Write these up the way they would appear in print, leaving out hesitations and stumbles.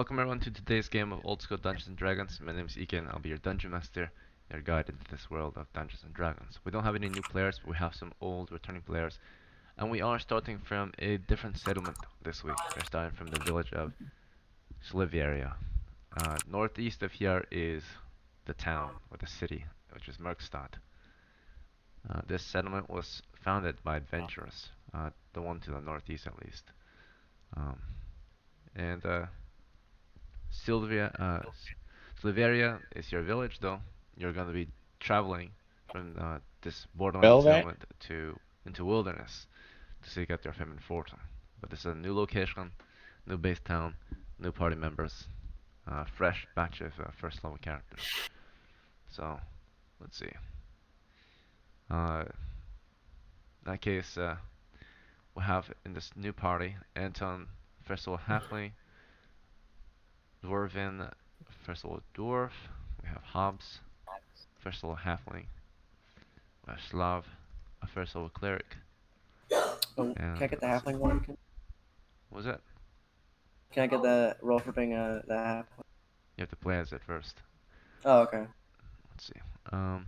Welcome everyone to today's game of Old School Dungeons and Dragons. My name is Ike and I'll be your dungeon master, your guide into this world of Dungeons and Dragons. We don't have any new players, but we have some old returning players, and we are starting from a different settlement this week. We're starting from the village of Sliveria. Northeast of here is the town, or the city, which is Merkstad. This settlement was founded by adventurers, the one to the northeast at least. Um, and Sylvia, Sliveria is your village, though. You're going to be traveling from this borderline Spell that? settlement to into wilderness to seek out your feminine fortune. But this is a new location, new base town, new party members, fresh batch of first level characters. So let's see. In that case, we have in this new party Anton, first level halfling, Dwarven, first level dwarf. We have Hobbs, first level halfling, Slav, a first level cleric, Oh, and can I get the let's see, halfling one? what was it? Can I get the roll for being the halfling? You have to play as it first. Oh, okay. Let's see. Um,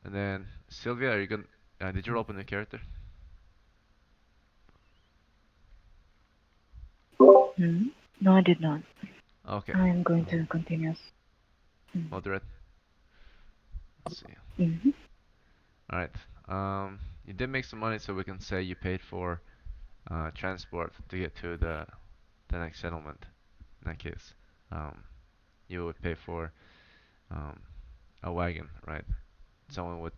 and then Sylvia, are you gonna? Did you roll up a new character? Hmm? No, I did not. Okay. I am going to continue. Moderate. Let's see. Mm-hmm. All right. You did make some money, so we can say you paid for transport to get to the next settlement. In that case, um, you would pay for um, a wagon, right? Someone would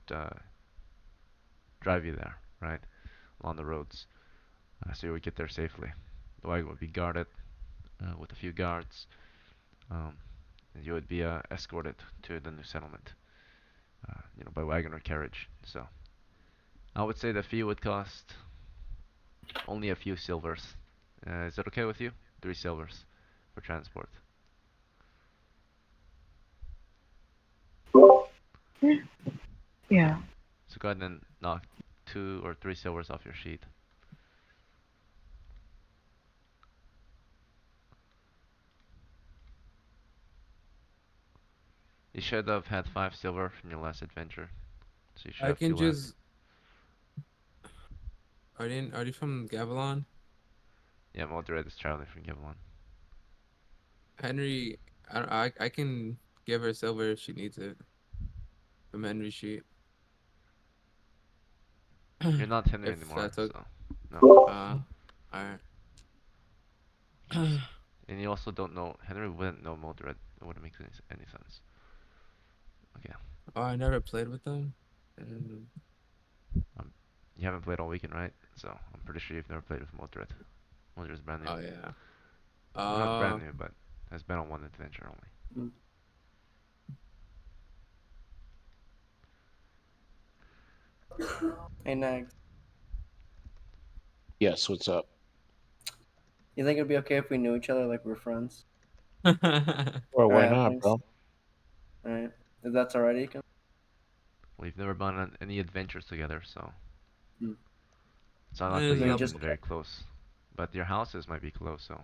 drive you there, right, along the roads, so you would get there safely. The wagon would be guarded with a few guards, um, and you would be escorted to the new settlement, by wagon or carriage. So I would say the fee would cost only a few silvers. Is that okay with you? 3 silvers for transport. Okay. Yeah. So go ahead and knock 2 or 3 silvers off your sheet. You should have had 5 silver from your last adventure, so you should I have two can left. just. Are they from Gavilon? Yeah, Mildred is traveling from Givelon. Henry, I can give her silver if she needs it from Henry's sheet. You're not Henry If anymore, that's okay. so no. Alright. Just and you also don't know Henry wouldn't know Mildred. It wouldn't make any sense. Okay. Oh, I never played with them. And Um, you haven't played all weekend, right? So I'm pretty sure you've never played with Mildred. Mildred's brand new. oh yeah. Well, not brand Uh, new, but has been on one adventure only. Mm. Hey, Nags. Yes, what's up? You think it'd be okay if we knew each other like we're friends? Or Or why not, halflings? bro? Alright. If that's alright, you can. We've never been on any adventures together, so Mm. it's unlikely there's We you can have no. just. been very close. But your houses might be close, so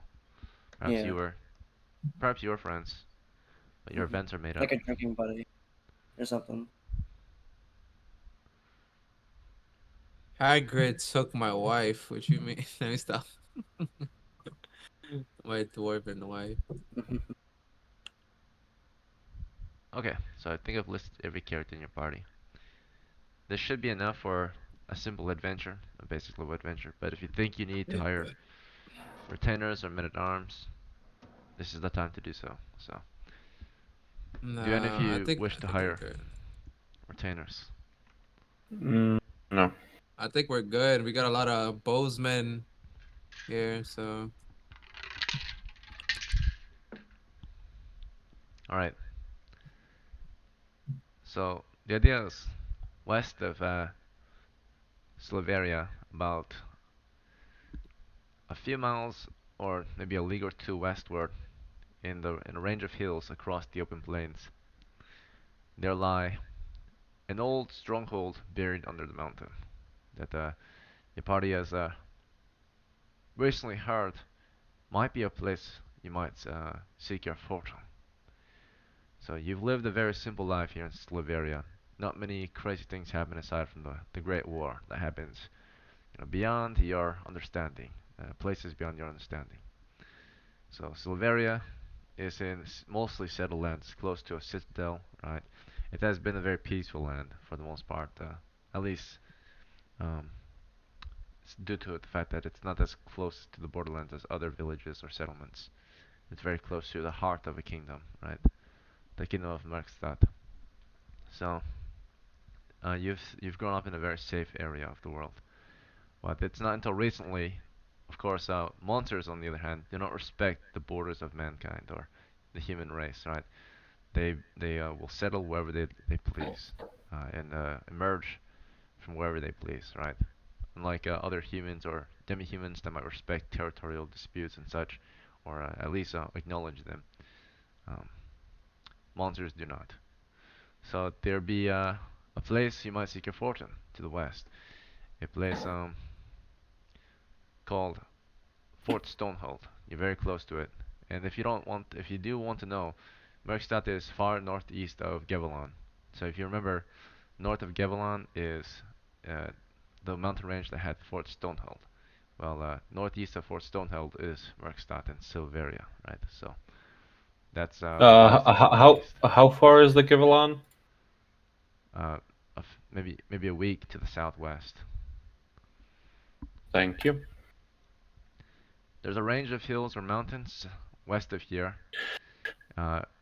perhaps Yeah. you were, perhaps you were friends, but your Hmm. events are made up. Like a drinking buddy or something. Hagrid took my wife. What you mean? Let me stop. My dwarven wife. Okay, so I think I've listed every character in your party. This should be enough for a simple adventure, a basic level adventure. But if you think you need to hire retainers or men-at-arms, this is the time to do so. So, do any of Nah, I you think wish I to think we're hire good. retainers? No. I think we're good. We got a lot of bowsmen here, so All right. So the idea is west of Slovaria, about a few miles or maybe a league or two westward, in a range of hills across the open plains, there lie an old stronghold buried under the mountain that your party has recently heard might be a place you might seek your fortune. So you've lived a very simple life here in Slaveria. Not many crazy things happen aside from the Great War that happens, beyond your understanding, places beyond your understanding. So Silveria is in mostly settled lands, close to a citadel, right? It has been a very peaceful land for the most part, at least um, due to the fact that it's not as close to the borderlands as other villages or settlements. It's very close to the heart of a kingdom, right? The kingdom of Merkstadt. So you've grown up in a very safe area of the world. But it's not until recently, of course, monsters, on the other hand, do not respect the borders of mankind or the human race, right? They will settle wherever they please and emerge from wherever they please, right? Unlike other humans or demi-humans that might respect territorial disputes and such, or at least acknowledge them, um, monsters do not. So there be a place you might seek your fortune to the west, a place called Fort Stonehold. You're very close to it. And if you do want to know, Merkstadt is far northeast of Gevelon. So if you remember, north of Gevelon is uh, the mountain range that had Fort Stonehold. Well, northeast of Fort Stonehold is Merkstadt and Silveria, right? So that's the northeast. How far is the Kivalon? Uh, maybe a week to the southwest. Thank you. There's a range of hills or mountains west of here,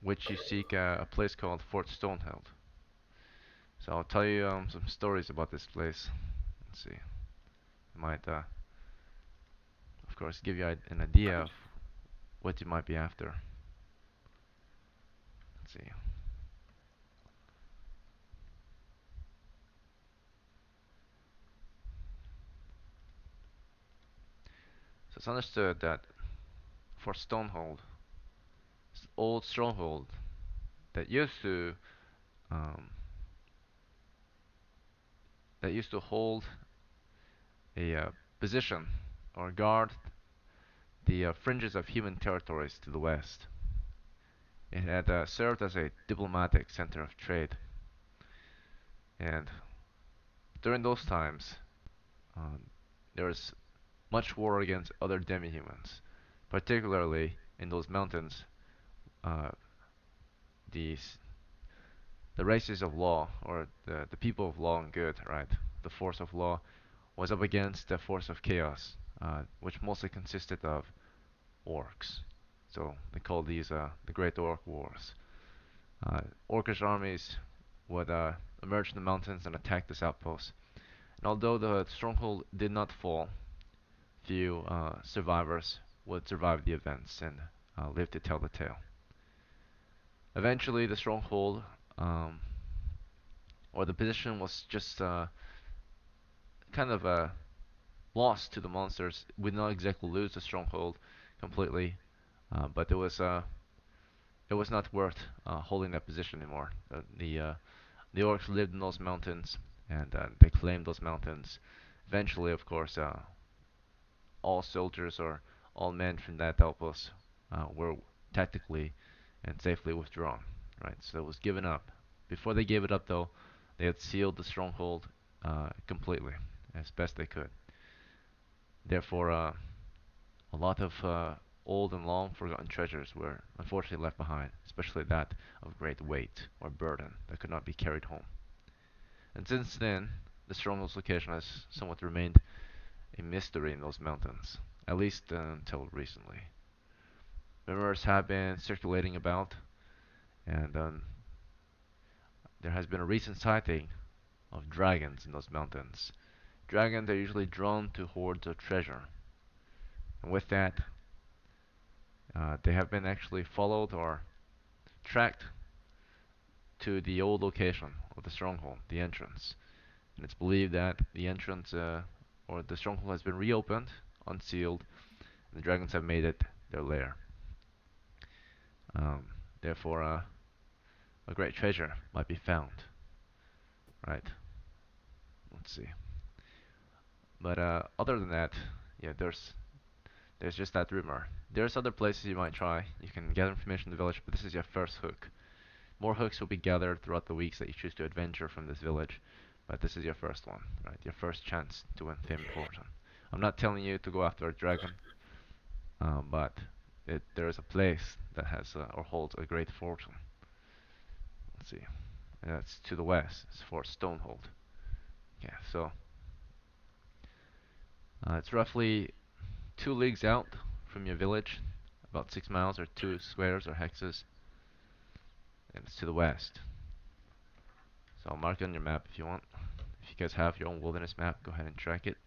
which you seek a place called Fort Stonehold. So I'll tell you some stories about this place. Let's see. Might, of course, give you an idea of what you might be after. Let's see. So it's understood that Fort Stonehold is an old stronghold that um, used to hold a position or guard the fringes of human territories to the west. It had served as a diplomatic center of trade, and during those times, um, there was much war against other demi-humans, particularly in those mountains. Uh, these the races of law, or the people of law and good, right? The force of law was up against the force of chaos, which mostly consisted of orcs. So they call these the Great Orc Wars. Orcish armies would emerge in the mountains and attack this outpost. And although the stronghold did not fall, few survivors would survive the events and live to tell the tale. Eventually, the stronghold, um, or the position, was just kind of lost to the monsters. We did not exactly lose the stronghold completely, but it was not worth holding that position anymore. The orcs lived in those mountains, and they claimed those mountains. Eventually, of course, all soldiers or all men from that outpost were tactically and safely withdrawn. Right, so it was given up. Before they gave it up, though, they had sealed the stronghold completely as best they could. Therefore, a lot of old and long forgotten treasures were unfortunately left behind, especially that of great weight or burden that could not be carried home. And since then, the stronghold's location has somewhat remained a mystery in those mountains, at least until recently. Rumors have been circulating about, and there has been a recent sighting of dragons in those mountains. Dragons are usually drawn to hordes of treasure, and with that, they have been actually followed or tracked to the old location of the stronghold, the entrance. And it's believed that the entrance or the stronghold has been reopened, unsealed, and the dragons have made it their lair. Therefore, a great treasure might be found. Right? Let's see. But other than that, yeah, There's just that rumor. There's other places you might try. You can gather information in the village, but this is your first hook. More hooks will be gathered throughout the weeks that you choose to adventure from this village, but this is your first one, right? Your first chance to win Famed Fortune. I'm not telling you to go after a dragon, but there is a place that has or holds a great fortune. Let's see. That's to the west. It's Fort Stonehold. Yeah, so it's roughly 2 leagues out from your village, about 6 miles or 2 squares or hexes, and it's to the west. So I'll mark it on your map if you want. If you guys have your own wilderness map, go ahead and track it.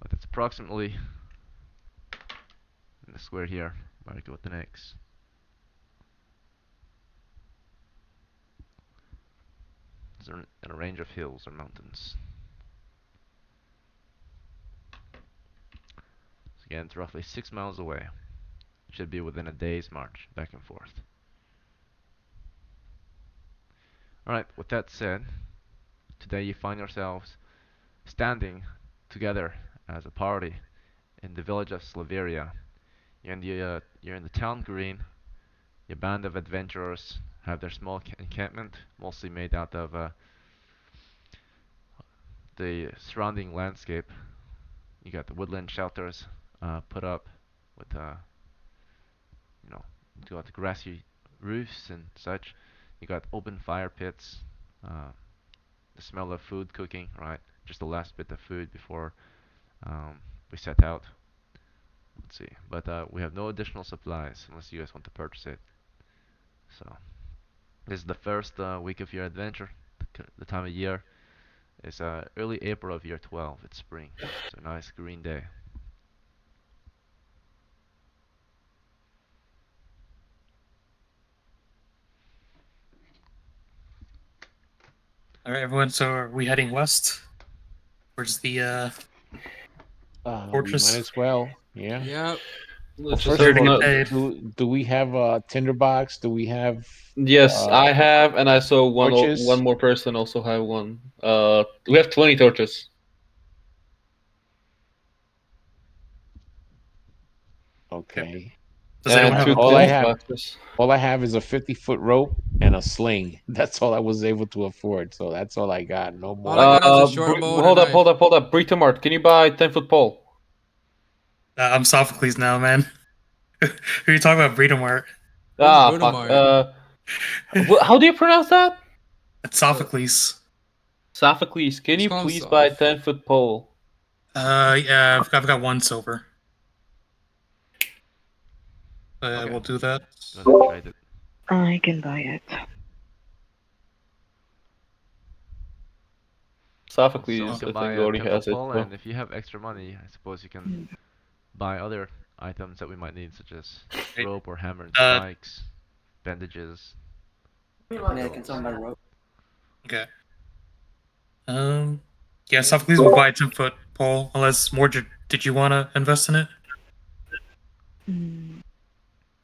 But it's approximately in the square here. Mark it with an X. It's in a range of hills or mountains. So again, it's roughly 6 miles away. Should be within a day's march, back and forth. Alright, with that said, today you find yourselves standing together as a party in the village of Slaveria. You're in the town green. Your band of adventurers have their small encampment, mostly made out of the surrounding landscape. You got the woodland shelters put up with you know, you got the grassy roofs and such. You got open fire pits. The smell of food cooking, right? Just the last bit of food before we set out. Let's see, but we have no additional supplies unless you guys want to purchase it. So this is the first week of your adventure. The time of year is early April of year 12. It's spring. It's a nice green day. All right, everyone. So are we heading west? Where's the We fortress? might as well. Yeah. Yep. Well, Let's first just of open all, up. Hey. do we have a tinderbox? Do we have Yes, I have, and I saw torches? one more person also have one. We have 20 torches. Okay. Does anyone have a two all I pole? have- boxes. All I have is a 50-foot rope and a sling. That's all I was able to afford. So that's all I got. No more. All I got is a short bow and a Hold up, knife. hold up, hold up. Britomart, can you buy 10-foot pole? I'm Sophocles now, man. Who are you talking about, Breedomart? Where's Fuck. Brunomart? How do you pronounce that? It's Sophocles. Sophocles, can Just you call him please buy Soph. 10-foot pole? Yeah, I've got 1 silver. Okay. We'll do that. Go ahead and trade it. I can buy it. Sophocles, So you I can think, buy a already 10-foot has it. pole, so- and if you have extra money, I suppose you can buy other items that we might need, such as Right. rope or hammer and Uh, spikes, bandages. Yeah, I can sell my rope. Okay. Yeah, Sophocles will buy a 10-foot pole. Unless Mordred, did you want to invest in it? Mm.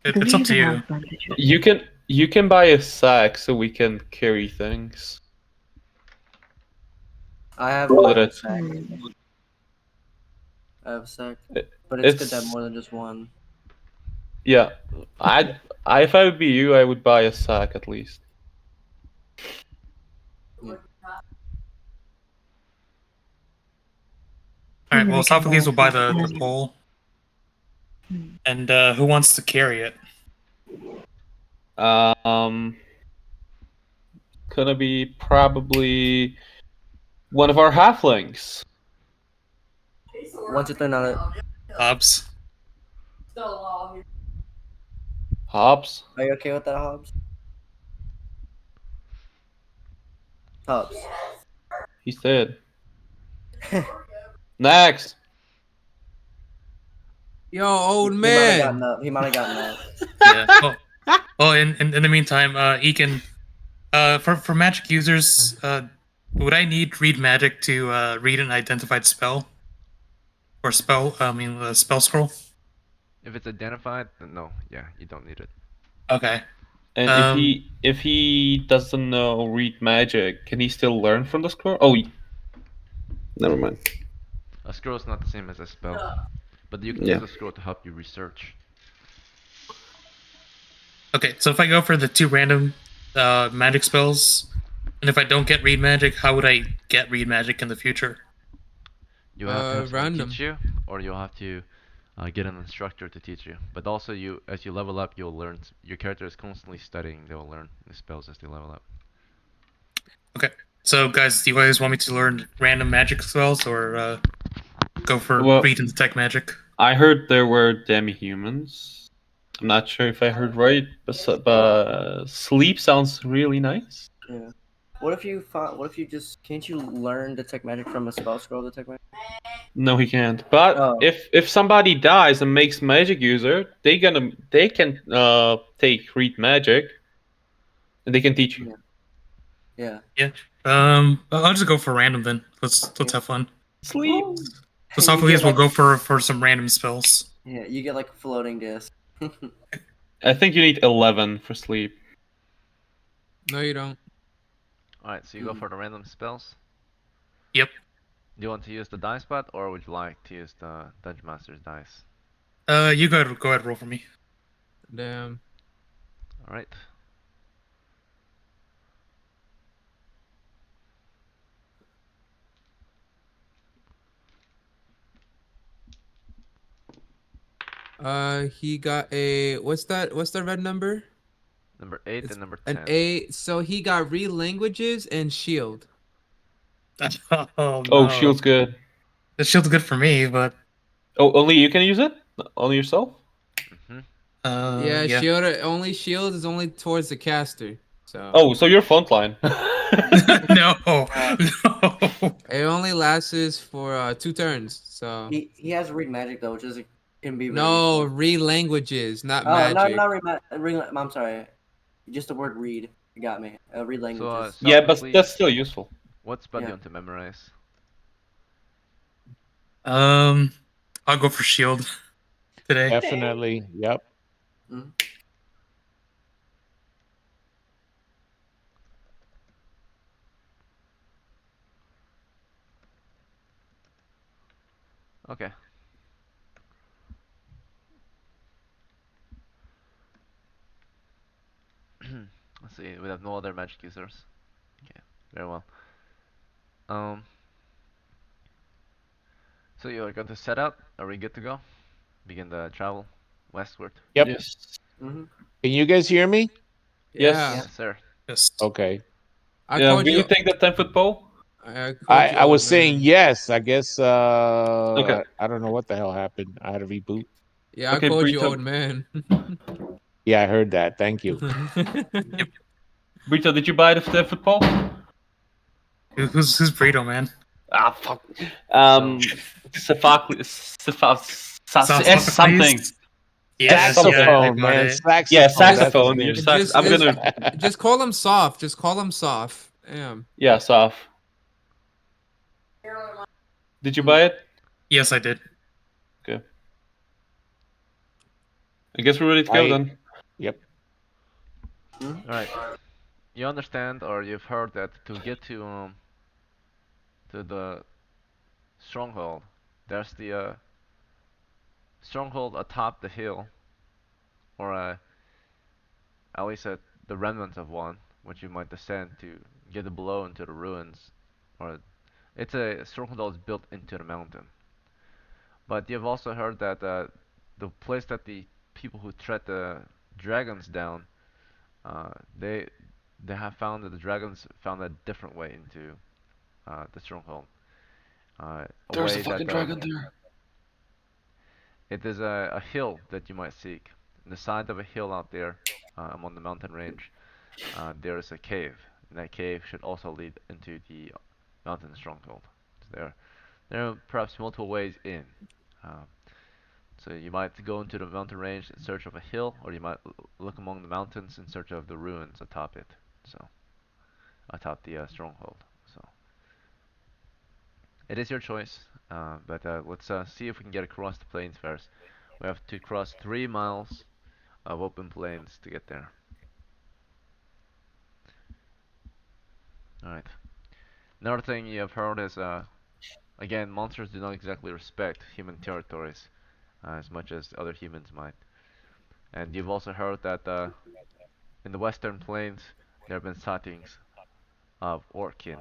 It Do it's we up to even you. have bandages? You can buy a sack so we can carry things. I have Well, a that's- sack. Mm. I have a sack. It- But it's good to it's- have more than just one. Yeah, if I would be you, I would buy a sack at least. All right. And then Well, I can buy Sophocles will buy some the sand. pole. Hmm. And who wants to carry it? Gonna be probably one of our halflings. 1, 2, 3, now. Hobbs. Hobbs. Are you okay with that, Hobbs? Hobbs. He's dead. Next. Yo, old He might have man. gotten up. He might have gotten up. Yeah. Well, in the meantime, Ekin, for magic users, would I need read magic to read an identified spell? Or spell? I mean, the spell scroll. If it's identified, then no, yeah, you don't need it. Okay. And if he doesn't know read magic, can he still learn from the scroll? Oh, never mind. A scroll is not the same as a spell, but you can Yeah. use a scroll to help you research. Okay, so if I go for the 2 random magic spells, and if I don't get read magic, how would I get read magic in the future? You have to have someone Random. teach you, or you'll have to get an instructor to teach you. But also, as you level up, you'll learn. Your character is constantly studying. They will learn the spells as they level up. Okay, so guys, do you guys want me to learn random magic spells or go for Well, read and detect magic? I heard there were demi-humans. I'm not sure if I heard right, but sleep sounds really nice. Yeah. What if you just can't you learn detect magic from a spell scroll detect magic? No, he can't. But Oh. if somebody dies and makes magic user, they can take read magic, and they can teach you. Yeah. Yeah. I'll just go for random then. Let's have fun. Sleep. So You Sophocles get, will like- go for some random spells. Yeah, you get like a floating disc. I think you need 11 for sleep. No, you don't. Alright, so you go for the random spells. Yep. Do you want to use the dice pot, or would you like to use the Dungeon Master's dice? You go ahead, roll for me. Damn. Alright. He got a what's that? What's the red number? Number 8 It's and number an 10. A. So he got read languages and shield. Oh no. Oh, shield's good. The shield's good for me, but Oh, only you can use it? Only yourself? Hmm. Yeah, yeah. shield only shield is only towards the caster. So Oh, so you're frontline. No, no. it only lasts for 2 turns. So He has read magic though, which is can be really no, useful. read languages, not Oh, magic. not read. I'm sorry. Just the word read. You got me. Read languages. Yeah, but Sophocles, that's still useful. what spell do you Yeah. want to memorize? I'll go for shield today. Definitely. Yep. Mhm. Okay. Let's see, we have no other magic users. Okay, very well. Um, so you are going to set out? Are we good to go? Begin the travel westward? Yep. Yes. Mm-hmm. Can you guys hear me? Yeah, Yes. Yes, sir. Yes. Okay. I Yeah, called will you you. take the 10-foot pole? I called I you I was old saying man. yes. I guess Okay. I don't know what the hell happened. I had to reboot. Yeah, I Okay, called you Brito. old man. Yeah, I heard that. Thank you. Brito, did you buy the 10-foot pole? Who's Brito, man? Ah, fuck. Sophocles? Something. Yes, something. yeah, I Saxophone, got man. it. Saxophone. Yeah, that's saxophone. his You're name. sax. I'm gonna. Just call him soft. Just call him soft. Damn. Yeah, Soph. Did you buy it? Yes, I did. Okay. I guess we're ready to go I- then. Yep. Alright. You understand, or you've heard that to get to the stronghold, there's the stronghold atop the hill, or at least the remnants of one, which you might descend to get below into the ruins, or it's a stronghold that's built into the mountain. But you've also heard that the place that the people who tread the dragons down, uh, they they have found that the dragons found a different way into the stronghold. A There's way a fucking that dragon there. it is a hill that you might seek. On the side of a hill out there, among the mountain range, there is a cave. And that cave should also lead into the mountain stronghold. So there are perhaps multiple ways in. Um, so you might go into the mountain range in search of a hill, or you might look among the mountains in search of the ruins atop it. So atop the stronghold. So it is your choice, but let's see if we can get across the plains first. We have to cross 3 miles of open plains to get there. Alright. Another thing you have heard is again, monsters do not exactly respect human territories as much as other humans might. And you've also heard that in the Western Plains there have been sightings of Orkin.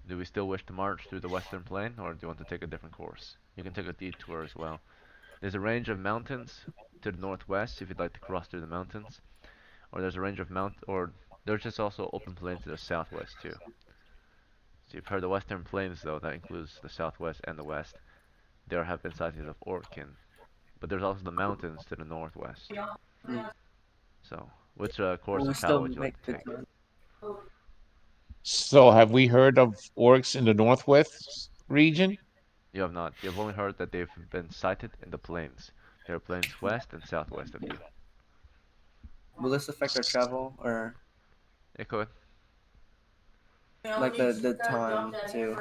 Do we still wish to march through the Western Plain, or do you want to take a different course? You can take a detour as well. There's a range of mountains to the northwest if you'd like to cross through the mountains, or there's a range of or there's just also open plain to the southwest too. So you've heard the Western Plains though, that includes the southwest and the west. There have been sightings of Orkin, but there's also the mountains to the northwest. Mm. So, which course Will of we travel still would you like make to the take? time? So, have we heard of orcs in the northwest region? You have not. You have only heard that they've been sighted in the plains. There are plains west and southwest of you. Will this affect our travel or It could. like the time too?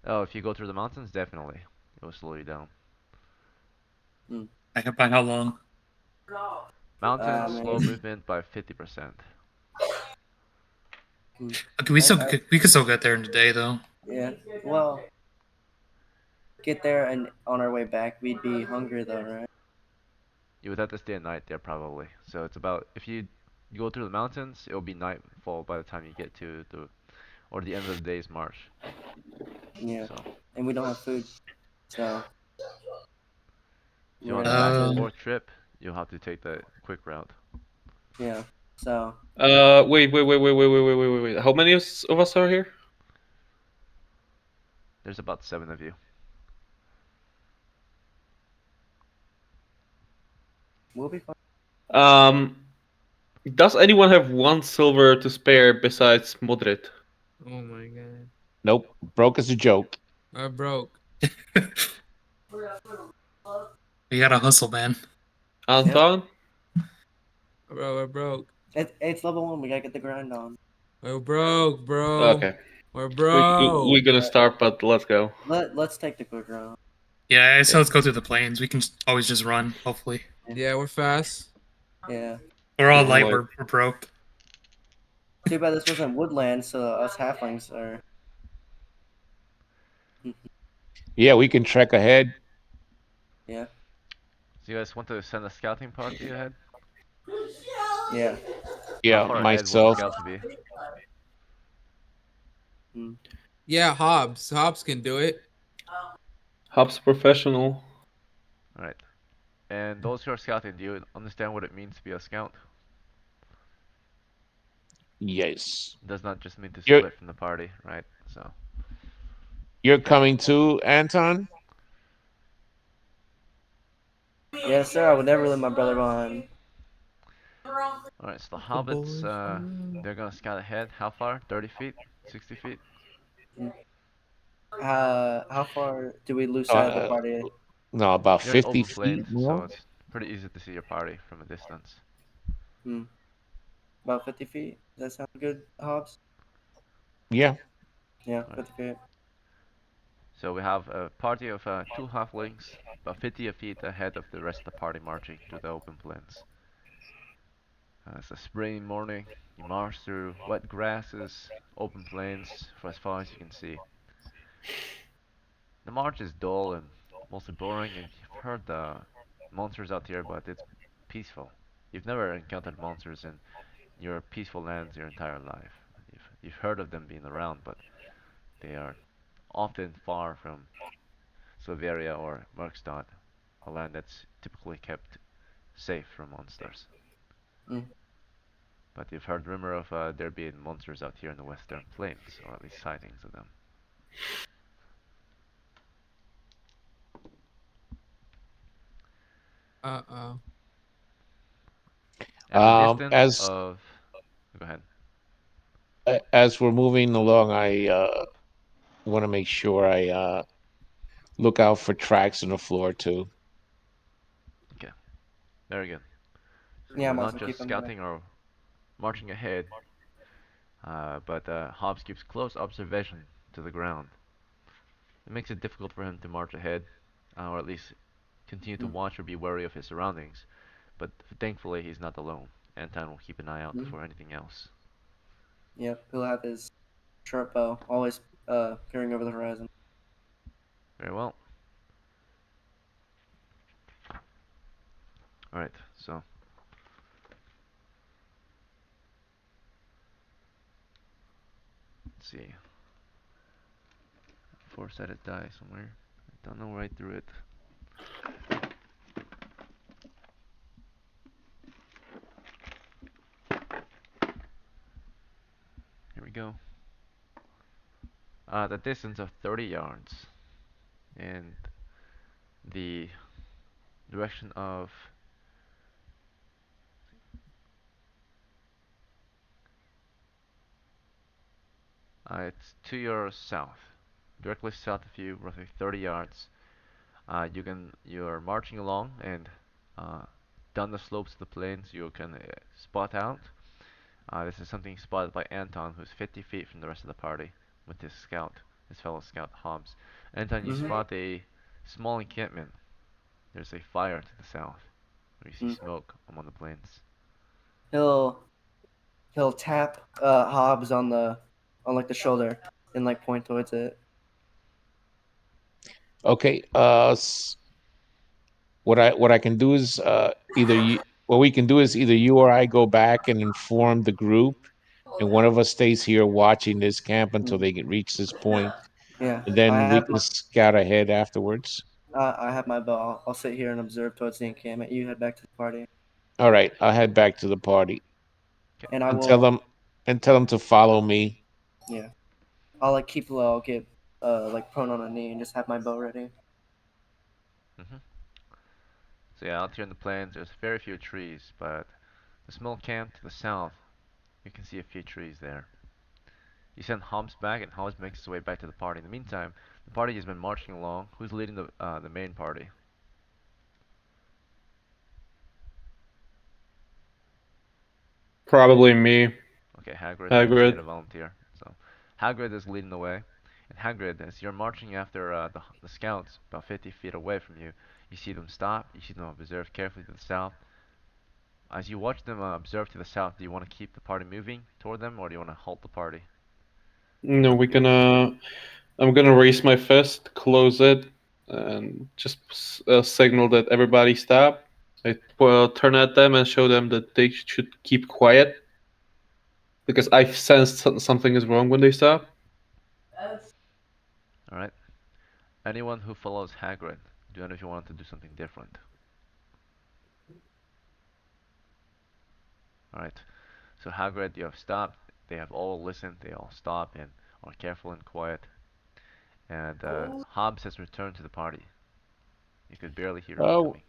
Oh, if you go through the mountains, definitely. It will slow you down. By how long? Mountains slow Man. movement by 50%. Okay, we still I, we could still get there in a day though. yeah. Well, get there and on our way back, we'd be hungry though, right? You would have to stay a night there probably. So it's about if you go through the mountains, it'll be nightfall by the time you get to the end of the day's march. Yeah. So And we don't have food, so if you we're want a gonna have back and to. forth trip, you'll have to take the quick route. Yeah. So Wait. How many of us are here? There's about 7 of you. we'll be fine. Um, does anyone have 1 silver to spare besides Modrit? Oh my god. Nope. Broke as a joke. I broke. We gotta hustle, man. Anton? Bro, we're broke. It's level 1. We gotta get the grind on. We're broke, bro. Okay. We're We're broke. gonna start, but let's go. Let's take the quick round. Yeah, I say let's go through the plains. We can always just run. Hopefully, Yeah, we're fast. Yeah. we're all Yeah, light. like- We're broke. Too bad this wasn't woodland, so us halflings are. Yeah, we can trek ahead. Yeah. So you guys want to send a scouting party ahead? Yeah. How Yeah, far ahead will the myself. scouts be? Yeah, Hobbs. Hobbs can do it. Hub's professional. Alright. And those who are scouting, do you understand what it means to be a scout? Yes. It does not just mean to You're split from the party, right? So, you're coming too, Anton? Yes, sir. I would never leave my brother behind. alright, so the hobbits, they're gonna scout ahead. How far? 30 feet? 60 feet? How far do we lose sight of the Uh, party? no, about You're in 50 open feet plains, so more. it's pretty easy to see your party from a distance. About 50 feet. Does that sound good, Hobbs? Yeah. Yeah, 50 feet. So we have a party of 2 halflings, about 50 feet ahead of the rest of the party marching through the open plains. It's a spring morning. You march through wet grasses, open plains for as far as you can see. The march is dull and mostly boring, and you've heard the monsters out here, but it's peaceful. You've never encountered monsters in your peaceful lands your entire life. You've heard of them being around, but they are often far from Silveria or Merkstad, a land that's typically kept safe from monsters. Mm. But you've heard rumor of there being monsters out here in the Western Plains, or at least sightings of them. Uh-oh. At the distance As of... Go ahead. as we're moving along, I want to make sure I look out for tracks on the floor too. Okay, very good. So Yeah, you're I'm not also just keeping that. scouting or marching ahead, but Hobbs keeps close observation to the ground. It makes it difficult for him to march ahead, or at least continue to watch or be wary of his surroundings. But thankfully, he's not alone. Anton will keep an eye out for anything else. Yep, he'll have his short bow always peering over the horizon. Very well. All right. So let's see. Four-sided die somewhere. I don't know where I threw it. Here we go. The distance of 30 yards and the direction of it's to your south, directly south of you, roughly 30 yards. You're marching along and uh, down the slopes of the plains you can spot out. This is something spotted by Anton, who's 50 feet from the rest of the party with his scout, his fellow scout Hobbs. Anton, you spot a small encampment. There's a fire to the south, where you see smoke among the plains. He'll tap Hobbs on like the shoulder and like point towards it. Okay. What I can do is either you what we can do is either you or I go back and inform the group, and one of us stays here watching this camp until they get reach this point, Yeah, and then we can scout ahead afterwards. I have my bow. I'll sit here and observe towards the encampment. You head back to the party, All right, I'll head back to the party Okay. and I and will. tell them to follow me. Yeah, I'll like keep low. I'll get like prone on a knee and just have my bow ready. So yeah, out here in the plains, there's very few trees, but the small camp to the south, you can see a few trees there. You send Hobbs back, and Hobbs makes his way back to the party. In the meantime, the party has been marching along. Who's leading the main party? Probably me. Okay, Hagrid Hagrid. made a volunteer. So Hagrid is leading the way. And Hagrid, as you're marching after the scouts about 50 feet away from you, you see them stop. You see them observe carefully to the south. As you watch them observe to the south, do you want to keep the party moving toward them, or do you want to halt the party? No, we're gonna. I'm gonna raise my fist, close it, and just signal that everybody stop. I turn at them and show them that they should keep quiet because I sensed something is wrong when they stop. Alright. Anyone who follows Hagrid, do you know if you want to do something different? Alright. So Hagrid, you have stopped. They have all listened. They all stop and are careful and quiet. And Hobbs has returned to the party. You could barely hear him Oh, coming.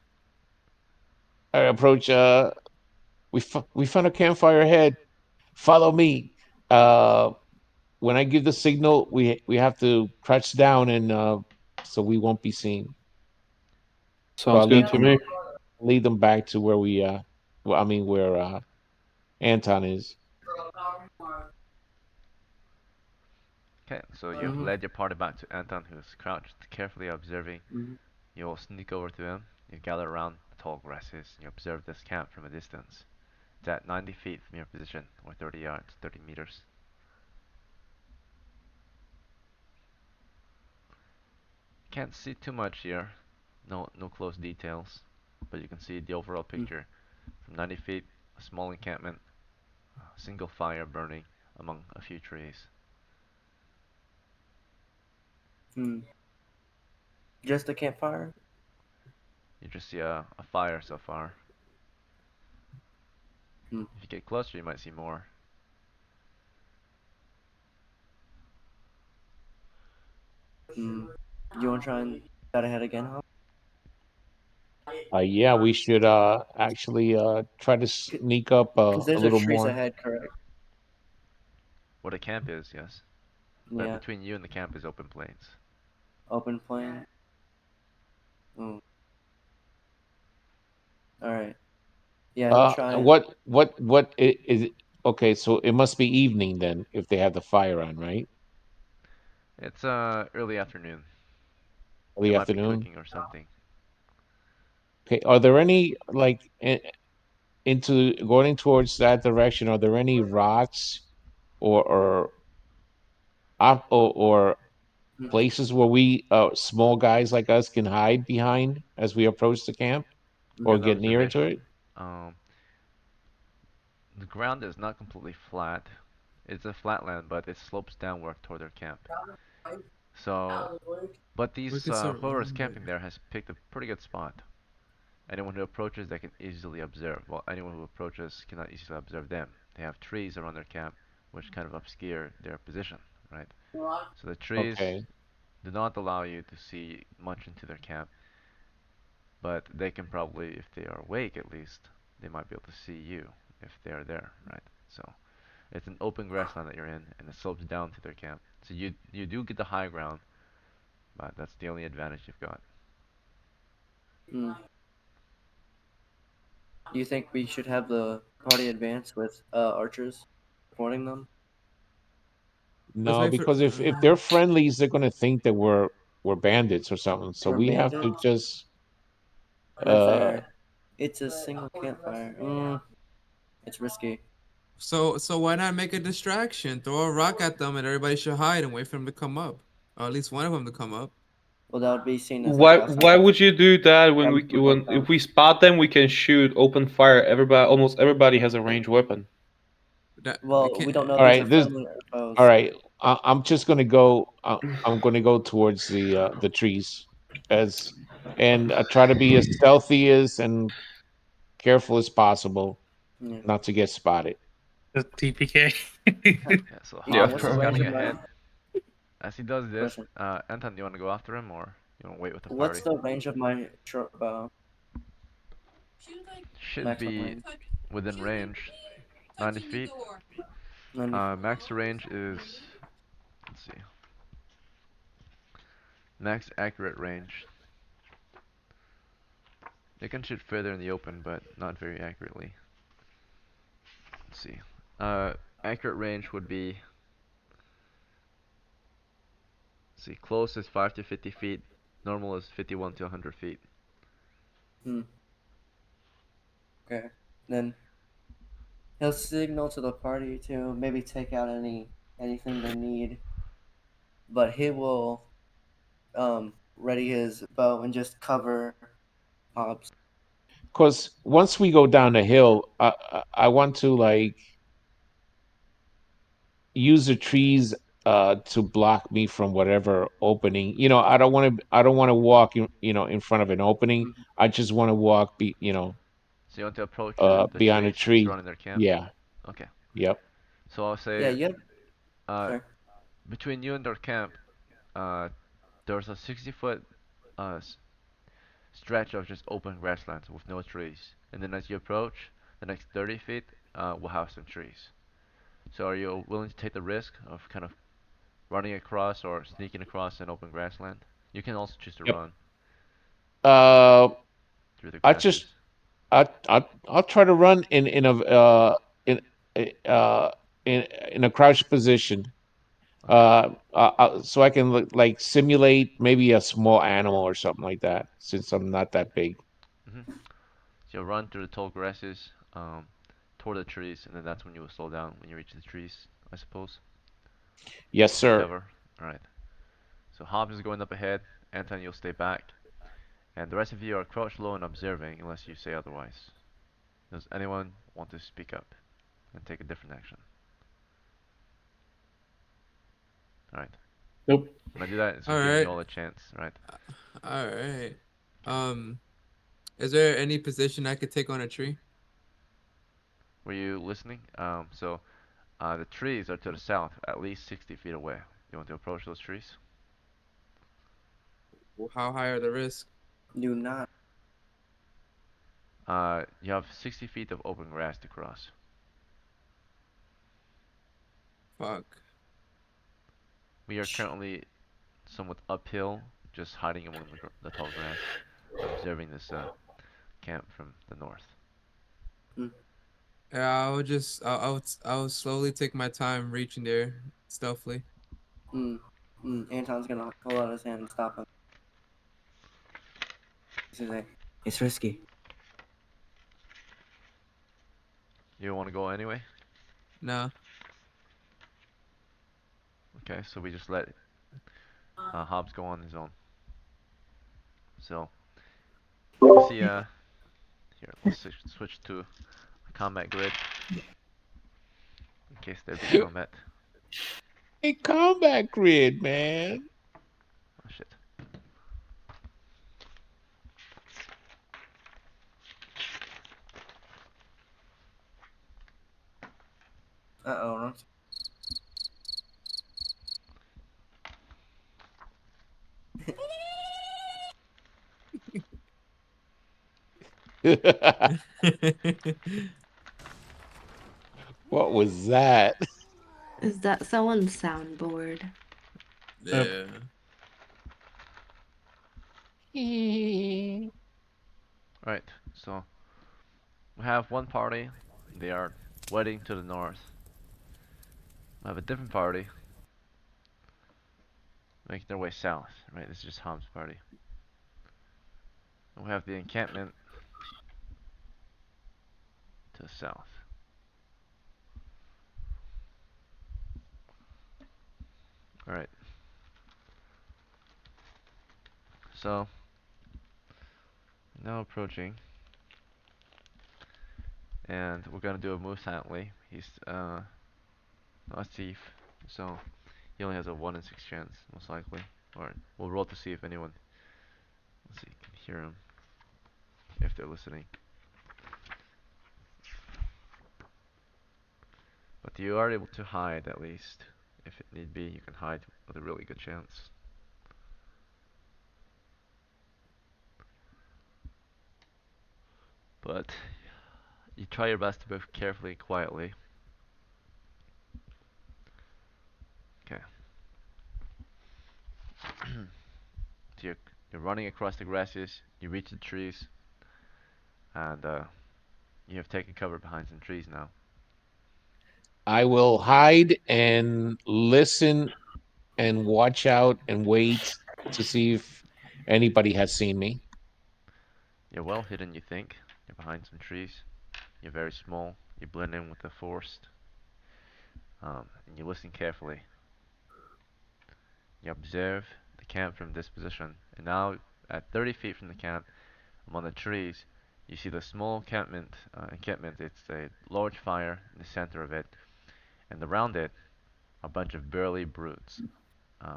I approach. We found a campfire ahead. Follow me. Uh, when I give the signal, we have to crouch down and so we won't be seen. So Sounds good to me. lead them back to where we well, I mean where Anton is. Okay, so you've led your party back to Anton, who's crouched, carefully observing. You will sneak over to him. You gather around the tall grasses. And you observe this camp from a distance. It's at 90 feet from your position, or 30 yards, 30 meters. Can't see too much here. No close details, but you can see the overall picture. From 90 feet, a small encampment, a single fire burning among a few trees. Just a campfire. You just see a fire so far. If you get closer, you might see more. Do you want to try and scout ahead again, Hobbs? Yeah, we should actually try to sneak up Because a there's a little trees more. ahead, correct? What a camp is, yes. But Yeah, between you and the camp is open plains. open plain. All right. Yeah, he'll try. Is it? Okay, so it must be evening then if they have the fire on, right? It's early afternoon. They Early might be afternoon. cooking or something. Okay, are there any like into going towards that direction? Are there any rocks or places where we small guys like us can hide behind as we approach the camp or As get near to observation, it? um, the ground is not completely flat. It's a flat land, but it slopes downward toward their camp. So, but We these could whoever is surround it. camping there has picked a pretty good spot. Anyone who approaches, they can easily observe. Well, anyone who approaches cannot easily observe them. They have trees around their camp, which kind of obscure their position, right? So the trees Okay. do not allow you to see much into their camp, but they can probably, if they are awake at least, they might be able to see you if they are there, right? So it's an open grassland that you're in, and it slopes down to their camp. So you do get the high ground, but that's the only advantage you've got. Mm. Do you think we should have the party advance with archers supporting them? Let's No, wait for. because if they're friendlies, they're gonna think that we're bandits or something. So Or we have to bandits? just Not uh fair. It's a single campfire. It's risky. So why not make a distraction? Throw a rock at them, and everybody should hide and wait for them to come up, or at least one of them to come up. Well, that would be seen as like Why outside. would you do that That when would prove like if we spot them we can shoot open fire. Almost everybody has a ranged weapon. That we Well, we can't. don't know if all these are right, this friendly or all foes. right. I'm just gonna go I'm gonna go towards the trees as and try to be as stealthy as and careful as possible Yeah. not to get spotted. The TPK. Yeah, so Yeah. What's Hobbs the is range scouting of my ahead. As he does this, question? Anton, do you want to go after him or you want to wait with the What's party? the range of my short bow? Should Maximum be range. within range, 90 feet. 90. Max range is, let's see, max accurate range. They can shoot further in the open, but not very accurately. Let's see. Uh, Accurate range would be, let's see, close is 5 to 50 feet. Normal is 51 to 100 feet. Hmm. Okay. Then he'll signal to the party to maybe take out anything they need, but he will ready his bow and just cover Hobbs. Because once we go down the hill, I want to like use the trees to block me from whatever opening. I don't want to walk in front of an opening. Mhm. I just want to walk So you want to approach the behind a trees tree. surrounding their camp? Yeah. Okay. Yep. So I'll Yeah, say, you have. uh, Sorry. between you and their camp, uh, there's a 60-foot stretch of just open grasslands with no trees. And then as you approach, the next 30 feet will have some trees. So are you willing to take the risk of kind of running across or sneaking across an open grassland? You can also choose to Yep. run Uh, through the I just grasses. I'll try to run in uh in a crouched position. Okay. So I can like simulate maybe a small animal or something like that, since I'm not that big. So you'll run through the tall grasses toward the trees, and then that's when you will slow down when you reach the trees, I suppose. Yes, Take sir. cover. Alright. So Hobbs is going up ahead. Anton, you'll stay back. And the rest of you are crouched low and observing unless you say otherwise. Does anyone want to speak up and take a different action? Alright. Nope. When I do that, it's All giving you right. all a chance, right? All right. Um, is there any position I could take on a tree? Were you listening? The trees are to the south, at least 60 feet away. You want to approach those trees? How high are the risks? Do not. You have 60 feet of open grass to cross. Fuck. We are currently somewhat uphill, just hiding among the tall grass, observing this camp from the north. Mm, Yeah, I would slowly take my time reaching there stealthily. mm, Anton's gonna hold out his hand and stop him. He's gonna say, "It's risky." You want to go anyway? No. Okay, so we just let Hobbs go on his own. So you can see here. Let's switch to a combat grid in case there be combat. A combat grid, man. Oh shit. Uh-oh. What was that? Is that someone's soundboard? Yeah. Right. So we have one party. They are wedding to the north. We have a different party making their way south. Right. This is just Hobbs' party. And we have the encampment to the south. All right. So now approaching, and we're gonna do a move silently. He's not a thief, so he only has a 1 in 6 chance, most likely. Or we'll roll to see if anyone, let's see, can hear him if they're listening. But you are able to hide at least. If it need be, you can hide with a really good chance. But you try your best to move carefully and quietly. Okay. So you're running across the grasses, you reach the trees, and you have taken cover behind some trees now. I will hide and listen and watch out and wait to see if anybody has seen me. You're well hidden, you think. You're behind some trees. You're very small. You blend in with the forest. And you listen carefully. You observe the camp from this position. And now, at 30 feet from the camp, among the trees, you see the small encampment. It's a large fire in the center of it. And around it, a bunch of burly brutes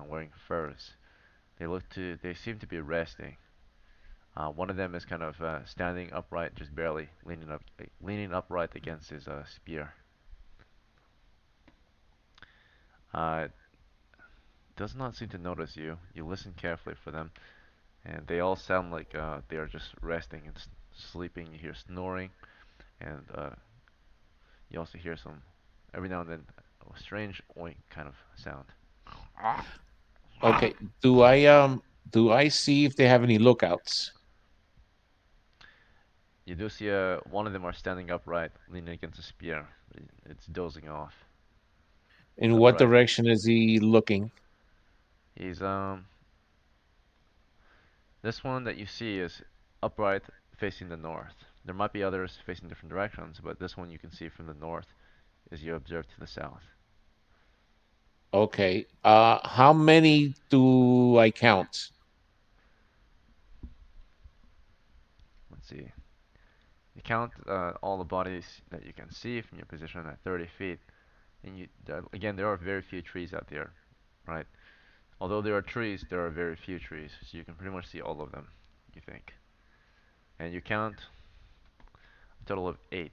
wearing furs. They seem to be resting. One of them is kind of standing upright, just barely leaning upright against his spear. Uh, does not seem to notice you. You listen carefully for them, and they all sound like they are just resting and sleeping. You hear snoring, and you also hear every now and then, a strange oink kind of sound. Okay. Do I see if they have any lookouts? You do see one of them are standing upright, leaning against a spear. It's dozing off. It's In what upright. direction is he looking? He's This one that you see is upright facing the north. There might be others facing different directions, but this one you can see from the north as you observe to the south. Okay. How many do I count? Let's see. You count all the bodies that you can see from your position at 30 feet, and again, there are very few trees out there, right? Although there are trees, there are very few trees, so you can pretty much see all of them, you think. And you count a total of 8.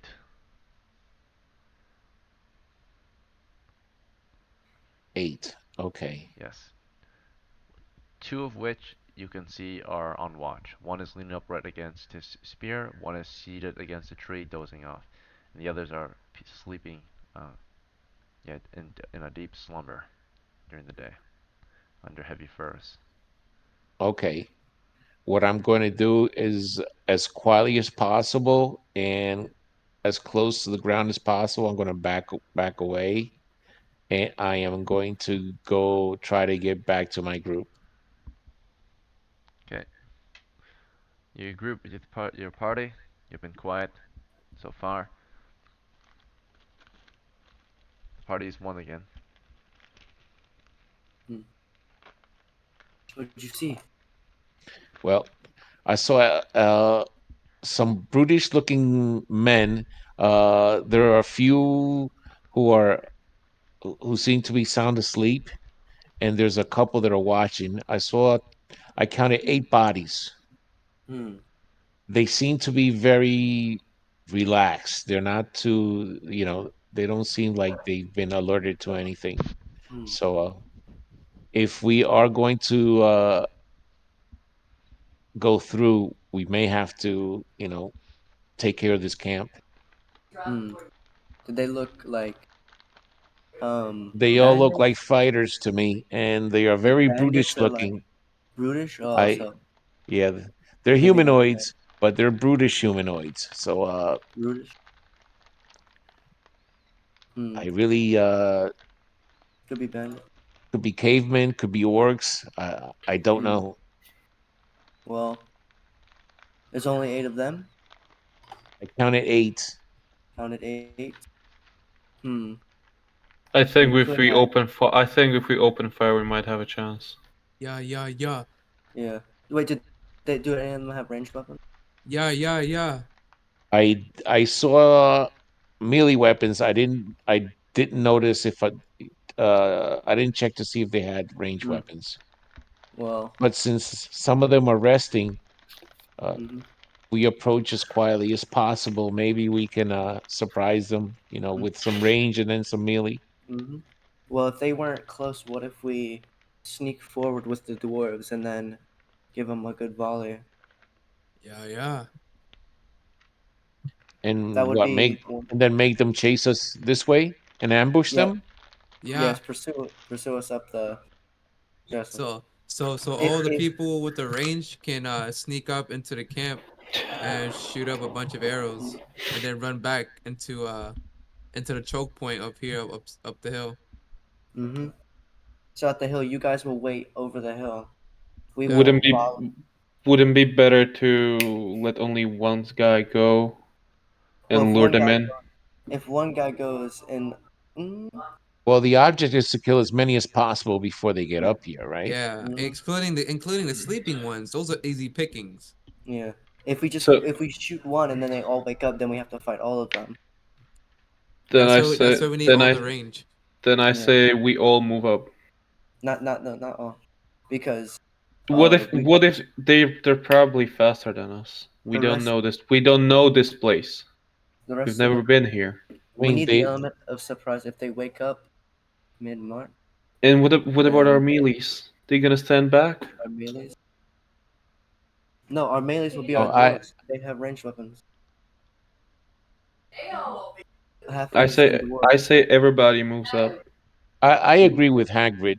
8. Okay. Yes. 2 of which you can see are on watch. One is leaning upright against his spear, one is seated against a tree dozing off, and the others are sleeping yet in a deep slumber during the day under heavy furs. Okay. What I'm going to do is as quietly as possible and as close to the ground as possible. I'm going to back away, and I am going to go try to get back to my group. Okay. You group with your party. You've been quiet so far. The party is one again. Hmm. What did you see? Well, I saw some brutish-looking men. There are a few who are who seem to be sound asleep, and there's a couple that are watching. I counted 8 bodies. Hmm. They seem to be very relaxed. They're not too, they don't seem like they've been alerted to anything. Hmm. So, if we are going to go through, we may have to, take care of this camp. Hmm. Did they look like They all look bandits? like fighters to me, and they are Like very bandits brutish or like looking. brutish? Oh, I so Yeah, they're maybe not bad. humanoids, but they're brutish humanoids. So, Brutish. Hmm. I really Could be bandit. could be cavemen, could be orcs. I don't Hmm. know. Well, there's only 8 of them. I counted 8. Counted 8. Hmm. I We think if could we have. open fire, I think if we open fire, we might have a chance. Yeah, yeah, yeah. Yeah. Wait, do any of them have ranged weapons? Yeah, yeah, yeah. I saw melee weapons. I didn't notice if I didn't check to see if they had range Hmm. weapons. Well. But since some of them are resting, uh, Hmm. we approach as quietly as possible. Maybe we can surprise them, with some range and then some melee. Hmm. Well, if they weren't close, what if we sneak forward with the dwarves and then give them a good volley? Yeah, yeah. That And would what be make and then make them chase us this way and ambush yeah. them. Yeah. Yes, pursue us up the. Yes. So If all the if people with the range can sneak up into the camp and shoot up a bunch of arrows and then run back into the choke point up here up the hill. mm-hmm. So at the hill, you guys will wait over the hill. We Yeah. will Wouldn't be follow. wouldn't be better to let only one guy go Well, and lure them in? if one guy goes and mm, Well, the object is to kill as many as possible before they get up here, right? Yeah, mhm, including the sleeping ones. Those are easy pickings. yeah, So if we shoot one and then they all wake up, then we have to fight all of them. then I That's say why we need then all I the range. then I Yeah, say we all move up. not all, because What if we what if they're probably faster than us? We the don't rest know this. We don't know this place. the We've rest of never the been here. I we mean, need the element of surprise if they wake up mid March. And what about our Then melees? They gonna stand back? our melees. No, our melees will be oh, our I dwarves. They have ranged weapons. I Halflings and say dwarves. I say everybody moves up. I agree with Hagrid.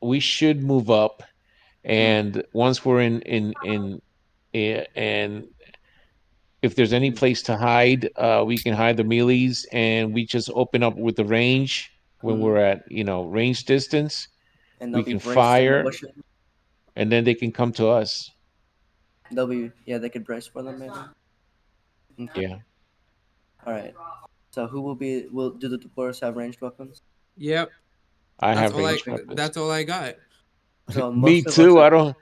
We should move up, Mm, and once we're and if there's any mm, place to hide, we can hide the melees, and we just open up with the range when mm. we're at range distance. And they'll We be can braced in the fire, bushes. and then they can come to us. They'll be they could brace for them maybe. Okay. Yeah, All right. So who will be? Will do the dwarves have ranged weapons? Yep. I That's have all I range weapons. that's all I got. So Me most of us too. are I don't.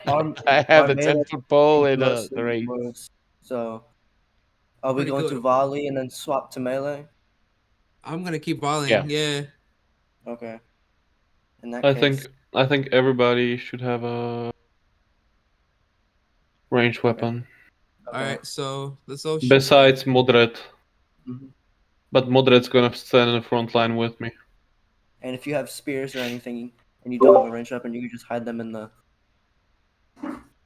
our I have our the melee 10-foot pole is and the mostly range. dwarves. So are we Pretty going to good. volley and then swap to melee? I'm gonna keep Yeah, volleying. Yeah. Okay. In that I case, think I think everybody should have a ranged okay. weapon. All Okay. right. So let's all shoot then. Besides Modred. Hmm. But Modred's gonna stand in the front line with me. And if you have spears or anything and you don't have a ranged weapon, you can just hide them in the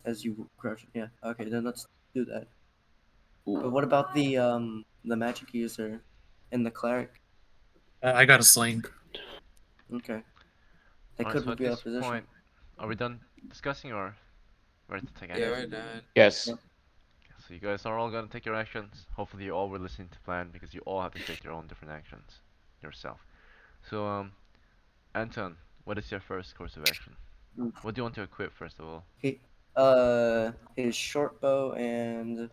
as you crouch. Yeah. Okay. Then let's do that. But what about the magic user and the cleric? I got a sling. Okay. They Alright, could so at reveal a this position. point, are we done discussing or ready to take Yeah, Yeah. action? right done. yes. So you guys are all gonna take your actions. Hopefully you all were listening to plan because you all have to take your own different actions yourself. So Anton, what is your first course of action? Mm. What do you want to equip first of all? He his short bow and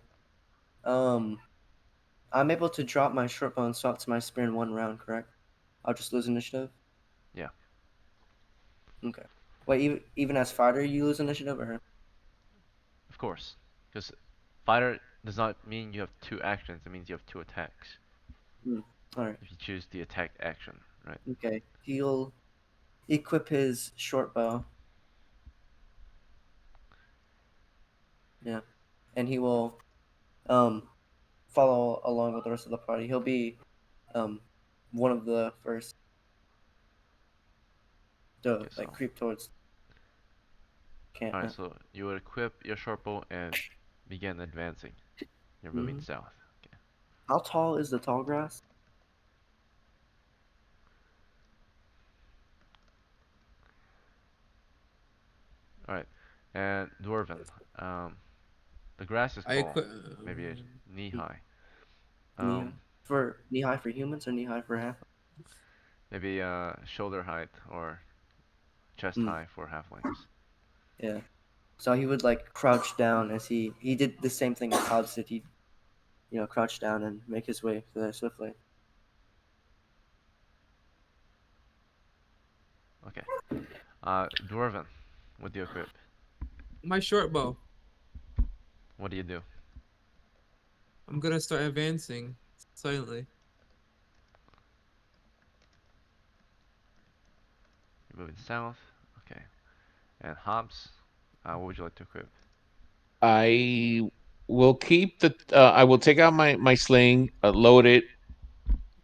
um I'm able to drop my short bow and swap to my spear in one round, correct? I'll just lose initiative. Yeah. Okay. Wait, even as fighter, you lose initiative, or Of course, because fighter does not mean you have 2 actions. It means you have 2 attacks. all right? If you choose the attack action, right? Okay, he'll equip his short bow. Yeah, and he will follow along with the rest of the party. He'll be one of the first to Okay, so creep towards camp. alright, so you would equip your short bow and begin advancing. You're moving south. Okay. How tall is the tall grass? Alright, and Dwarven. The grass is I tall, equip. maybe knee high. Knee high for knee high for humans or knee high for half? Maybe shoulder height or chest high for halflings. Yeah. So he would crouch down as he did the same thing as Hobbs did. He crouch down and make his way there swiftly. Okay. Dwarven, what do you equip? My short bow. What do you do? I'm gonna start advancing silently. You're moving south. Okay. And Hobbs, what would you like to equip? I will keep the. I will take out my sling, load it,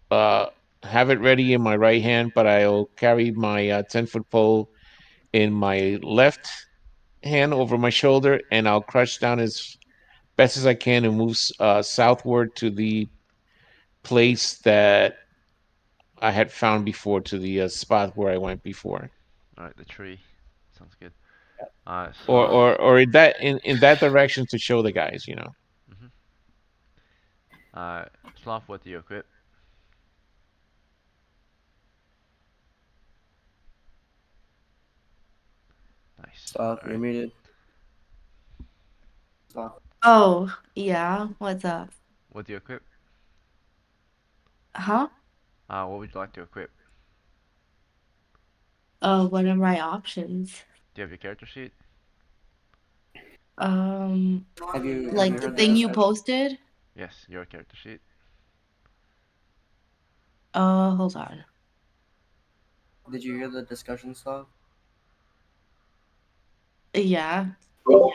uh, have it ready in my right hand, but I'll carry my 10-foot pole in my left hand over my shoulder, and I'll crouch down as best as I can and move southward to the place that I had found before, to the spot where I went before, Alright, the tree. Sounds good. or Slav. in that direction to show the guys, you know. Mm-hmm. Slav, what do you equip? Nice. Stop. You're Alright. muted. Stop. Oh, yeah. What's up? What do you equip? Huh? What would you like to equip? What are my options? Do you have your character sheet? Have you Like the heard the thing you discussion? posted? Yes, your character sheet. Hold on. Did you hear the discussion, Stop? Yeah. Okay.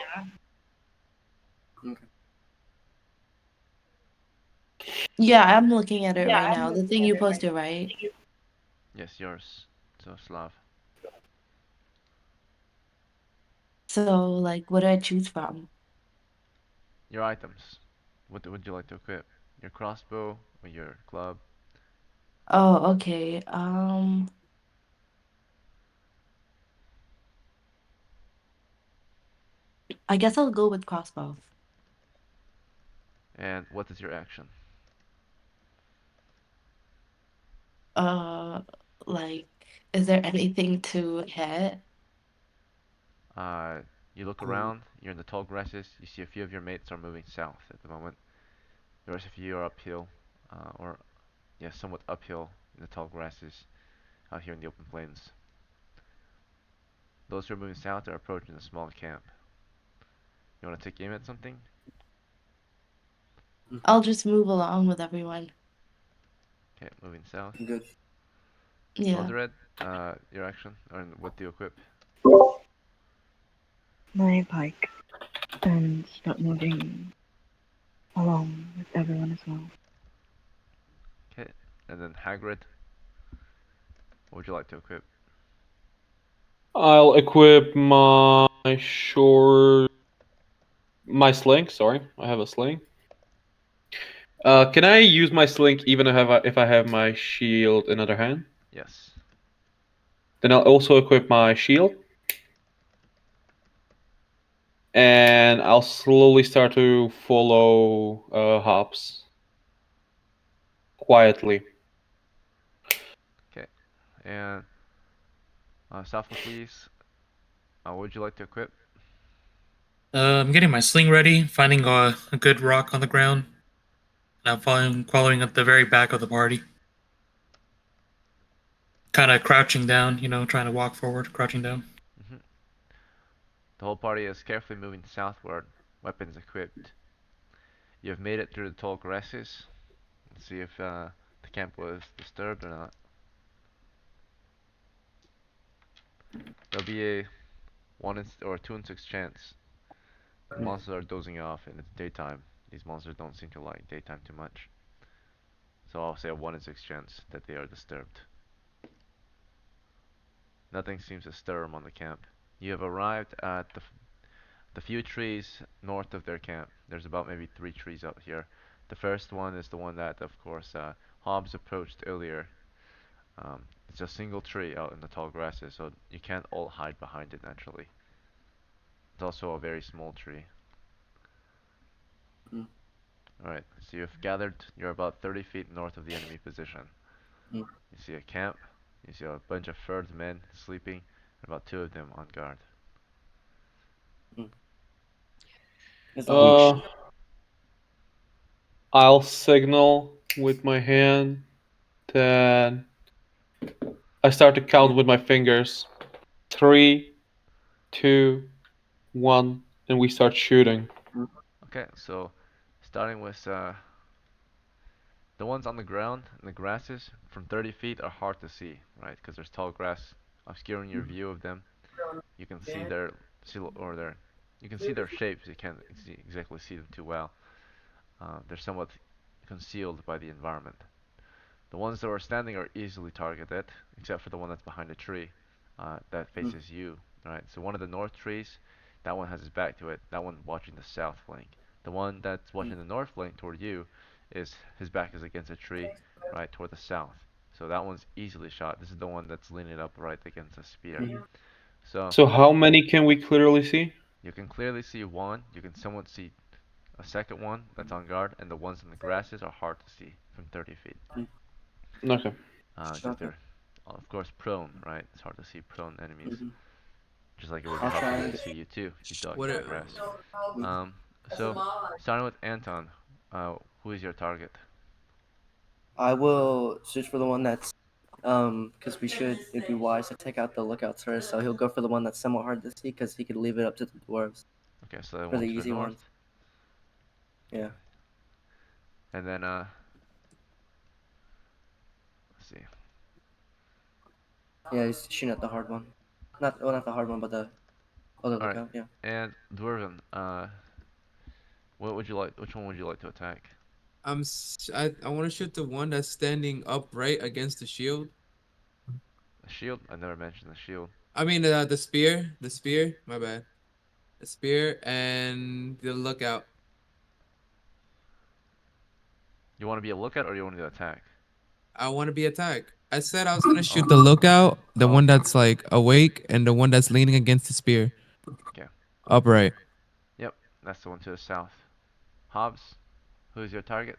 Yeah, I'm looking at it right now. The thing you posted, right? Yes, yours. So Slav. So, like, what do I choose from? Your items. What would you like to equip? Your crossbow or your club? Oh, okay. I guess I'll go with crossbow. And what is your action? Uh, like, is there anything to hit? You look around, you're in the tall grasses, you see a few of your mates are moving south at the moment. The rest of you are uphill, or yeah, somewhat uphill in the tall grasses out here in the open plains. Those who are moving south are approaching a small camp. You want to take aim at something? I'll just move along with everyone. Okay, moving south. Good. Yeah. Eldoret, your action, or what do you equip? My pike. And start moving along with everyone as well. Okay, and then Hagrid, what would you like to equip? I'll equip my sling. Sorry, I have a sling. Can I use my sling even if I have my shield in other hand? Yes. Then I'll also equip my shield. And I'll slowly start to follow Hops. Quietly. Okay, and Sophocles, what would you like to equip? I'm getting my sling ready, finding a good rock on the ground. And I'm following up the very back of the party. Kind of crouching down, trying to walk forward, crouching down. The whole party is carefully moving southward, weapons equipped. You have made it through the tall grasses. Let's see if the camp was disturbed or not. There'll be a 2 in 6 chance. The monsters are dozing off and it's daytime. These monsters don't seem to like daytime too much. So I'll say a 1 in 6 chance that they are disturbed. Nothing seems to stir them on the camp. You have arrived at the few trees north of their camp. There's about maybe 3 trees out here. The first one is the one that, of course, Hobbs approached earlier. It's a single tree out in the tall grasses, so you can't all hide behind it naturally. It's also a very small tree. Mm. Alright, so you've gathered, you're about 30 feet north of the enemy position. Mm. You see a camp, you see a bunch of furred men sleeping, and about 2 of them on guard. Is all I'll signal with my hand. Then I start to count with my fingers. 3, 2, 1, and we start shooting. Okay, so starting with the ones on the ground and the grasses from 30 feet are hard to see, right? Because there's tall grass obscuring your view of them. You can see their you can see their shapes. You can't exactly see them too well. They're somewhat concealed by the environment. The ones that are standing are easily targeted, except for the one that's behind a tree that faces you. Right. So one of the north trees, that one has his back to it. That one watching the south flank. The one that's watching the north flank toward you is his back is against a tree, right toward the south. So that one's easily shot. This is the one that's leaning up right against a spear. So So how many can we clearly see? you can clearly see one. You can somewhat see a second one that's on guard, and the ones in the grasses are hard to see from 30 feet. Okay. Because they're, of course, prone, right? It's hard to see prone enemies. Mhm. Just like it would be I'll hard for try them and to see you too if you dug What? into the grass. So starting with Anton, who is your target? I will search for the one that's because it'd be wise to take out the lookouts first. So he'll go for the one that's somewhat hard to see because he could leave it up to the dwarves Okay, so the for one the to the easy north. ones. Yeah. And then let's see. Yeah, he's shooting at the hard one. Not the hard one, but the other All right. lookout. Yeah. And Dwarven, what would you like? Which one would you like to attack? I want to shoot the one that's standing upright against the shield. The shield? I never mentioned the shield. I mean the spear. The spear. My bad. The spear and the lookout. You want to be a lookout or you want to attack? I want to be attacked. I said I was gonna shoot the lookout, the Oh, one okay. that's like awake, and the one that's leaning against the spear. Okay. Upright. Yep, that's the one to the south. Hobbs, who's your target?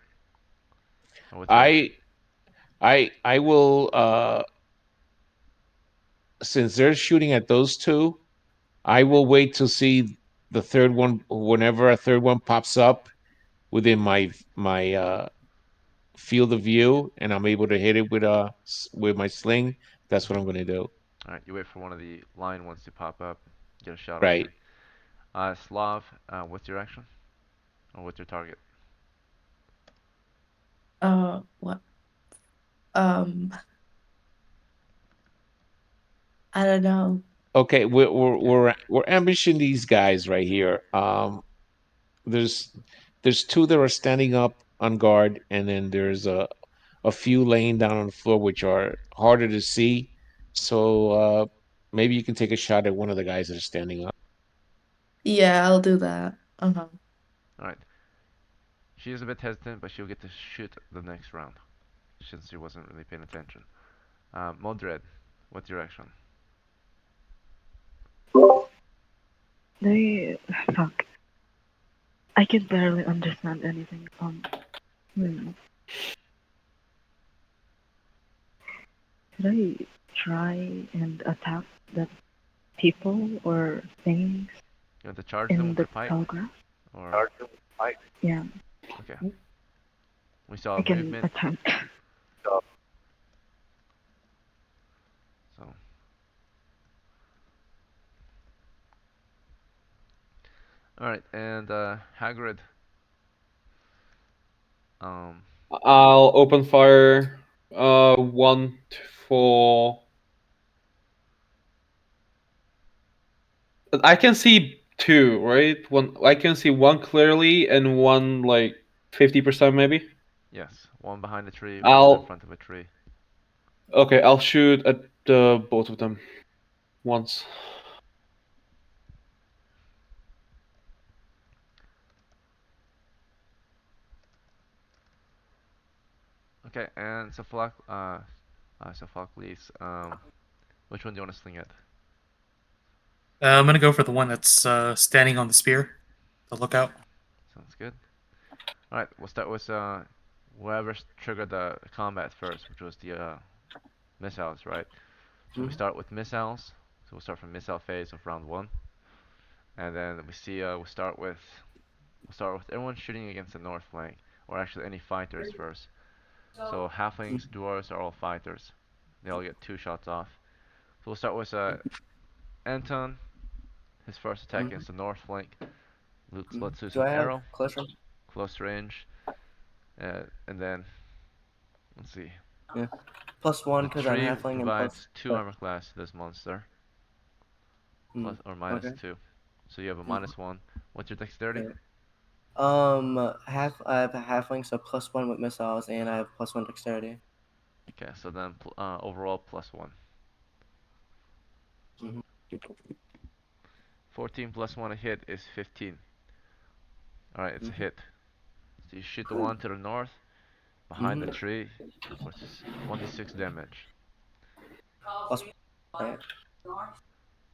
Or what's your action? I will since they're shooting at those two, I will wait to see the third one whenever a third one pops up within my field of view and I'm able to hit it with my sling. That's what I'm going to do. All right, you wait for one of the lion ones to pop up, get a shot on Right. him. Slav, what's your action? Or what's your target? What? Um, I don't know. Okay, we're ambushing these guys right here. There's there's two that are standing up on guard, and then there's a few laying down on the floor, which are harder to see. So maybe you can take a shot at one of the guys that are standing up. Yeah, I'll do that. Uh-huh. All right. She is a bit hesitant, but she'll get to shoot the next round since she wasn't really paying attention. Modred, what's your action? They fuck. I can barely understand anything. Hmm. Should I try and attack the people or things You want to charge them in with the your pipe? telegraph? Or Yeah, okay. We saw I a can movement, attempt. so All right, and Hagrid. Um, I'll open fire. One for. I can see two, right? One. I can see one clearly and one like 50% maybe. yes, one behind the tree, one in I'll. front of a tree. Okay, I'll shoot at both of them once. Okay, and Sophocles. Which one do you want to sling at? I'm gonna go for the one that's standing on the spear. The lookout. Sounds good. All right, we'll start with whoever triggered the combat first, which was the missiles, right? So we Mhm. start with missiles. So we'll start from missile phase of round one, and then we see we'll start with everyone shooting against the north flank, or actually any fighters first. So halflings, dwarves are all fighters. They all get 2 shots off. So we'll start with Anton. His first attack against the north flank. Let's do Do some I have arrow, close range? close range, and then let's see. Yeah. +1 The because I'm tree halfling and plus. provides 2 armor class to this monster, Mm, plus or minus okay. 2. So you have a Mm, -1. What's your dexterity? okay. I have a halfling, so +1 with missiles, and I have +1 dexterity. Okay, so then overall +1. Mhm. 14 plus 1 a hit is 15. Alright, it's a Mhm. hit. So you shoot the one to the north, behind the Mhm. tree, for 1d6 damage. Plus, right?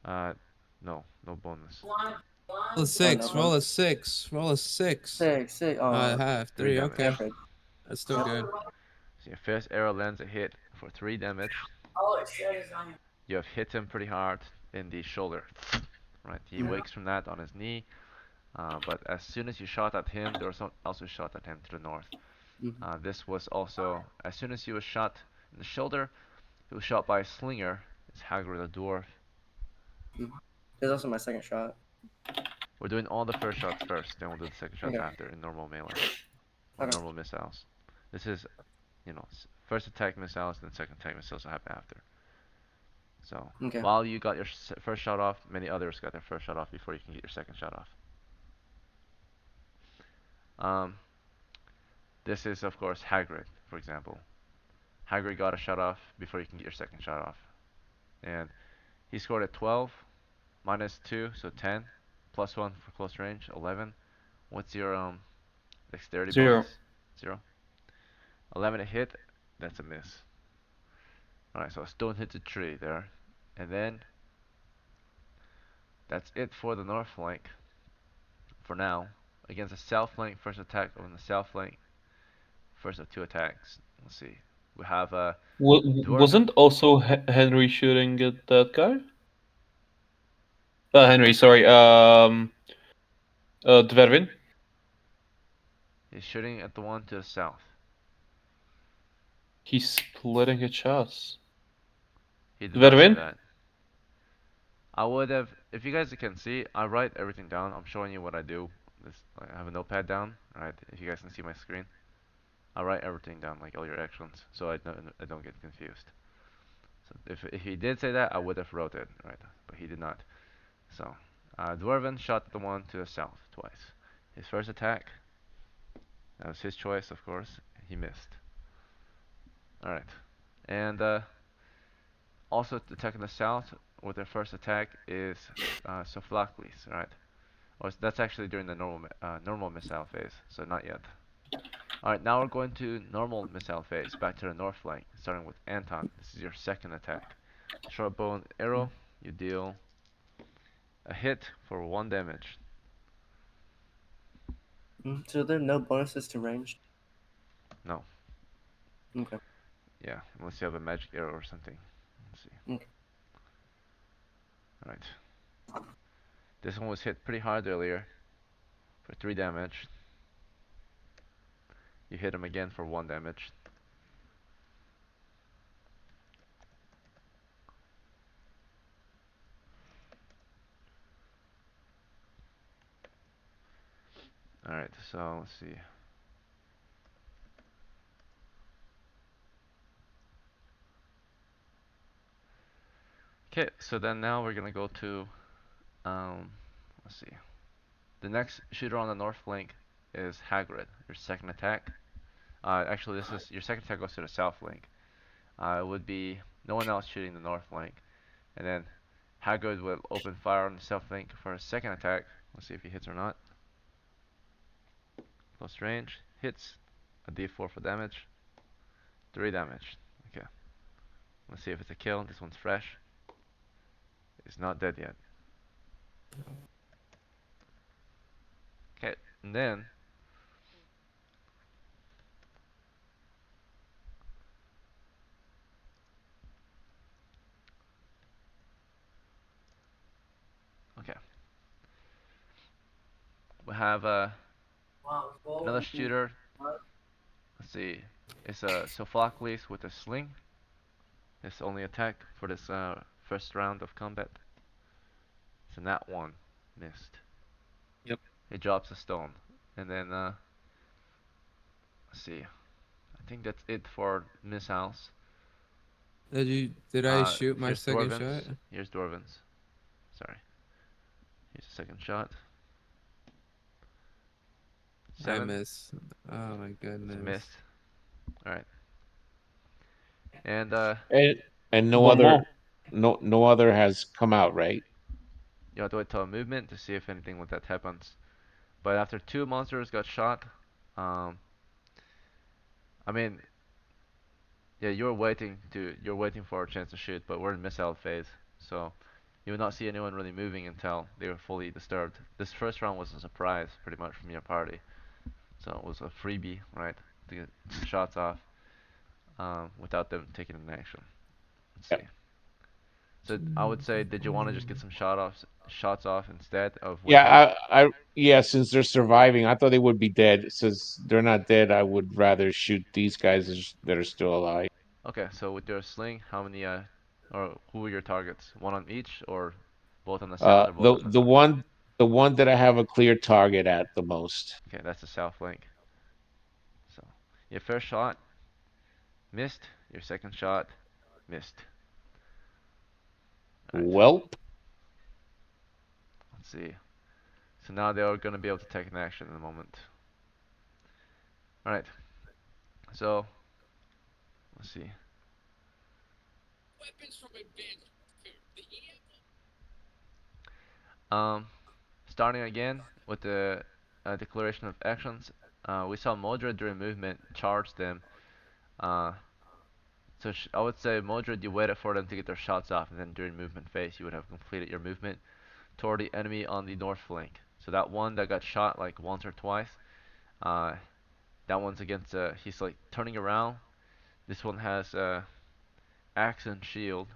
Uh, no, no bonus. Roll a Oh, six. no Roll a bonus. six. Roll a six. 6. Half 3 three. damage. Okay, Average. that's still Yep. good. So your first arrow lands a hit for 3 damage. You have hit him pretty hard in the shoulder. Right, he wakes from that on his knee. But as soon as you shot at him, there was also shot at him to the north. Mhm. This was also, as soon as he was shot in the shoulder, he was shot by a slinger. It's Hagrid the dwarf. Mhm. There's also my second shot. We're doing all the first shots first, then we'll do the second shots Okay. after in normal melee or Okay. normal missiles. This is, first attack missiles, then second attack missiles will happen after. So Okay. while you got your first shot off, many others got their first shot off before you can get your second shot off. Um, this is of course Hagrid, for example. Hagrid got a shot off before you can get your second shot off, and he scored at 12, -2, so 10, +1 for close range, 11. What's your dexterity 0. bonus? 0. 11 a hit, that's a miss. Alright, so a stone hits a tree there. And then that's it for the north flank for now. Against the south flank, first attack on the south flank, first of 2 attacks. Let's see. We have a Wasn't dwarven. also Henry shooting at that guy? Henry, sorry. Dvervin. He's shooting at the one to the south. He's splitting his shots. He did not say Dvervin? that. I would have, if you guys can see, I write everything down. I'm showing you what I do. I have a notepad down, right? If you guys can see my screen, I write everything down, like all your actions, so I don't get confused. So if he did say that, I would have wrote it, right? But he did not. So, Dwarven shot the one to the south twice. His first attack, that was his choice, of course. He missed. All right, and also attacking the south with their first attack is Sophocles, right? Or that's actually during the normal missile phase, so not yet. Alright, now we're going to normal missile phase, back to the north flank, starting with Anton. This is your second attack. Short bow and arrow, you deal a hit for 1 damage. So there are no bonuses to ranged. No, Okay. yeah, unless you have a magic arrow or something. Let's see. Okay. Alright. This one was hit pretty hard earlier for 3 damage. You hit him again for 1 damage. right, so let's see. Okay, so then now we're gonna go to, let's see. The next shooter on the north flank is Hagrid, your second attack. Actually, this is your second attack goes to the south flank. It would be no one else shooting the north flank, and then Hagrid will open fire on the south flank for a second attack. Let's see if he hits or not. Close range hits, a D4 for damage, 3 damage. Okay, let's see if it's a kill. This one's fresh. It's not dead yet. Okay, and then okay, we have another shooter. Let's see, it's a Sophocles with a sling. His only attack for this first round of combat. So that one missed. Yep. He drops a stone, and then let's see. I think that's it for missiles. Did I shoot my Here's second shot? Dwarvens. Here's Dwarvens. Sorry. Here's a second shot. I 7. miss. Oh my It's a goodness. missed. All right. And And no One other, more. no other has come out, right? you have to wait till a movement to see if anything with that happens. But after 2 monsters got shot, um, I mean, yeah, you're waiting for a chance to shoot, but we're in missile phase, so you would not see anyone really moving until they were fully disturbed. This first round was a surprise, pretty much from your party, so it was a freebie, right, to get shots off, without them taking an action. Let's Yeah. see. So I would say, did you want to just get some shots off instead of waiting? Yeah, yeah, since they're surviving, I thought they would be dead. Since they're not dead, I would rather shoot these guys that are still alive. Okay, so with your sling, how many or who are your targets? One on each, or both on the south, or both The on the north? the one that I have a clear target at the most. Okay, that's the south flank. So your first shot missed. Your second shot missed. All right. Welp. Let's see. So now they are going to be able to take an action in a moment. All right. So let's see. Um, Starting again with the declaration of actions. We saw Modred during movement charge them. Uh, so I would say Modred, you waited for them to get their shots off, and then during movement phase, you would have completed your movement toward the enemy on the north flank. So that one that got shot like once or twice, uh, that one's against. He's like turning around. This one has axe and shield,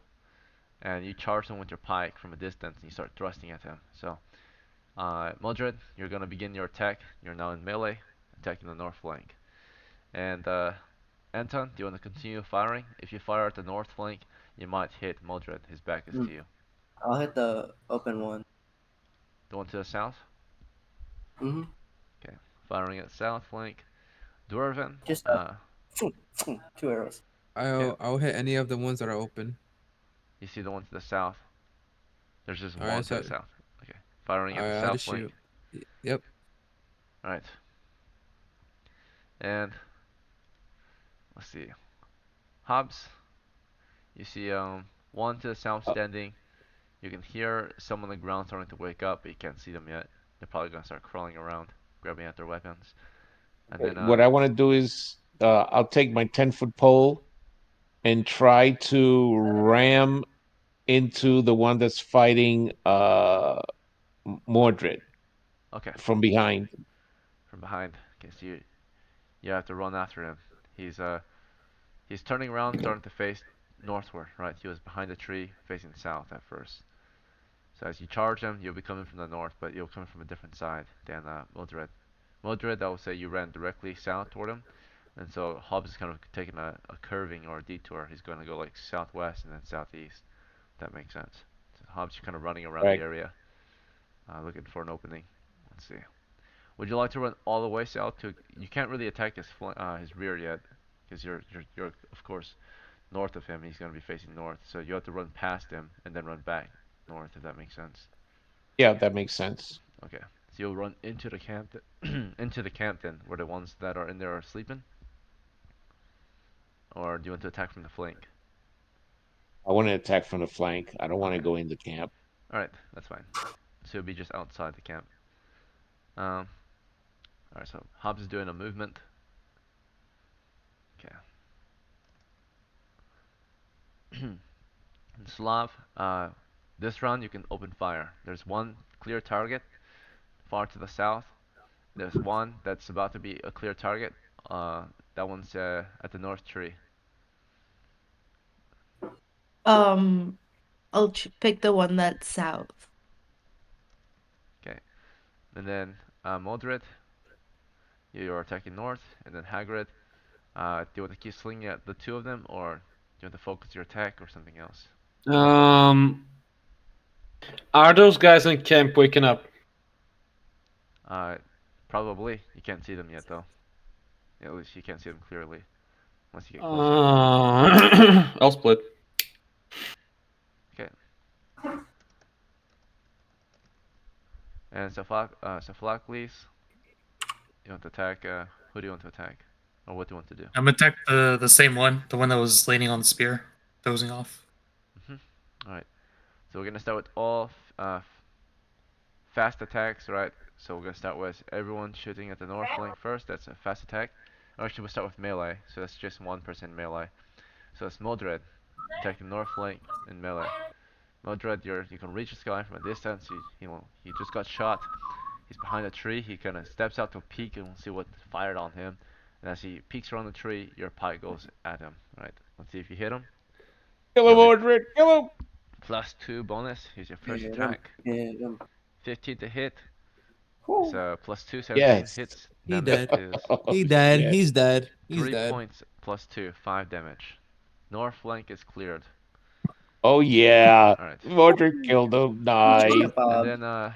and you charge him with your pike from a distance, and you start thrusting at him. So, Modred, you're gonna begin your attack. You're now in melee, attacking the north flank. And Anton, do you want to continue firing? If you fire at the north flank, you might hit Modred. His back is to you. I'll hit the open one. The one to the south? Mm-hmm. Okay. Firing at south flank. Dwarven, Just 2 arrows. Okay. I'll hit any of the ones that are open. you see the one to the south. There's just All one right, to the so south. Okay. Firing all at the right, I'll south just flank. shoot. Yep. Alright. And let's see. Hobbs, you see one to the south standing. You can hear some on the ground starting to wake up, but you can't see them yet. They're probably gonna start crawling around, grabbing at their weapons. And then What I want to do is I'll take my 10-foot pole and try to ram into the one that's fighting Mordred okay, from behind. from behind. Okay, so you have to run after him. He's turning around, starting to face northward. Right, he was behind a tree, facing south at first. So as you charge him, you'll be coming from the north, but you'll come from a different side than Mildred. Mildred, I would say you ran directly south toward him, and so Hobbs is kind of taking a curving or a detour. He's going to go like southwest and then southeast. If that makes sense. So Hobbs, you're kind of running around the Right. area, looking for an opening. Let's see. Would you like to run all the way south to? You can't really attack his rear yet, because you're of course north of him. He's gonna be facing north, so you have to run past him and then run back north, if that makes sense. Yeah, that makes sense. Okay, so you'll run into the camp, into the camp then, where the ones that are in there are sleeping, or do you want to attack from the flank? I want to attack from the flank. I don't want to Okay, go in the camp. all right, that's fine. So you'll be just outside the camp. Um, all right, so Hobbs is doing a movement. Okay. And Slav, this round you can open fire. There's one clear target far to the south. There's one that's about to be a clear target. That one's at the north tree. Um, I'll pick the one that's south. Okay. And then Modred, you're attacking north. And then Hagrid, do you want to keep slinging at the two of them, or do you want to focus your attack or something else? Are those guys in camp waking up? Uh, Probably. You can't see them yet, though. At least you can't see them clearly, unless you get closer. I'll split. Okay. And Sophocles, you want to attack, who do you want to attack? Or what do you want to do? I'm gonna attack the same one, the one that was leaning on the spear, dozing off. Alright, so we're gonna start with all fast attacks, right? So we're gonna start with everyone shooting at the north flank first, that's a fast attack. Or actually we'll start with melee, so that's just 1% melee. So it's Modred, attacking north flank in melee. Modred, you can reach this guy from a distance, he just got shot. He's behind a tree, he kinda steps out to peek and see what fired on him. And as he peeks around the tree, your pike goes at him, right? Let's see if you hit him. Kill him, You'll get Mordred. Kill him. +2 bonus. Here's your first Hit 'em, attack. hit 'em. 15 to hit. Whew. So +2, 17 Yes. hits. He Damage dead. is He dead. Yeah. He's dead. He's 3 dead. points +2, 5 damage. North flank is cleared. Oh yeah. Alright. Mordred killed him. Yeah, Nice. And Bob. then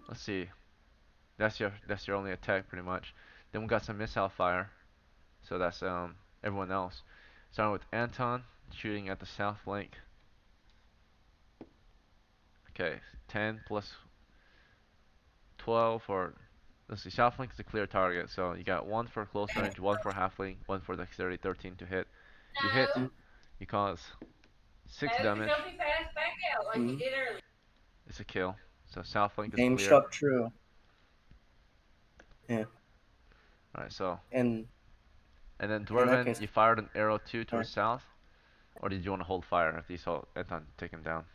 let's see. That's your only attack pretty much. Then we got some missile fire. So that's everyone else. Starting with Anton shooting at the south flank. Okay, 10 plus 12 for, let's see, south flank is a clear target. So you got one for close range, one for half link, one for dexterity, 13 to hit. You hit, you cause 6 damage. Mhm. It's a kill. So south flank is Aim clear. struck true. Yeah. Alright, so And and then in that Dwarven, case, you fired an arrow 2 Alright. towards south, or did you want to hold fire if you saw Anton take him down?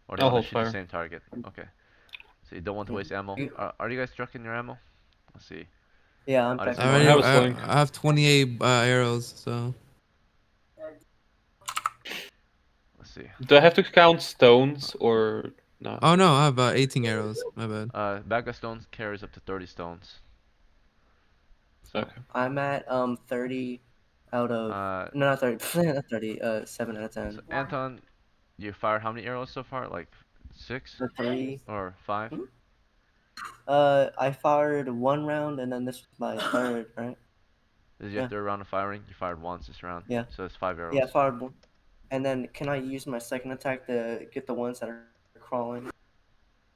Or do you I'll want to hold shoot the fire. same target? Okay. So you don't want to waste ammo. You- Are you guys struck in your ammo? Let's see. yeah, I'm Oh, that's checking. I your already. have a arrow. sling. I have 28 arrows. So Let's see. Do I have to count stones or not? oh no, I have 18 arrows. My bad. Bag of stones carries up to 30 stones. So, Okay. I'm at 30 out of no, not 30. Not 30. 7 out of 10. so Anton, you fired how many arrows so far? Like 6 The 3. or 5? Hmm? I fired 1 round, and then this was my third, right? This is your Yeah. third round of firing. You fired once this round. Yeah. So it's 5 arrows. Yeah, I fired 1. And then can I use my second attack to get the ones that are crawling?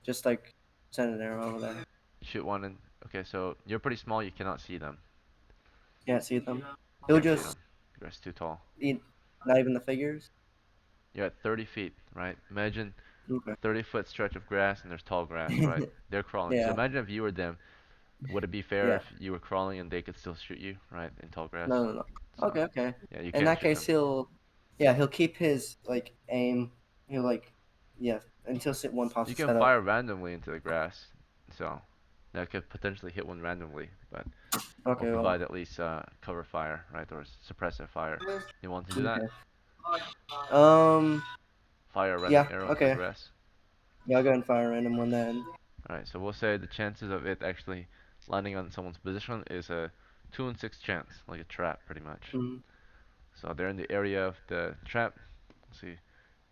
Just like send an arrow over there. Shoot one and okay. So you're pretty small. You cannot see them. Can't see them. He'll Can't see just them. You're too tall. eat, not even the figures. You're at 30 feet, right? Imagine Okay. 30-foot stretch of grass and there's tall grass, right? They're crawling. So Yeah. imagine if you were them. Would it be fair Yeah. if you were crawling and they could still shoot you, right, in tall grass? No, no, no. So, Okay, okay. Yeah, you In can't that shoot case, them. he'll keep his like aim. He'll until one pops You his can head up. fire randomly into the grass, so that could potentially hit one randomly, but or Okay, well, provide at least cover fire, right, or suppressive fire. You want to do that? okay. Fire a random Yeah, arrow into the okay. grass. Yeah, I'll go ahead and fire a random one then. Alright, so we'll say the chances of it actually landing on someone's position is a 2 in 6 chance, like a trap, pretty much. Mhm. So they're in the area of the trap. Let's see.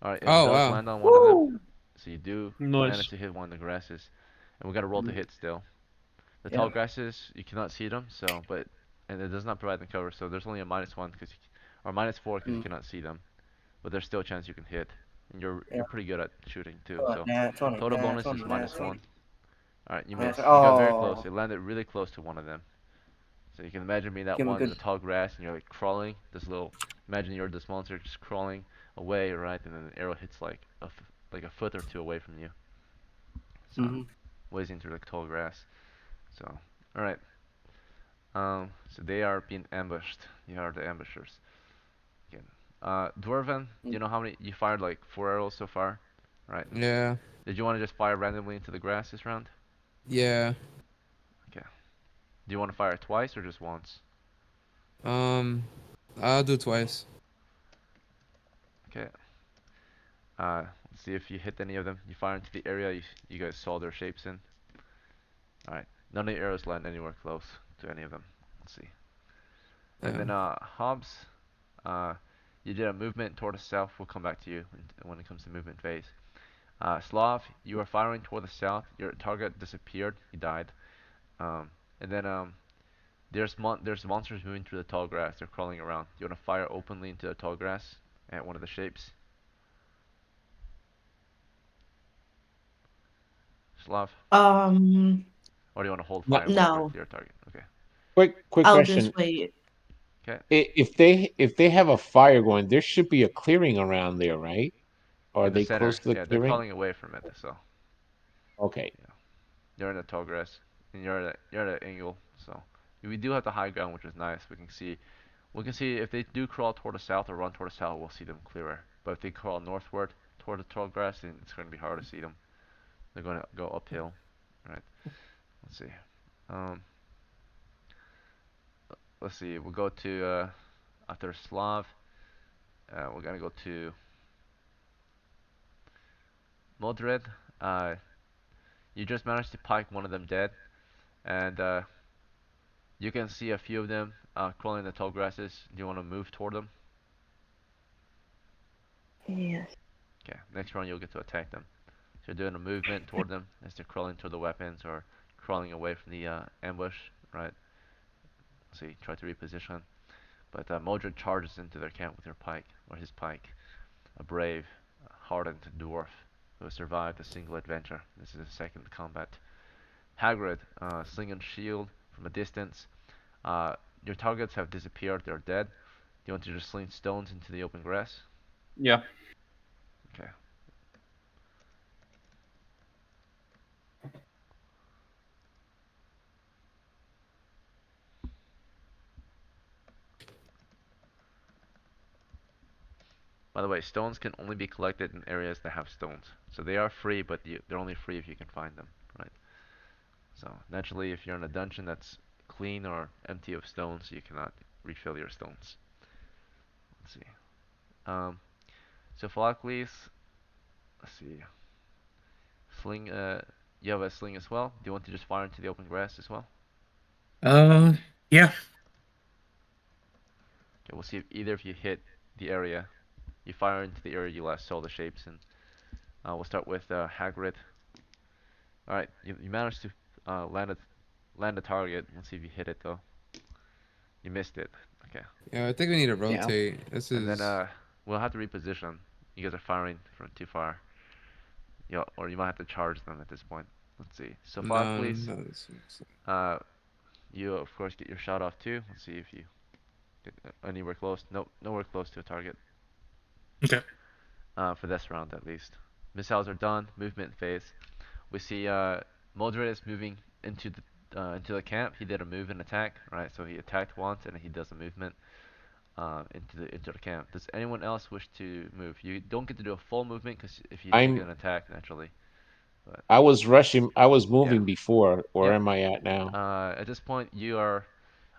Alright, it Oh, does wow. land on one of them. So you do Nice. manage to hit one of the grasses. And we gotta roll to hit still. The tall Yeah. grasses, you cannot see them, so and it does not provide them cover, so there's only a -1 or -4 because you Mm. cannot see them, but there's still a chance you can hit, and Yeah. you're pretty good at shooting too. Oh, So nat 20, total nat bonus is 20, nat -1. 20. All right, you Nat miss. 20. You got very close. Oh, It landed really close to one of them. So you can imagine being that give him a one in good. the tall grass, and you're like crawling. This little, imagine you're this monster just crawling away, right? And then the arrow hits like a foot or two away from you. So Hmm. whizzing through the tall grass. So all right. So they are being ambushed. You are the ambushers. Okay. Dwarven, do you know how many you fired? Like 4 arrows so far, right? Yeah. Did you want to just fire randomly into the grass this round? Yeah. Okay. Do you want to fire twice or just once? Um, I'll do twice. Okay. Let's see if you hit any of them. You fire into the area you guys saw their shapes in. Alright. None of the arrows land anywhere close to any of them. Let's see. And then Hobbs, uh, you did a movement toward the south. We'll come back to you when it comes to movement phase. Slav, you were firing toward the south. Your target disappeared. He died. And then there's monsters moving through the tall grass. They're crawling around. Do you want to fire openly into the tall grass at one of the shapes? Slav? Um, Or do you want to hold No, fire and wait for a no. clear target? Okay. quick I'll question. just wait. Okay. If they have a fire going, there should be a clearing around there, right? Or are In the they center. close to the Yeah, they're clearing? crawling away from it, so Okay. yeah. You're in the tall grass. And you're at an angle, so we do have the high ground, which is nice. We can see if they do crawl toward the south or run toward the south, we'll see them clearer. But if they crawl northward toward the tall grass, then it's going to be hard to see them. They're going to go uphill. Right. Let's see. Um, let's see. We'll go to after Slav. We're gonna go to Modred. Uh, you just managed to pike one of them dead, and you can see a few of them crawling in the tall grasses. Do you want to move toward them? Yes. Okay. Next round you'll get to attack them. So you're doing a movement toward them as they're crawling toward the weapons or crawling away from the ambush. Right. See, try to reposition. But Modred charges into their camp with her pike or his pike. A brave, hardened dwarf who has survived a single adventure. This is his second combat. Hagrid, sling and shield from a distance. Uh, your targets have disappeared. They're dead. Do you want to just sling stones into the open grass? Yeah. Okay. By the way, stones can only be collected in areas that have stones. So they are free, but they're only free if you can find them, right? So naturally, if you're in a dungeon that's clean or empty of stones, you cannot refill your stones. Let's see. Um, so Philocles, let's see. Sling, you have a sling as well. Do you want to just fire into the open grass as well? Uh, yeah. Okay, we'll see if either of you hit the area. You fire into the area you last saw the shapes in. We'll start with Hagrid. All right, you managed to land a target. Let's see if you hit it though. You missed it. Okay, Yeah, I think we need to Yeah. rotate. This and then is we'll have to reposition. You guys are firing from too far. Yeah, or you might have to charge them at this point. Let's see. So no, Philocles, no. This is, uh, you of course get your shot off too. Let's see if you get anywhere close. Nope, nowhere close to a target. Okay. For this round at least. Missiles are done. Movement phase. We see Modred is moving into the camp. He did a move and attack, right? So he attacked once and he does a movement into the camp. Does anyone else wish to move? You don't get to do a full movement because if you take I'm an attack naturally. But I was rushing. I was yeah, moving before. Where yep. am I at now? At this point, you are.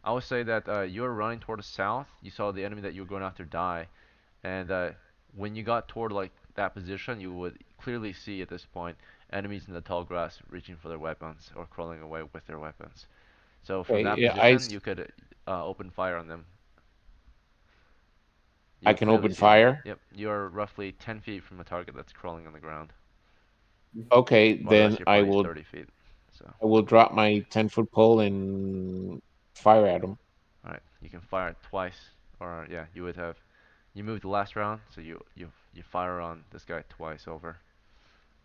I would say that you are running toward the south. You saw the enemy that you were going after die, and when you got toward like that position, you would clearly see at this point enemies in the tall grass reaching for their weapons or crawling away with their weapons. So from Okay, that yeah, position, you could open fire on them. You I would can clearly open see them. fire. Yep, you are roughly 10 feet from a target that's crawling on the ground, Okay, while the rest then of your I party is will. 30 feet. So, I will drop my 10-foot pole and fire at him. all right, you can fire it twice, or yeah, you would have. You moved the last round, so you fire on this guy twice over.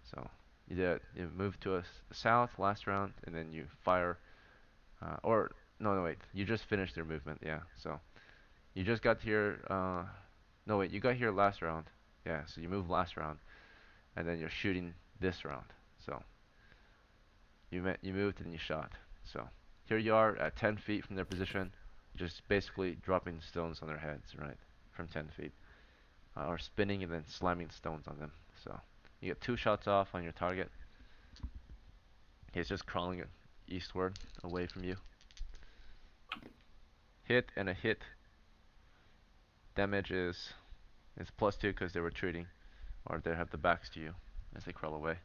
So you move to the south last round, and then you fire. Or no, wait, you just finished your movement. Yeah, so you just got here. No, wait, you got here last round. Yeah, so you move last round, and then you're shooting this round. So you moved and you shot. So here you are at 10 feet from their position, just basically dropping stones on their heads, right, from 10 feet, or spinning and then slamming stones on them. So you get 2 shots off on your target. He's just crawling eastward, away from you. Hit and a hit. Damage is +2 because they're retreating, or they have the backs to you as they crawl away.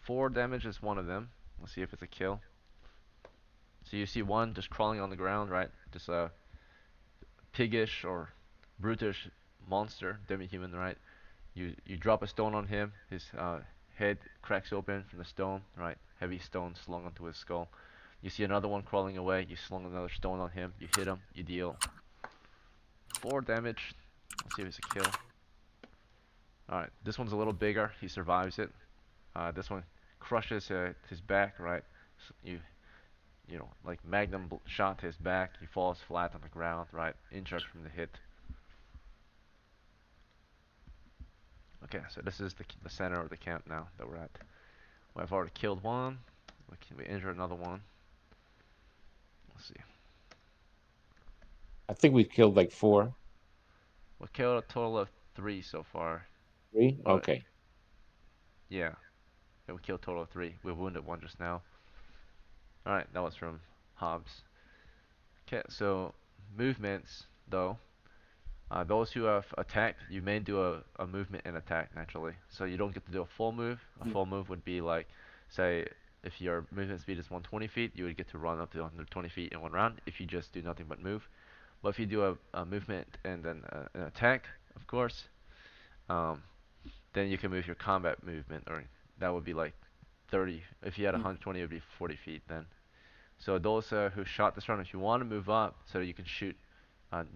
4 damage is one of them. Let's see if it's a kill. So you see one just crawling on the ground, right? Just a piggish or brutish monster, demi-human, right? You drop a stone on him. His head cracks open from the stone, right? Heavy stone slung onto his skull. You see another one crawling away. You slung another stone on him. You hit him. You deal 4 damage. Let's see if it's a kill. Alright, this one's a little bigger. He survives it. This one crushes his back, right? So you know, like magnum shot to his back. He falls flat on the ground, right? Injured from the hit. Okay, so this is the center of the camp now that we're at. I've already killed one. We injure another one. Let's see. I think we killed like 4. We killed a total of 3 so far. 3? But Okay. yeah, we killed a total of 3. We wounded one just now. Alright, that was from Hobbs. Okay, so movements though. Those who have attacked, you may do a movement and attack naturally. So you don't get to do a full move. A full move would be like, say, if your movement speed is 120 feet, you would get to run up to 120 feet in one round if you just do nothing but move. But if you do a movement and then an attack, of course, um, then you can move your combat movement, or that would be like 30. If you had 120, it would be 40 feet then. So those who shot this round, if you want to move up so you can shoot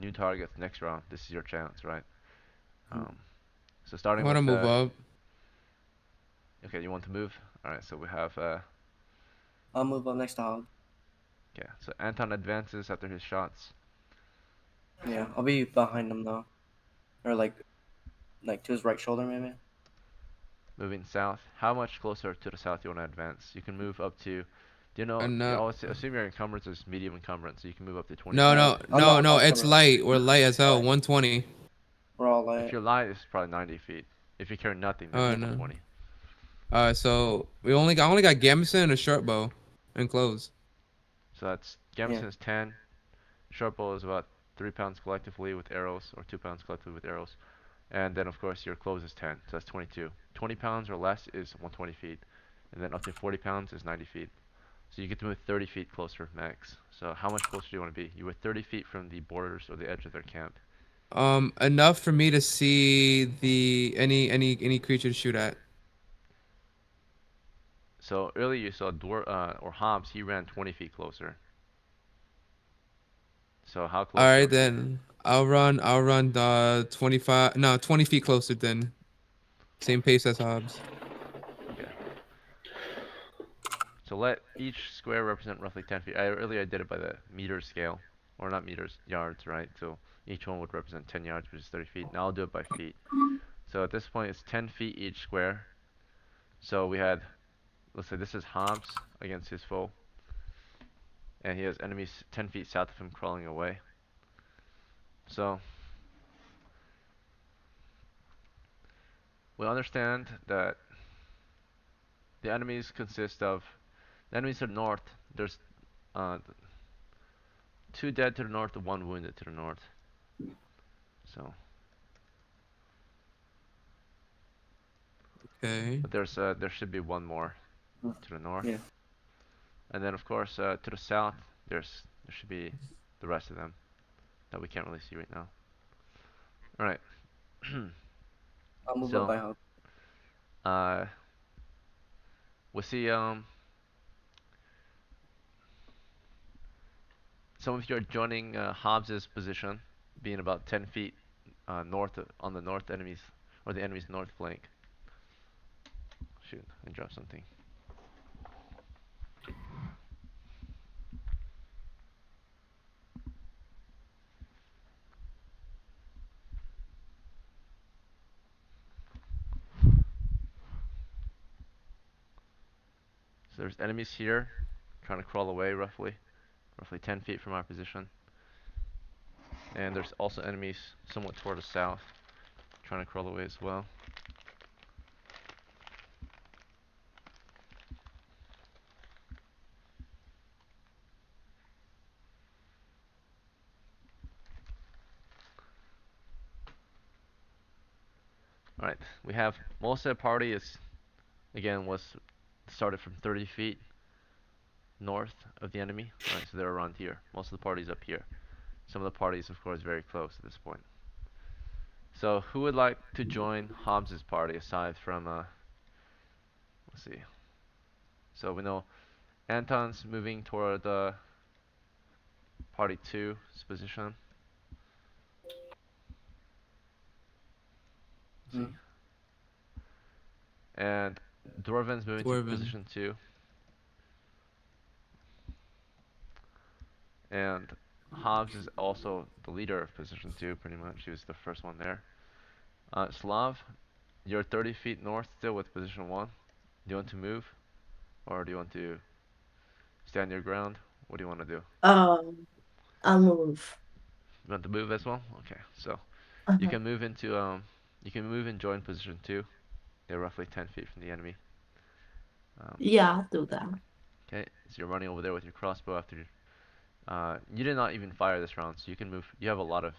new targets next round, this is your chance, right? Um, so I starting want to with move up. okay, you want to move? All right, so we have I'll move up next to Hog. okay, so Anton advances after his shots. Yeah, I'll be behind him though, or like to his right shoulder maybe. Moving south. How much closer to the south you want to advance? You can move up to. Do you know? And You always assume your encumbrance is medium encumbrance, so you can move up to 20 no, feet. no, I'm no, not no. hard It's covered. light. We're light as hell. Light. 120. We're all If light. you're light, it's probably 90 feet. If you carry nothing, then Oh it's no. 120. So I only got gambeson and a short bow, and clothes. So that's Yeah. Gamson is 10. Short bow is about 3 pounds collectively with arrows, or 2 pounds collectively with arrows. And then of course your clothes is 10, so that's 22. 20 pounds or less is 120 feet, and then up to 40 pounds is 90 feet. So you get to move 30 feet closer max. So how much closer do you want to be? You were 30 feet from the borders or the edge of their camp. Enough for me to see the any creature to shoot at. So earlier you saw or Hobbs, he ran 20 feet closer. So how All close do you right want to be? then. I'll run 25 no 20 feet closer then. Same pace as Hobbs. Okay. So let each square represent roughly 10 feet. Earlier I did it by the meter scale, or not meters, yards, right? So each one would represent 10 yards, which is 30 feet. Now I'll do it by feet. So at this point it's 10 feet each square. So we had, let's say this is Hobbs against his foe, and he has enemies 10 feet south of him crawling away. So we understand that the enemies consist of the enemies to the north. There's uh, 2 dead to the north and 1 wounded to the north. So, Okay. but there should be 1 more to the north. Yeah. And then of course to the south there should be the rest of them that we can't really see right now. All right. I'll move up So by Hog. uh we see some of you are joining Hobbs's position, being about 10 feet on the north enemies or the enemy's north flank. Shoot, I dropped something. So there's enemies here, trying to crawl away roughly 10 feet from our position. And there's also enemies somewhat toward the south, trying to crawl away as well. Alright, we have most of the party is, again, was started from 30 feet north of the enemy. Alright, so they're around here. Most of the party's up here. Some of the parties, of course, very close at this point. So, who would like to join Hobbs's party aside from, let's see. So we know Anton's moving toward party 2's position. Let's see. Hmm. And Dwarven's moving to Dwarven. position 2. And Hobbs is also the leader of position 2, pretty much. He was the first one there. Slav, you're 30 feet north still with position 1. Do you want to move? Or do you want to stand your ground? What do you want to do? I'll move. You want to move as well? Okay, so you Uh-huh. can move into you can move and join position 2. They're roughly 10 feet from the enemy. Yeah, I'll do that. Okay, so you're running over there with your crossbow after you did not even fire this round, so you can move. You have a lot of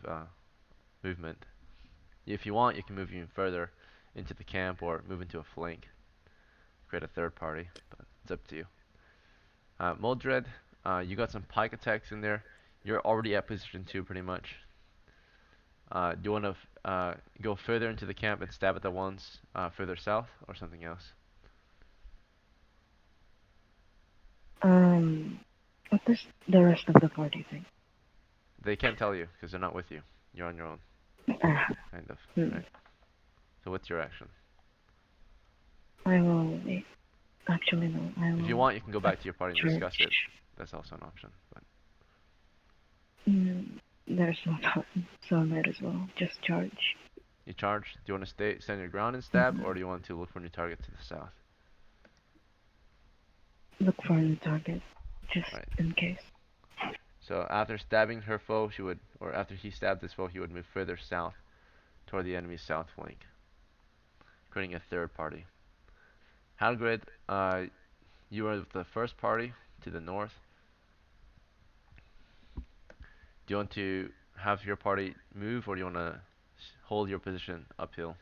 movement. If you want, you can move even further into the camp or move into a flank. Create a third party, but it's up to you. Moldred, you got some pike attacks in there. You're already at position 2 pretty much. Do you want to go further into the camp and stab at the ones further south or something else? What does the rest of the party think? They can't tell you because they're not with you. You're on your own, Ah, kind of. hmm. Right. So what's your action? I will wait. Actually, no. I If you will want, you can go back to your party and discuss it. charge. That's also an option. But There's no time, so I might as well just charge. you charge. Do you want to stand your ground and stab, Mhm. or do you want to look for a new target to the south? Look for a new target, just Right. in case. So after stabbing her foe, she would, or after he stabbed his foe, he would move further south toward the enemy's south flank, creating a third party. Halgrid, you are the first party to the north. Do you want to have your party move, or do you want to hold your position uphill?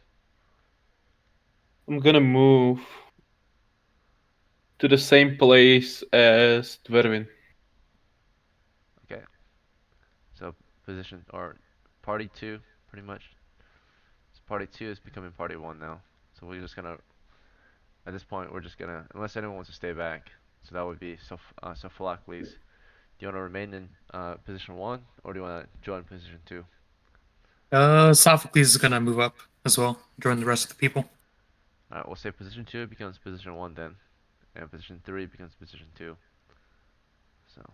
I'm gonna move to the same place as Dwervin. Okay. So position or party 2, pretty much. So party 2 is becoming party 1 now. So we're just gonna, at this point, we're just gonna, unless anyone wants to stay back. So that would be Sophocles. Do you want to remain in position 1, or do you want to join position 2? Sophocles is gonna move up as well, join the rest of the people. Alright, we'll say position 2 becomes position 1 then, and position 3 becomes position 2. So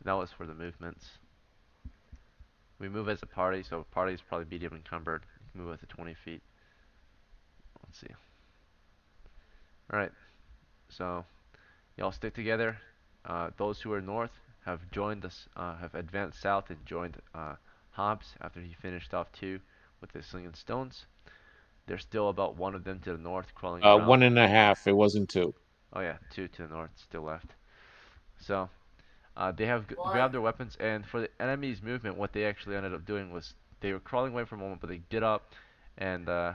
that was for the movements. We move as a party, so parties probably medium encumbered. You can move up to 20 feet. Let's see. Alright, so y'all stick together. Those who are north have joined us, have advanced south and joined Hobbs after he finished off 2 with his sling and stones. There's still about 1 of them to the north crawling around. 1.5. It wasn't 2. Oh yeah, 2 to the north still left. So they have grabbed their weapons, and for the enemy's movement, what they actually ended up doing was they were crawling away for a moment, but they get up, and I'm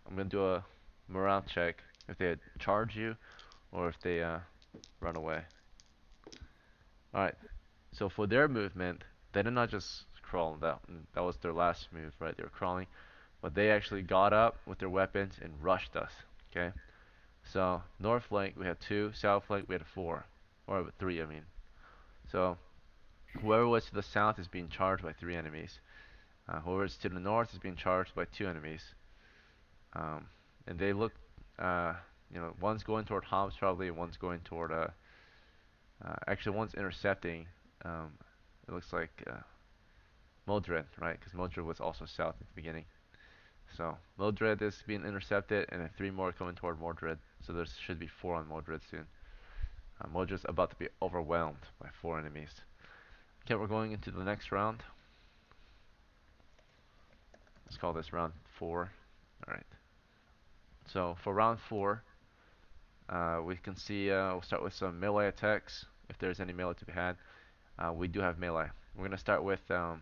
gonna do a morale check if they charge you or if they run away. All right. So for their movement, they did not just crawl. That was their last move, right? They were crawling, but they actually got up with their weapons and rushed us. Okay. So north flank we had two, south flank we had four, or three, I mean. So whoever was to the south is being charged by three enemies. Whoever is to the north is being charged by two enemies. Um, and they look, uh, one's going toward Hobbs probably, and one's going toward actually one's intercepting. Um, it looks like Mildred, right? Because Mildred was also south at the beginning. So Mildred is being intercepted, and then three more coming toward Mordred. So there should be four on Mordred soon. Mildred's about to be overwhelmed by four enemies. Okay, we're going into the next round. Let's call this round 4. Alright. So for round 4, we can see we'll start with some melee attacks, if there's any melee to be had. We do have melee. We're going to start with, we'll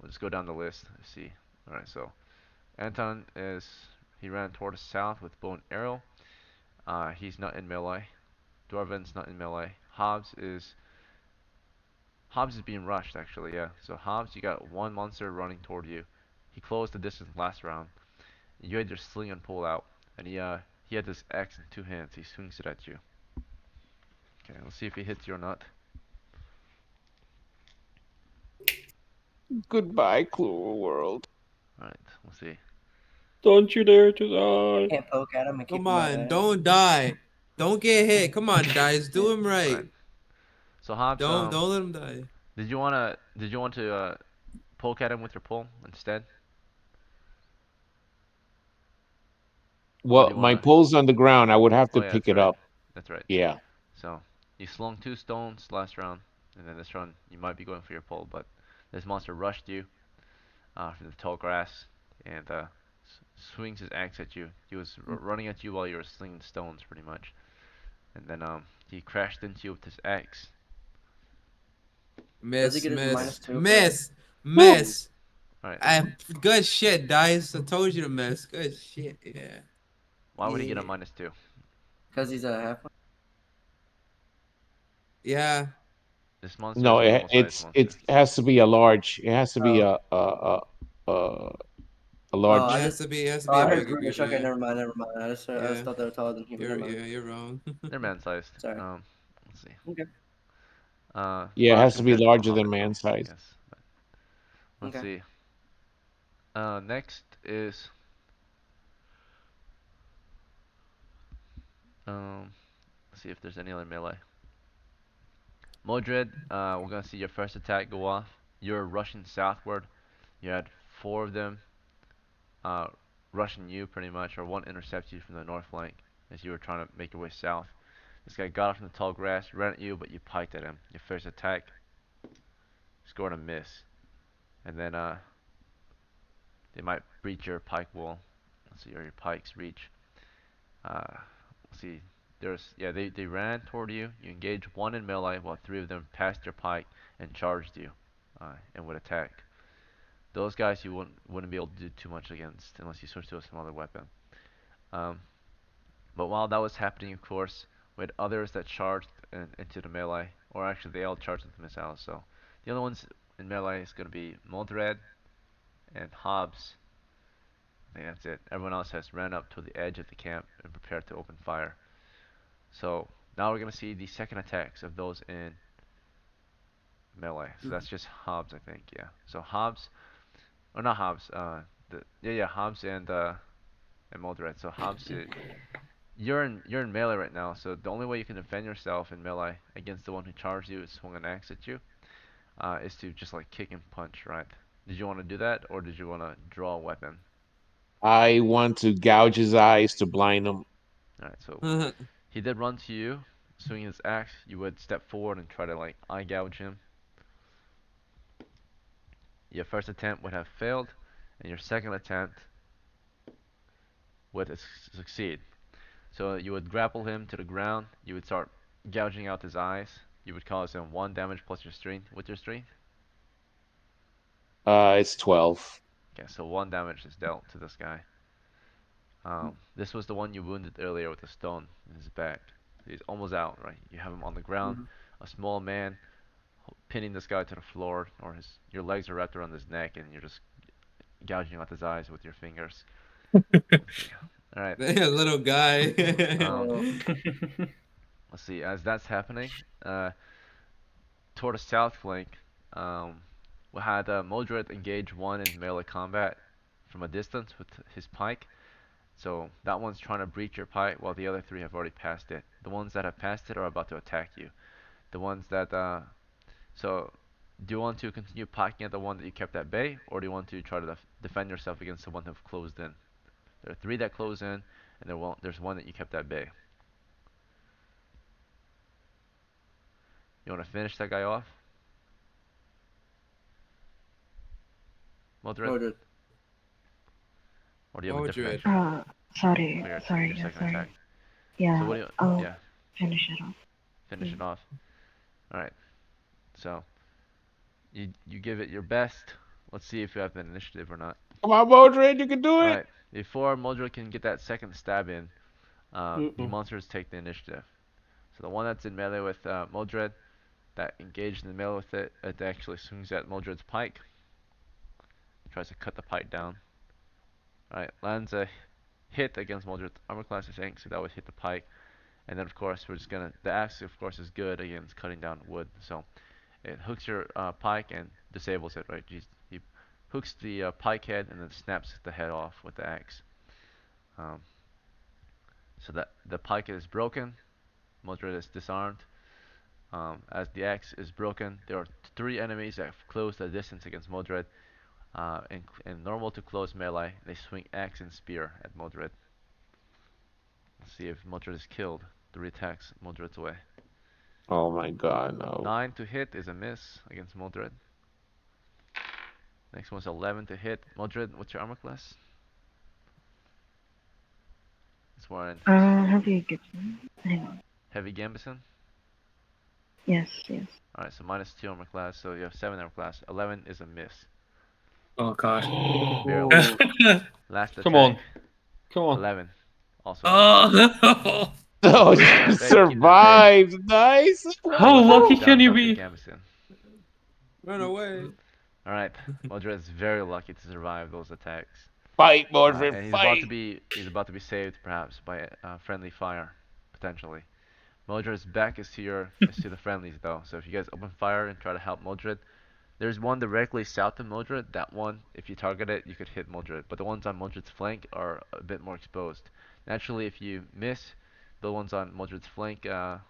just go down the list. Let's see. Alright, so Anton he ran toward the south with bow and arrow. He's not in melee. Dwarven's not in melee. Hobbs is being rushed actually, yeah. So Hobbs, you got one monster running toward you. He closed the distance last round. You had your sling and pull out, and he had this axe in two hands. He swings it at you. Okay, let's see if he hits you or not. Goodbye, cruel world. All right, we'll see. Don't you dare to die. Can't poke at him and kick Come him out on, of don't die. Don't get hit. Come on, dice. Do him All right. right. So Hobbs, Don't let him die. did you want to poke at him with your pull instead? Or do Well, you my wanna? pole's on the ground. I would have Oh to yeah, pick that's it right. up. That's right. Yeah. So you slung 2 stones last round, and then this round you might be going for your pull, but this monster rushed you from the tall grass and swings his axe at you. He was running at you while you were slinging stones, pretty much. And then he crashed into you with his axe. Does he Miss, get his miss, -2 for miss, Woo! miss. All right. Good shit, dice. I told you to miss. Good shit, yeah. Why would he get a Yeah. -2? Because he's a halfling? Yeah. This monster is No, a normal sized it monster. has to be a large. It has to be Oh. a Oh, It I large. has just. to be. It has to Oh, be a I heard bigger British. creature. Okay, Yeah. never mind. I just Yeah. thought they were taller than human. Never mind. You're wrong. They're man sized. Sorry. Let's see. Okay. Yeah, it Large has to be compared to a larger than hobbit, man though. size. Yes. But let's Okay. see. Next is let's see if there's any other melee. Modred, we're gonna see your first attack go off. You're rushing southward. You had four of them uh, rushing you pretty much, or one intercepts you from the north flank as you were trying to make your way south. This guy got off from the tall grass, ran at you, but you piked at him. Your first attack scored a miss, and then they might breach your pike wall. Let's see, or your pikes reach. Let's see. They ran toward you. You engaged one in melee, while three of them passed your pike and charged you, and would attack. Those guys you wouldn't be able to do too much against unless you switch to some other weapon. Um, but while that was happening, of course, we had others that charged into the melee, or actually they all charged into missiles. So the other ones in melee is going to be Moldred and Hobbs. I think that's it. Everyone else has ran up to the edge of the camp and prepared to open fire. So now we're going to see the second attacks of those in melee. So that's just Hobbs, I think. Yeah. So Hobbs, or not Hobbs. Hobbs and Moldred. So Hobbs, you're in melee right now. So the only way you can defend yourself in melee against the one who charged you and swung an axe at you, is to just like kick and punch, right? Did you want to do that, or did you want to draw a weapon? I want to gouge his eyes to blind him. All right. So he did run to you, swinging his axe. You would step forward and try to like eye gouge him. Your first attempt would have failed, and your second attempt would succeed. So you would grapple him to the ground. You would start gouging out his eyes. You would cause him 1 damage plus your strength with your strength. It's 12. Okay, so 1 damage is dealt to this guy. This was the one you wounded earlier with a stone in his back. He's almost out, right? You have him on the ground, a small man pinning this guy to the floor, or your legs are wrapped around his neck, and you're just gouging out his eyes with your fingers. Let's see. All right. A little guy. Um, Oh, let's see. As that's happening, toward the south flank, we had Modred engage one in melee combat from a distance with his pike. So that one's trying to breach your pike, while the other three have already passed it. The ones that have passed it are about to attack you. The ones that so do you want to continue piking at the one that you kept at bay, or do you want to try to defend yourself against the one that have closed in? There are three that close in, and there's one that you kept at bay. You want to finish that guy off, Modred? Mordred. Or do you have a different Modred. action? Sorry, For your sorry, yeah, second sorry. attack. So Yeah, what do you? I'll Yeah, finish it off. finish it off. All right. So you give it your best. Let's see if you have an initiative or not. Come on, Modred, you can do All it. right. Before Modred can get that second stab in, the monsters take the initiative. So the one that's in melee with Modred, that engaged in the melee with it, it actually swings at Modred's pike. Tries to cut the pike down. Alright, lands a hit against Modred's armor class, I think, so that would hit the pike. And then of course we're just gonna, the axe of course is good against cutting down wood, so it hooks your pike and disables it, right? He hooks the pike head and then snaps the head off with the axe. So that the pike is broken, Modred is disarmed. As the axe is broken, there are three enemies that have closed the distance against Modred. In normal to close melee, they swing axe and spear at Modred. Let's see if Modred is killed. Three attacks Modred's way. Oh my God, no. 9 to hit is a miss against Modred. Next one's 11 to hit. Modred, what's your armor class? It's Warren. Heavy Gibson. Hang on. Heavy Gambison? Yes, yes. Alright, so -2 armor class, so you have 7 armor class. 11 is a miss. Oh God. Barely. Oh, Last attack. come on. Come on. 11. Also a miss. Oh. Oh, Keep it you at bay, survived. Nice. How lucky Down can you Dr. be? Gambison. Run away. Alright, Modred is very lucky to survive those attacks. Fight, Mordred, And fight. he's about to be saved perhaps by friendly fire, potentially. Modred's back is to the friendlies though, so if you guys open fire and try to help Modred, there's one directly south of Modred. That one, if you target it, you could hit Modred, but the ones on Modred's flank are a bit more exposed. Naturally, if you miss, the ones on Modred's flank, they're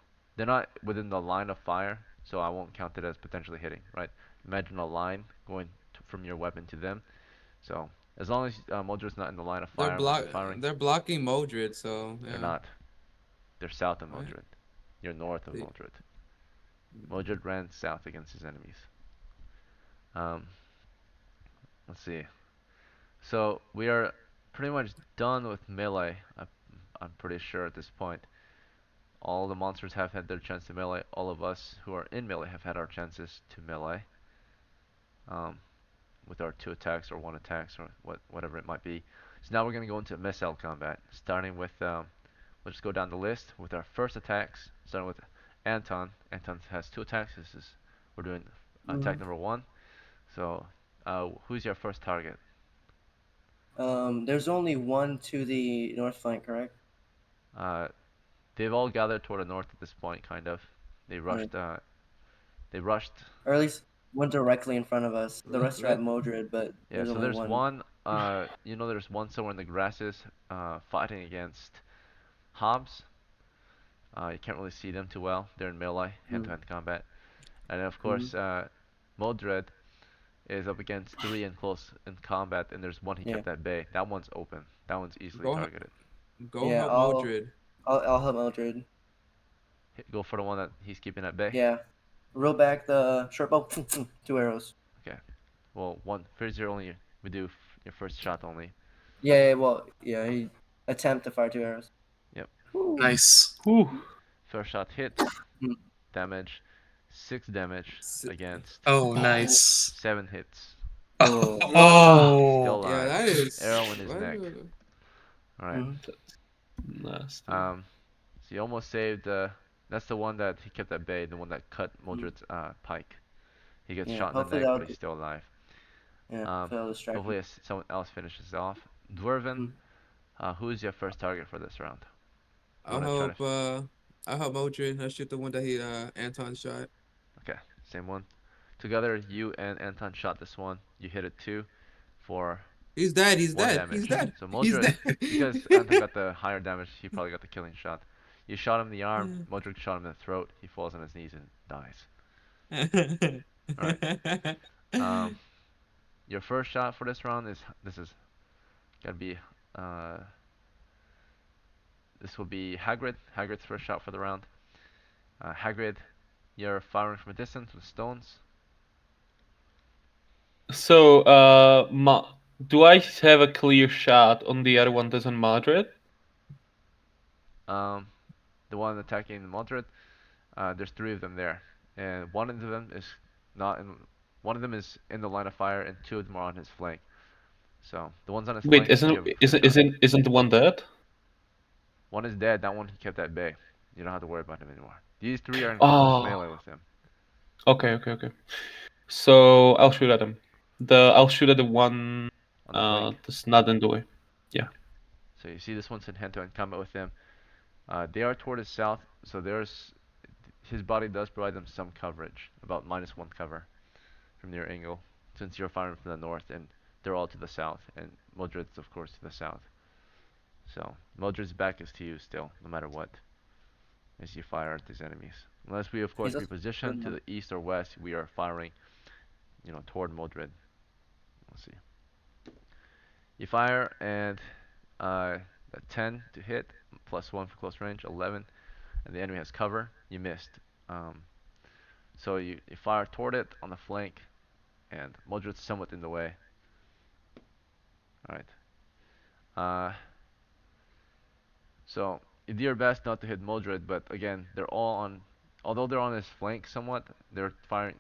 not within the line of fire, so I won't count it as potentially hitting, right? Imagine a line going from your weapon to them. So as long as Modred's not in the line of fire when you're firing, They're blocking Modred, so yeah. they're not. They're south of Right. Modred. You're north of They- Modred. Modred ran south against his enemies. Let's see. So we are pretty much done with melee. I'm pretty sure at this point. All the monsters have had their chance to melee. All of us who are in melee have had our chances to melee. With our 2 attacks or 1 attacks or whatever it might be. So now we're going to go into missile combat, starting with, we'll just go down the list with our first attacks, starting with Anton. Anton has 2 attacks. We're doing attack number 1. So, who's your first target? There's only one to the north flank, correct? They've all gathered toward the north at this point, kind of. They rushed, they rushed. Or at least one directly in front of us. The rest are at Right. Modred, but Yeah, there's so only there's one. there's one somewhere in the grasses, fighting against Hobbs. You can't really see them too well. They're in melee, hand-to-hand combat. And then of course, Modred is up against 3 in close in combat, and there's one he kept at bay. That one's open. That one's easily Go targeted. Go Yeah, help I'll- Modred. I'll help Mildred. Go for the one that he's keeping at bay. Yeah. Roll back the short bow. 2 arrows. Well, first you're only we do your first shot only. Yeah, well, yeah, he attempt to fire 2 arrows. Yep. Nice. Whew. First shot hits. Mm. Damage. 6 damage against Oh, nice. 7 hits. Oh. Still Oh. alive. Yeah, that is. Arrow in his what? neck. All right. Mhm. Nasty. So you almost saved That's the one that he kept at bay, the one that cut Mildred's pike. He gets Yeah, shot in the hopefully neck, but that'll he's still alive. yeah, hopefully that'll distract Hopefully him. someone else finishes off. Dwarven, Mm. who is your first target for this round? You I'll want to try to? help. I'll help Modrin. I'll shoot the one that he Anton shot. Okay, same one. Together, you and Anton shot this one. You hit it too for He's dead. He's 1 dead. He's damage. dead. So He's Modred, dead. because Anton got the higher damage, he probably got the killing shot. You shot him in the arm. Modred shot him in the throat. He falls on his knees and dies. All right. Um, your first shot for this round is gotta be uh this will be Hagrid. Hagrid's first shot for the round. Hagrid, you're firing from a distance with stones. So, do I have a clear shot on the other one that's in Madrid? Um, the one attacking Modred, there's 3 of them there, and one of them is not in. One of them is in the line of fire, and 2 of them are on his flank. So the ones on his Wait, flank, you have a clear shot. isn't the one dead? One is dead. That one he kept at bay. You don't have to worry about him anymore. These 3 are in close Oh, melee with him. okay. So I'll shoot at him. I'll shoot at the one On the flank. that's not in the way. Yeah. So you see this one's in hand-to-hand combat with him. They are toward his south, so there's his body does provide them some coverage, about -1 cover from your angle, since you're firing from the north and they're all to the south, and Modred's of course to the south. So Modred's back is to you still, no matter what, as you fire at these enemies. Unless we of course He's also reposition to the east or west, we are firing, toward Modred. Let's see. You fire and a 10 to hit, +1 for close range, 11, and the enemy has cover. You missed. Um, so you fire toward it on the flank, and Modred's somewhat in the way. All right. So you do your best not to hit Modred, but again, although they're on his flank somewhat, they're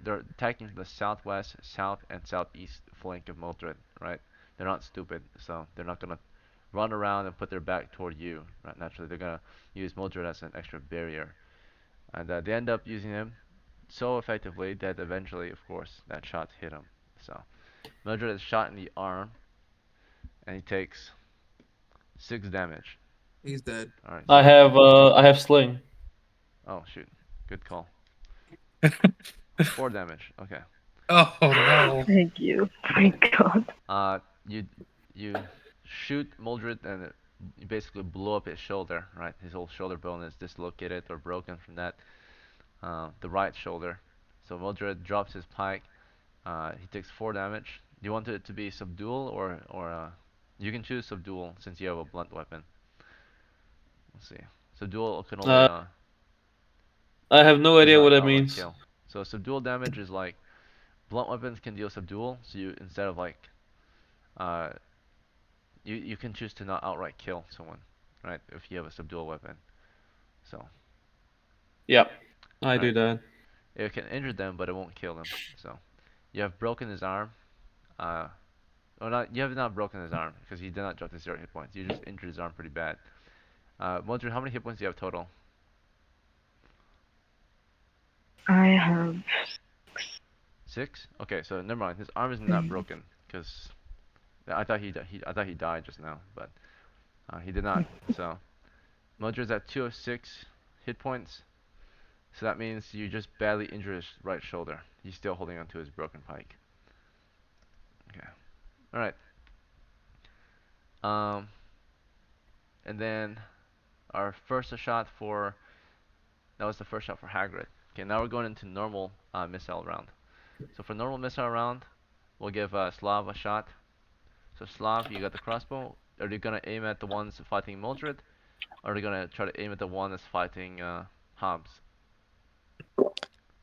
attacking the southwest, south, and southeast flank of Modred, right? They're not stupid, so they're not gonna run around and put their back toward you, right? Naturally, they're gonna use Modred as an extra barrier, and they end up using him so effectively that eventually, of course, that shot hit him. So Modred is shot in the arm, and he takes 6 damage. He's dead. All right, I so have sling. oh shoot, good call. 4 damage. Okay. Oh no. Thank you. Thank God. You shoot Mildred and you basically blow up his shoulder. Right, his whole shoulder bone is dislocated or broken from that. The right shoulder. So Mildred drops his pike. He takes 4 damage. Do you want it to be subdual or you can choose subdual since you have a blunt weapon. Let's see. Subdual can only I have no does idea what not that outright means. kill. So subdual damage is like blunt weapons can deal subdual. So you instead of like uh you can choose to not outright kill someone, right? If you have a subdual weapon. So, Yeah, I right. do that. It can injure them, but it won't kill them. So, you have broken his arm. Uh, or not. You have not broken his arm because he did not drop to 0 hit points. You just injured his arm pretty bad. Modred, how many hit points do you have total? I have 6. Okay, so never mind. His arm is not broken because I thought I thought he died just now, but he did not. So Modred's at 206 hit points. So that means you just badly injured his right shoulder. He's still holding onto his broken pike. Okay. Alright. Um, and then our first shot for that was the first shot for Hagrid. Okay, now we're going into normal missile round. So for normal missile round, we'll give Slav a shot. So Slav, you got the crossbow. Are you gonna aim at the ones fighting Mildred, or are you gonna try to aim at the one that's fighting Hobbs?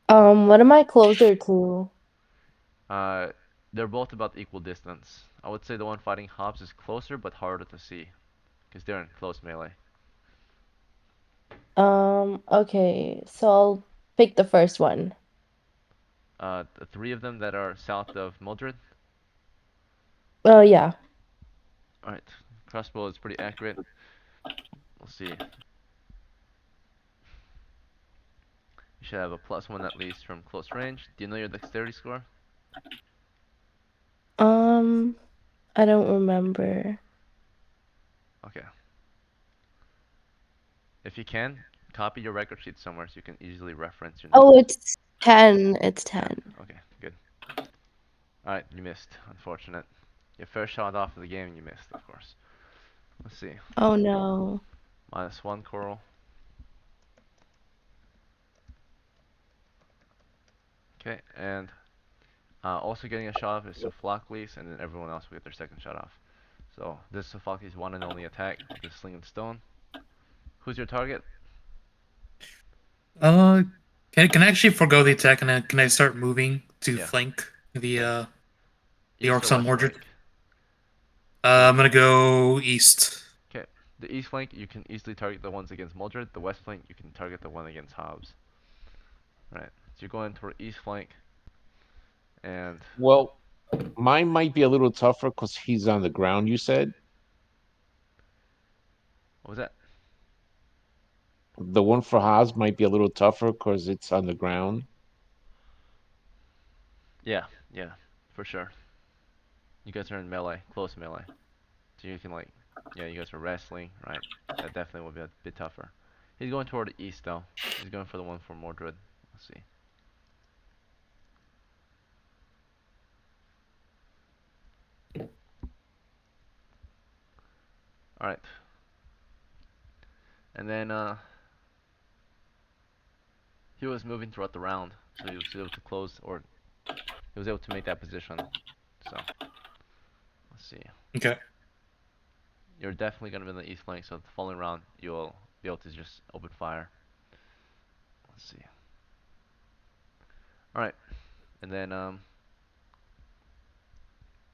What am I closer to? Uh, they're both about equal distance. I would say the one fighting Hobbs is closer but harder to see, because they're in close melee. Okay, so I'll pick the first one. The 3 of them that are south of Mildred. Oh, yeah. Alright, crossbow is pretty accurate. We'll see. You should have a +1 at least from close range. Do you know your dexterity score? I don't remember. Okay. If you can, copy your record sheet somewhere so you can easily reference your Oh, notes. it's 10. It's 10. 10. Okay, good. Alright, you missed. Unfortunate. Your first shot off of the game, you missed, of course. Let's see. Oh no. -1 coral. Okay, and also getting a shot off is Sophocles, and then everyone else will get their second shot off. So this is Sophocles' one and only attack with the Sling and Stone. Who's your target? Uh, can I actually forego the attack and then can I start moving to Yeah. flank the Okay. the East or orcs on west Mordred? flank? I'm gonna go east. Okay. The east flank, you can easily target the ones against Mordred. The west flank, you can target the one against Hobbs. Right. So you're going toward east flank, and Well, mine might be a little tougher because he's on the ground. You said what was that? the one for Haas might be a little tougher because it's on the ground. Yeah, yeah, for sure. You guys are in melee, close melee. So you can like, yeah, you guys are wrestling, right? That definitely will be a bit tougher. He's going toward the east though. He's going for the one for Mordred. Let's see. All right. And then he was moving throughout the round, so he was able to close, or he was able to make that position. So let's see. Okay. You're definitely gonna be in the east flank, so the following round you'll be able to just open fire. Let's see. All right, and then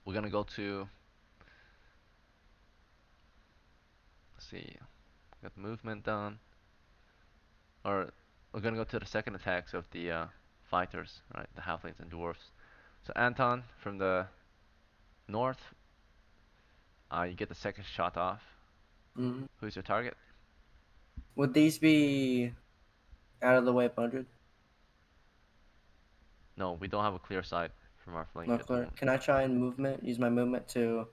we're gonna go to. Let's see. Got the movement done. Or we're gonna go to the second attacks of the fighters, right? The halflings and dwarfs. So Anton from the north, you get the second shot off. Mm-hmm. Who's your target? Would these be out of the way 100? No, we don't have a clear sight from our flank No at the clear. moment. Can I try and use my movement to,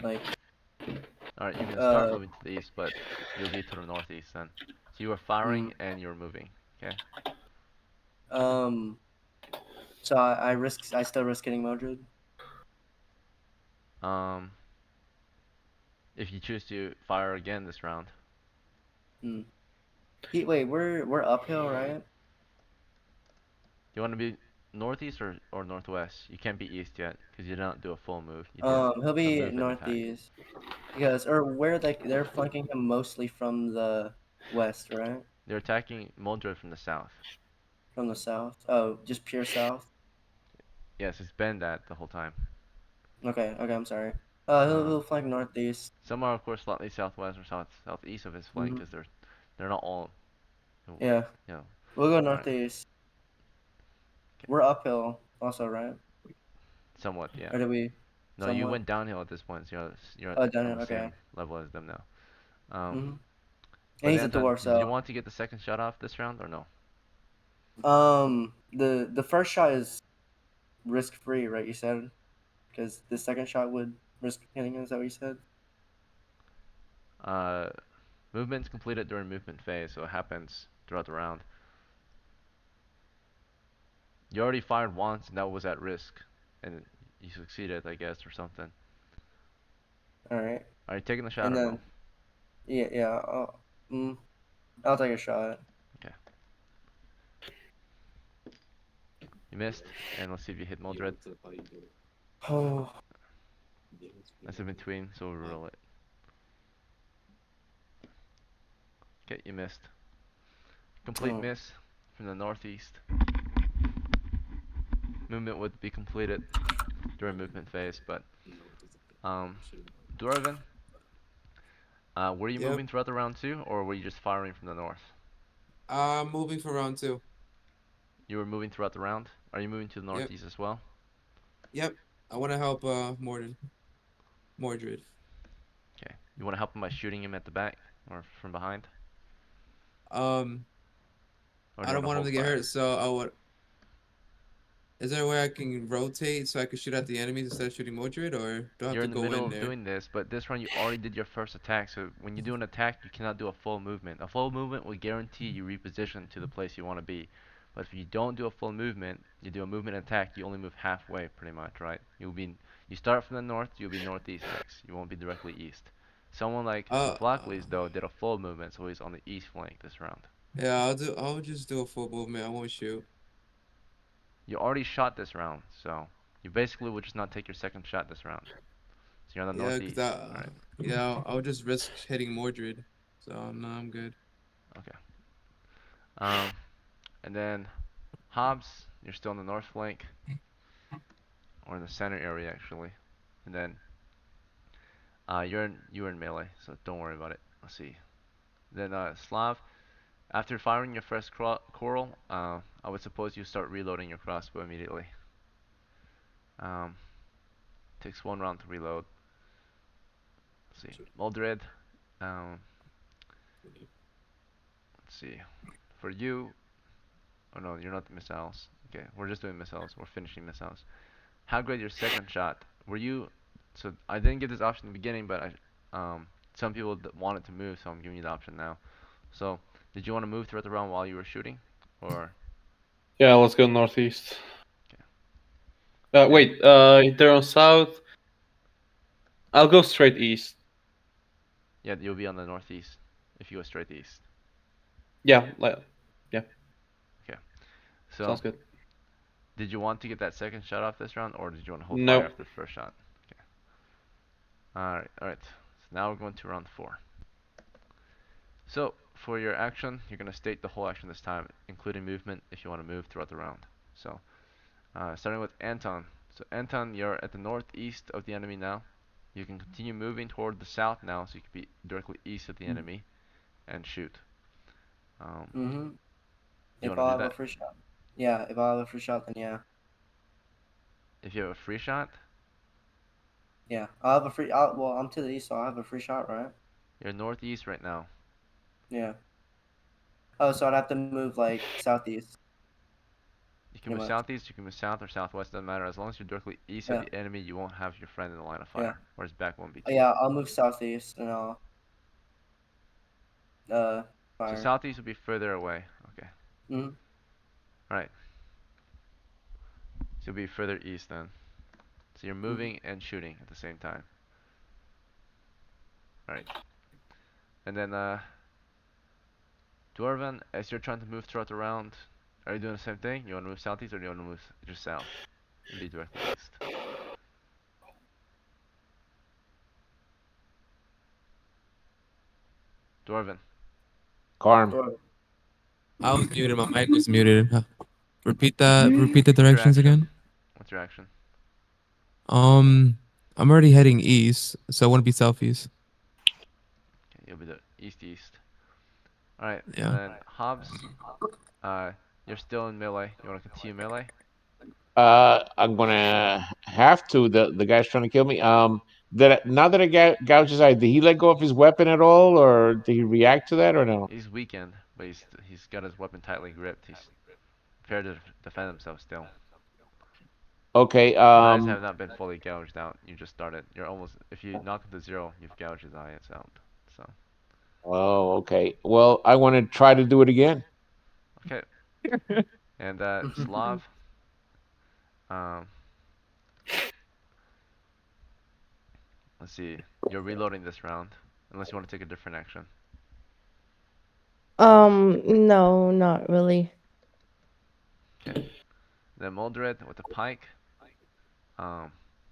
like, All right, you can start uh, moving to the east, but you'll be to the northeast then. So you are firing and you're moving. Okay. um, so I still risk getting Modred? Um, if you choose to fire again this round, Hmm. Wait, we're uphill, right? you want to be northeast or northwest? You can't be east yet because you didn't do a full move. You did He'll a be movement attack. northeast because, or where they're flanking him mostly from the west, right? They're attacking Mordred from the south. From the south. Oh, just pure south. Yes, it's been that the whole time. Okay, I'm sorry. Uh, He'll flank northeast. some are of course slightly southwest or southeast of his flank Hmm. because they're not all, Yeah, you know. we'll go All right, northeast. okay. We're uphill also, right? Somewhat, yeah. Or did we No, you somewhat? went downhill at this point, so you're Oh, done on it. the Okay. same level as them now. Hmm. But And he's a Anton, dwarf, did you so want to get the second shot off this round or no? the first shot is risk free, right? You said because the second shot would risk hitting him. Is that what you said? Uh, movement's completed during movement phase, so it happens throughout the round. You already fired once, and that was at risk, and you succeeded, I guess, or something. All right. Are you taking the shot And or no? then yeah, I'll take a shot. Okay. You missed, and let's see if you hit Mildred. Oh, That's in between, so we'll roll it. Okay, you missed. Complete oh. miss from the northeast. Movement would be completed during movement phase, but um, Dwarven, were you Yep. moving throughout the round too, or were you just firing from the north? Moving for round 2. You were moving throughout the round. Are you moving to the Yep. northeast as well? Yep. I want to help Mordred. Okay. You want to help him by shooting him at the back or from behind? Um, Or do I you don't want to want him hold to get fire? hurt, so I would. Is there a way I can rotate so I can shoot at the enemies instead of shooting Modred, or do I have You're to in the go middle in of there? doing this, but this round you already did your first attack, so when you do an attack, you cannot do a full movement. A full movement will guarantee you reposition to the place you want to be. But if you don't do a full movement, you do a movement attack, you only move halfway pretty much, right? You start from the north, you'll be northeast next. You won't be directly east. Someone like Uh, Sophocles though did a full movement, so he's on the east flank this round. yeah, I'll just do a full movement. I won't shoot. You already shot this round, so you basically would just not take your second shot this round. So you're on the Yeah, cause northeast. Alright. yeah, I'll just risk hitting Mordred. So no, I'm good. Okay. Um and then Hobbs, you're still on the north flank, or in the center area actually. And then you're in melee, so don't worry about it. Let's see. Then Slav, after firing your first coral, I would suppose you start reloading your crossbow immediately. Um, takes 1 round to reload. Let's see. Moldred, um, let's see. For you, oh no, you're not the missiles. Okay, we're just doing missiles. We're finishing missiles. How great your second shot? Were you? So I didn't give this option in the beginning, but some people wanted to move, so I'm giving you the option now. So, did you want to move throughout the round while you were shooting, or Yeah, let's go northeast. okay? And Wait, they're on south. I'll go straight east. yeah, you'll be on the northeast if you go straight east. Yeah, yeah, Okay. So, sounds good. did you want to get that second shot off this round, or did you want to hold fire Nope. after the first shot? Okay. All right, all right. So now we're going to round 4. So, for your action, you're going to state the whole action this time, including movement if you want to move throughout the round. So, starting with Anton. So, Anton, you're at the northeast of the enemy now. You can continue moving toward the south now, so you can be directly east of the enemy and shoot. Mm-hmm. Do you If want to I do have a that? free shot. Yeah, if I have a free shot, then yeah. If you have a free shot, Yeah, I have a free. Well, I'm to the east, so I have a free shot, right? you're northeast right now. Yeah. Oh, so I'd have to move like southeast, You can pretty move much. southeast, you can move south or southwest, doesn't matter. As long as you're directly east of Yeah, the enemy, you won't have your friend in the line of yeah, fire, or his back won't be to you. yeah. I'll move southeast and I'll So fire. southeast will be further away. Okay. Mm-hmm. Alright. So you'll be further east then. So you're Mm-hmm. moving and shooting at the same time. Alright. And then Dwarven, as you're trying to move throughout the round, are you doing the same thing? You want to move southeast or do you want to move just south and be directly east? Dwarven. Carm. Sure. I was muted. My mic was muted. Repeat that. Hmm? Repeat the What's your directions action? again. What's your action? I'm already heading east, so I want to be southeast. Okay, you'll be the east. Alright, and Yeah. then Hobbs, you're still in melee. You want to continue melee? I'm gonna have to. The guy's trying to kill me. Now that I gouged his eye, did he let go of his weapon at all, or did he react to that, or no? He's weakened, but he's got his weapon tightly gripped. He's prepared to defend himself still. Okay. His eyes have not been fully gouged out. You just started. You're almost. If you knock him to 0, you've gouged his eyes out. So Oh, okay. Well, I want to try to do it again. okay. And Slav, um, let's see. You're reloading this round, unless you want to take a different action. No, not really. Okay. Then Moldred with the pike. Um,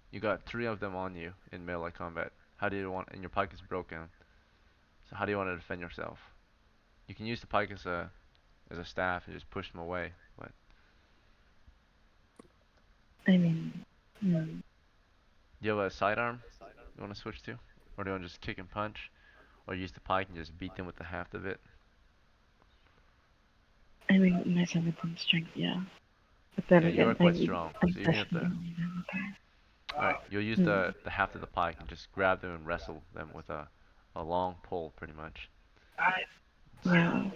you got 3 of them on you in melee combat. How do you want? And your pike is broken. So how do you want to defend yourself? You can use the pike as a staff and just push them away. But I mean, do you have a sidearm you want to switch to, or do you want to just kick and punch, or use the pike and just beat them with the haft of it? I mean, my 17 strength, yeah. But then Yeah, you are again, quite strong, I so you're gonna have definitely to. need him. All right, you'll use the haft of the pike and just grab them and wrestle them with a long pole, pretty much. Let's see. Yeah.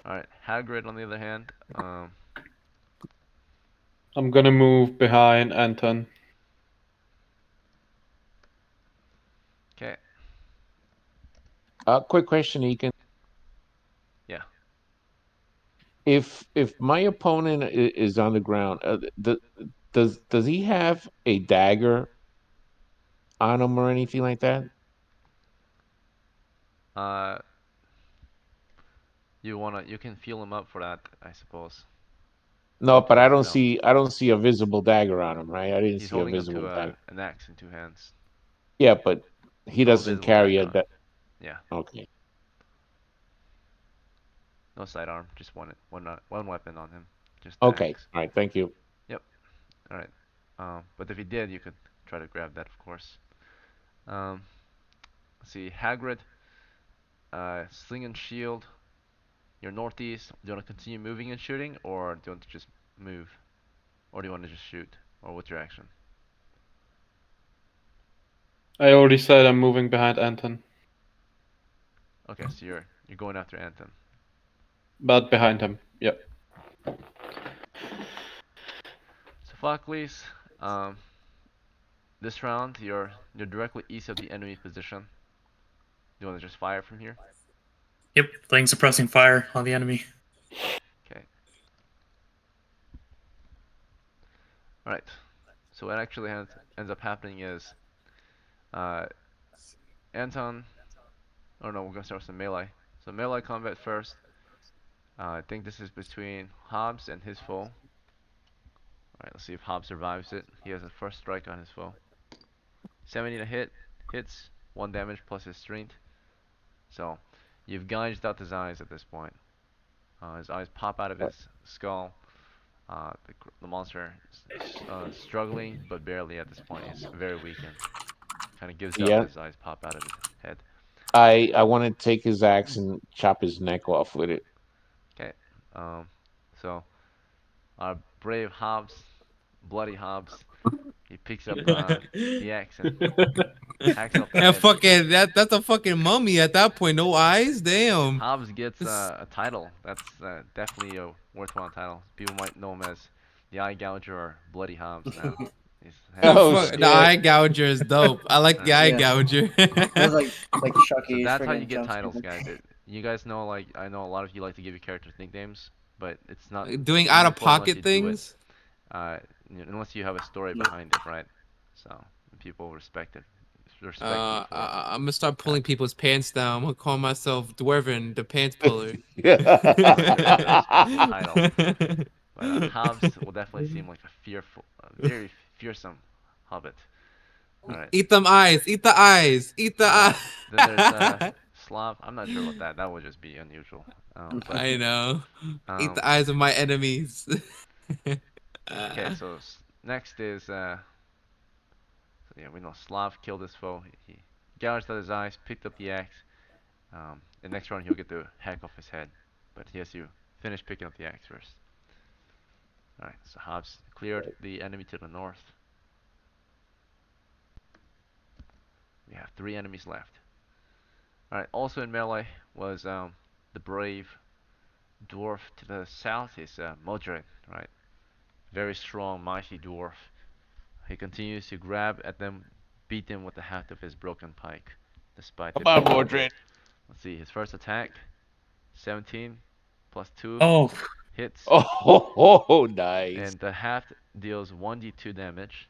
All right, Hagrid on the other hand, I'm gonna move behind Anton. okay, Quick question, Ekin. yeah. If my opponent is on the ground, does he have a dagger on him or anything like that? Uh, you can feel him up for that, I suppose. No, Look but towards the belt. I don't see a visible dagger on him, right? I didn't He's see a holding onto visible dagger. an axe in two hands. Yeah, but he No doesn't visible carry dagger a on him. da- Yeah, Okay. no sidearm, just one weapon on him, just the Okay. axe. All right. Thank you. Yep. All right. But if he did, you could try to grab that, of course. Um, let's see, Hagrid, sling and shield. You're northeast. Do you want to continue moving and shooting, or do you want to just move, or do you want to just shoot, or what's your action? I already said I'm moving behind Anton, Okay, so you're going after Anton. but behind him. Yep. Sophocles, this round you're directly east of the enemy position. Do you want to just fire from here? Yep, laying suppressing fire on the enemy. Okay. All right. So what actually ends up happening is, uh, Anton. Oh no, we're gonna start with some melee. So melee combat first. I think this is between Hobbs and his foe. Alright, let's see if Hobbs survives it. He has a first strike on his foe. 70 to hit. Hits. 1 damage plus his strength. So, you've gouged out his eyes at this point. His eyes pop out of his skull. The monster is struggling, but barely at this point. He's very weakened. Kind of gives up Yeah. as his eyes pop out of his head. I want to take his axe and chop his neck off with it. Okay. Um, so, our brave Hobbs, bloody Hobbs, he picks up the axe and hacks off the Yeah, head. fucking that's a fucking mummy at that point. No eyes, damn. Hobbs gets a title. That's definitely a worthwhile title. People might know him as the Eye Gouger or Bloody Hobbs now. He's had Oh quite Fuck, a the shit! eye gouger is dope. I like the Alright. eye Yeah. gouger. It was like So Chucky's that's how you friggin' get jump titles, scare. guys. You guys know, like, I know a lot of you like to give your characters nicknames, but it's not Doing really out of important unless you pocket do it, things. uh, unless you have a story Yeah. behind it, right? So people respect you for I'm gonna start that. pulling people's pants down. I'm gonna call myself Dwarven, the pants puller. That's a title. But Hobbs will definitely seem like very fearsome hobbit. All right. Eat them eyes. Eat the eyes. Eat the Then there's eyes. Slav. I'm not sure about that. That would just be unusual. But I know. Eat um, the eyes of my enemies. okay. So next is so yeah, we know Slav killed his foe. He gouged out his eyes, picked up the axe. The next round he'll get the hack off his head, but he has to finish picking up the axe first. All right. So Hobbs cleared the enemy to the north. We have 3 enemies left. Alright, also in melee was the brave dwarf to the south is Modred, right? Very strong, mighty dwarf. He continues to grab at them, beat them with the haft of his broken pike, despite Come it on, being broken. Mordred. Let's see, his first attack, 17 plus 2 Oh, hits, Oh, nice. and the haft deals 1d2 damage.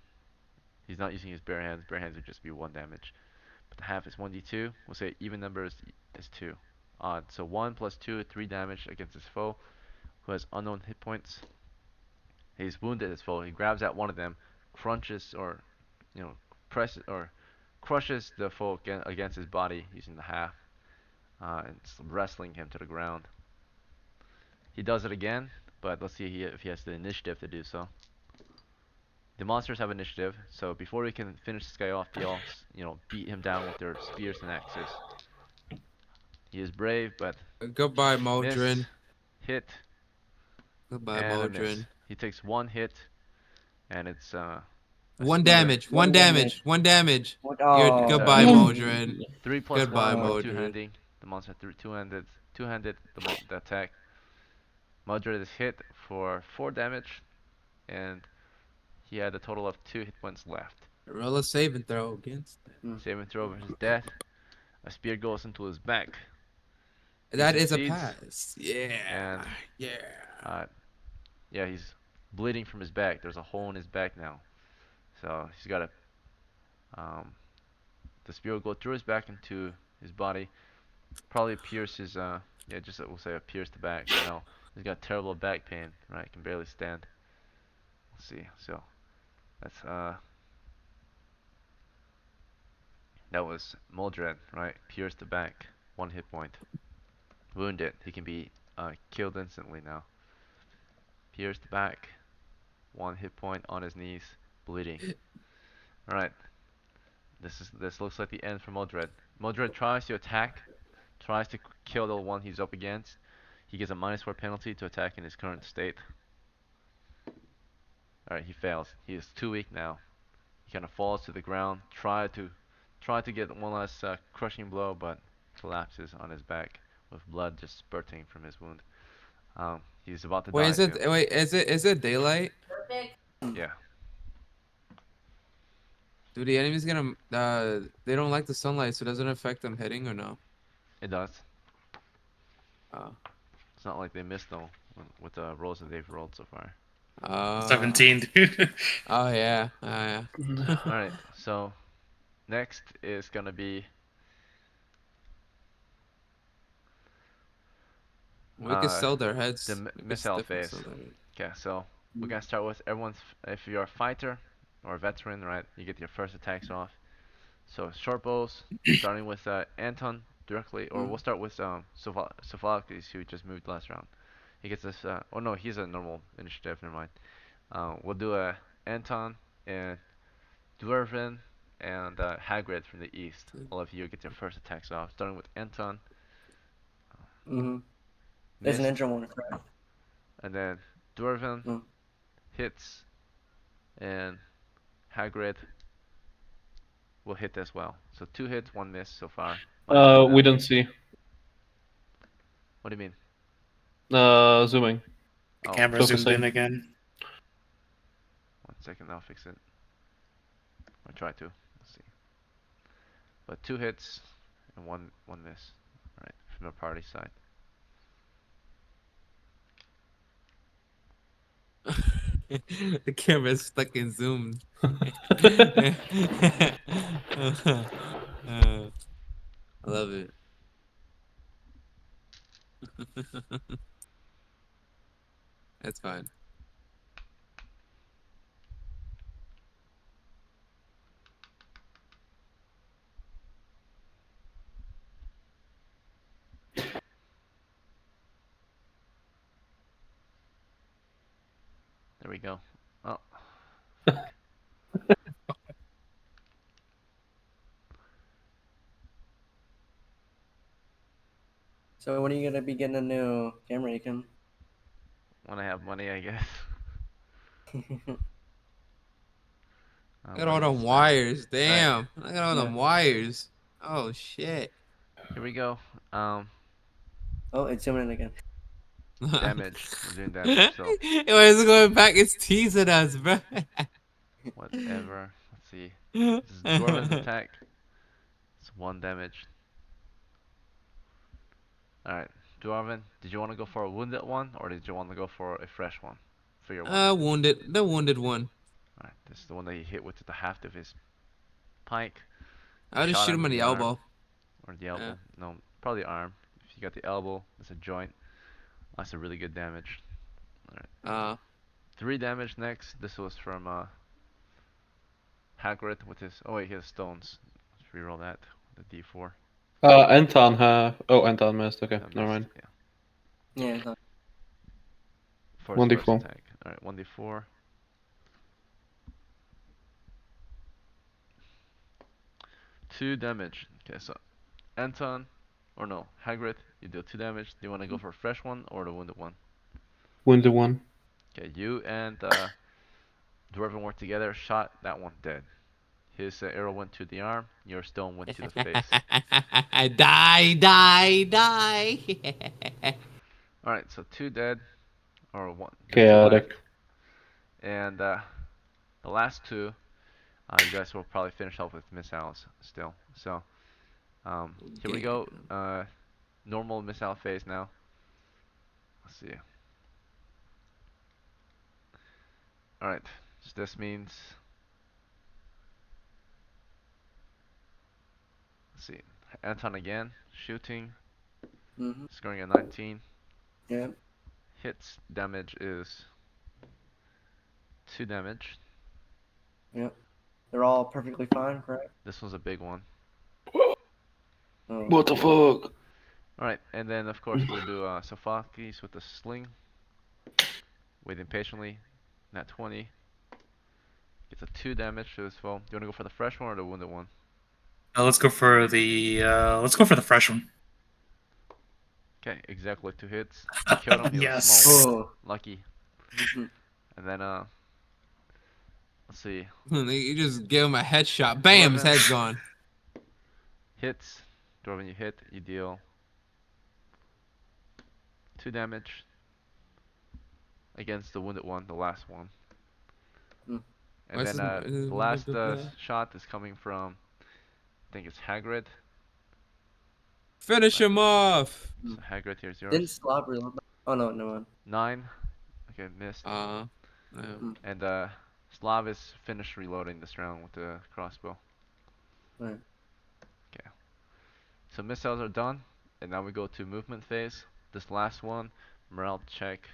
He's not using his bare hands. Bare hands would just be 1 damage. But the half is 1d2. We'll say even number is 2. Odd. So 1 plus 2, 3 damage against his foe who has unknown hit points. He's wounded his foe. He grabs at one of them, crunches or, presses or crushes the foe against his body using the half, and wrestling him to the ground. He does it again, but let's see if he has the initiative to do so. The monsters have initiative, so before we can finish this guy off, they all, beat him down with their spears and axes. He is brave, but Goodbye, miss, Modrin. hit, Goodbye, and a miss. Modrin. He takes 1 hit, and it's a One spear. damage. One damage. One damage. You're It's goodbye, Oh, 3 3 plus Goodbye, 1 for Modrin. two-handing. The monster two-handed the attack. Mudred is hit for 4 damage, and he had a total of 2 hit points left. Roll a saving throw against that. Saving throw versus death. A spear goes into his back. That is a succeeds, pass. Yeah. and Yeah. yeah, he's bleeding from his back. There's a hole in his back now, so he's got the spear will go through his back into his body, probably pierce his yeah, just we'll say pierce the back. So now he's got terrible back pain, right? Can barely stand. Let's see. So that's that was Moldred, right? Pierce the back, 1 hit point. Wounded, he can be killed instantly now. Pierce the back, 1 hit point on his knees, bleeding. All right. This looks like the end for Moldred. Moldred tries to attack, tries to kill the one he's up against. He gets a -4 penalty to attack in his current state. Alright, he fails. He is too weak now. He kind of falls to the ground, try to get one last crushing blow, but collapses on his back with blood just spurting from his wound. He's about to die Wait, soon. is it daylight? Yeah. Do the enemies gonna they don't like the sunlight, so does it affect them hitting or no? It does. Oh. It's not like they missed though with the rolls that they've rolled so far. 17, dude. Oh yeah. Oh yeah. Alright, so next is gonna be We could sell their heads. the missile phase. Okay, so we're gonna start with everyone's. If you're a fighter or a veteran, right, you get your first attacks off. So short bows, starting with Anton directly, or we'll start with Sophocles, who just moved last round. He gets this. Oh no, he's a normal initiative. Never mind. We'll do Anton and Dwarven and Hagrid from the east. All of you get your first attacks off, starting with Anton. There's an injured one, correct? And then Dwarven hits, and Hagrid will hit as well. So 2 hits, 1 miss so far. We don't see. What do you mean? Zooming. Oh, Camera zoomed focusing. in again. 1 second, I'll fix it. Or try to. Let's see. But 2 hits and one miss. Right, from the party side. The camera's stuck in zoom. I love it. That's fine. There we go. Oh. So when are you gonna be getting a new camera, Aiken? When I have money, I guess. Look at all them wires. Damn. Look at all them wires. Oh shit. Here we go. Oh, it's zooming in again. Damage. We're doing damage. So It's going back. It's teasing us, bro. whatever. Let's see. This is Dwarven's attack. It's 1 damage. Alright, Dwarven, did you want to go for a wounded one, or did you want to go for a fresh one? For your wounded. The wounded one. Alright, this is the one that he hit with the haft of his pike. I'll just shoot him in the elbow. Or the elbow. No, probably arm. If you got the elbow, it's a joint. That's a really good damage. Alright. 3 damage next. This was from Hagrid with his. Oh wait, he has stones. Let's reroll that. The D4. Anton. Anton missed. Okay, never mind. Yeah. For his first 1d4. attack. Alright, 1d4. 2 damage. Okay, so Anton, or no, Hagrid, you deal 2 damage. Do you want to go for a fresh one or the wounded one? Wounded one. Okay, you and Dwarven worked together, shot that one dead. His arrow went to the arm, your stone went to the face. Die. Alright, so 2 dead. or one, just two left. Chaotic. And the last two, you guys will probably finish off with missiles still. So here we go. Normal missile phase now. Let's see. All right. So this means, let's see, Anton again shooting, Mm-hmm. scoring a 19. Yeah. Hits damage is 2 damage. Yep. They're all perfectly fine, correct? This one's a big one. Oh. What the fuck? Alright, and then of course we'll do Sophocles with the sling. Waiting patiently. Nat 20. Gets a 2 damage to his foe. Do you want to go for the fresh one or the wounded one? Let's go for the fresh one. Okay, exactly 2 hits. You killed him. He was a Yes. small one. Oh. Lucky. Mhm. And then let's see. You just give him a headshot. Bam, his Dwarven. head's gone. Hits. Dwarven, you hit. You deal 2 damage against the wounded one, the last one. Mm. And then the last shot is coming from, I think it's Hagrid. Finish him off. So Hagrid, here's Didn't yours. Slav reload? Oh no, no one. 9. Okay, missed. No. And Slav is finished reloading this round with the crossbow. Right. Okay. So missiles are done, and now we go to movement phase. This last one, morale check.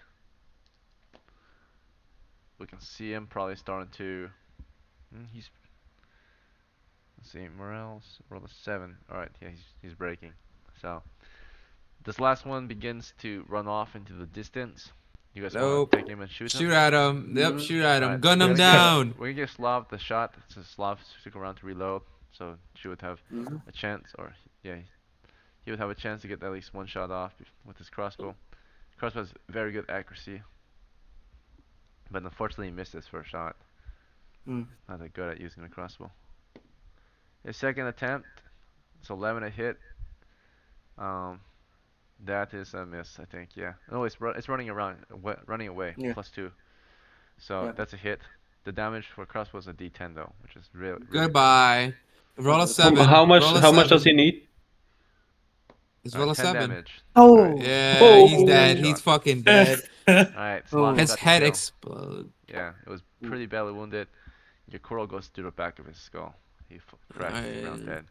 We can see him probably starting to. He's. Let's see, morale's roll a 7. All right, yeah, he's breaking. So this last one begins to run off into the distance. You guys want Nope. to take him and shoot him? Shoot at him. Yep, Mhm. shoot at him. Alright, Gun we're him gonna down. We're gonna give Slav the shot since Slav took around to reload, so she would have Mhm. a chance, or yeah, he would have a chance to get at least one shot off with his crossbow. Crossbow has very good accuracy, but unfortunately he missed his first shot. Mm. Not that good at using the crossbow. His second attempt, it's 11 a hit. That is a miss, I think. Yeah. No, it's running around, running away. Yeah. +2. So Yeah. that's a hit. The damage for crossbow is a D10 though, which is really good. Goodbye. Roll a Okay. 7. How much? Roll a How much 7. does he need? Just roll a 10 7. damage. Oh. Alright. Yeah, Oh. he's dead. He's fucking dead. Alright, Slav Oh. His got the head kill. exploded. Yeah, it was pretty badly wounded. Your coral goes through the back of his skull. He crashed to the ground dead.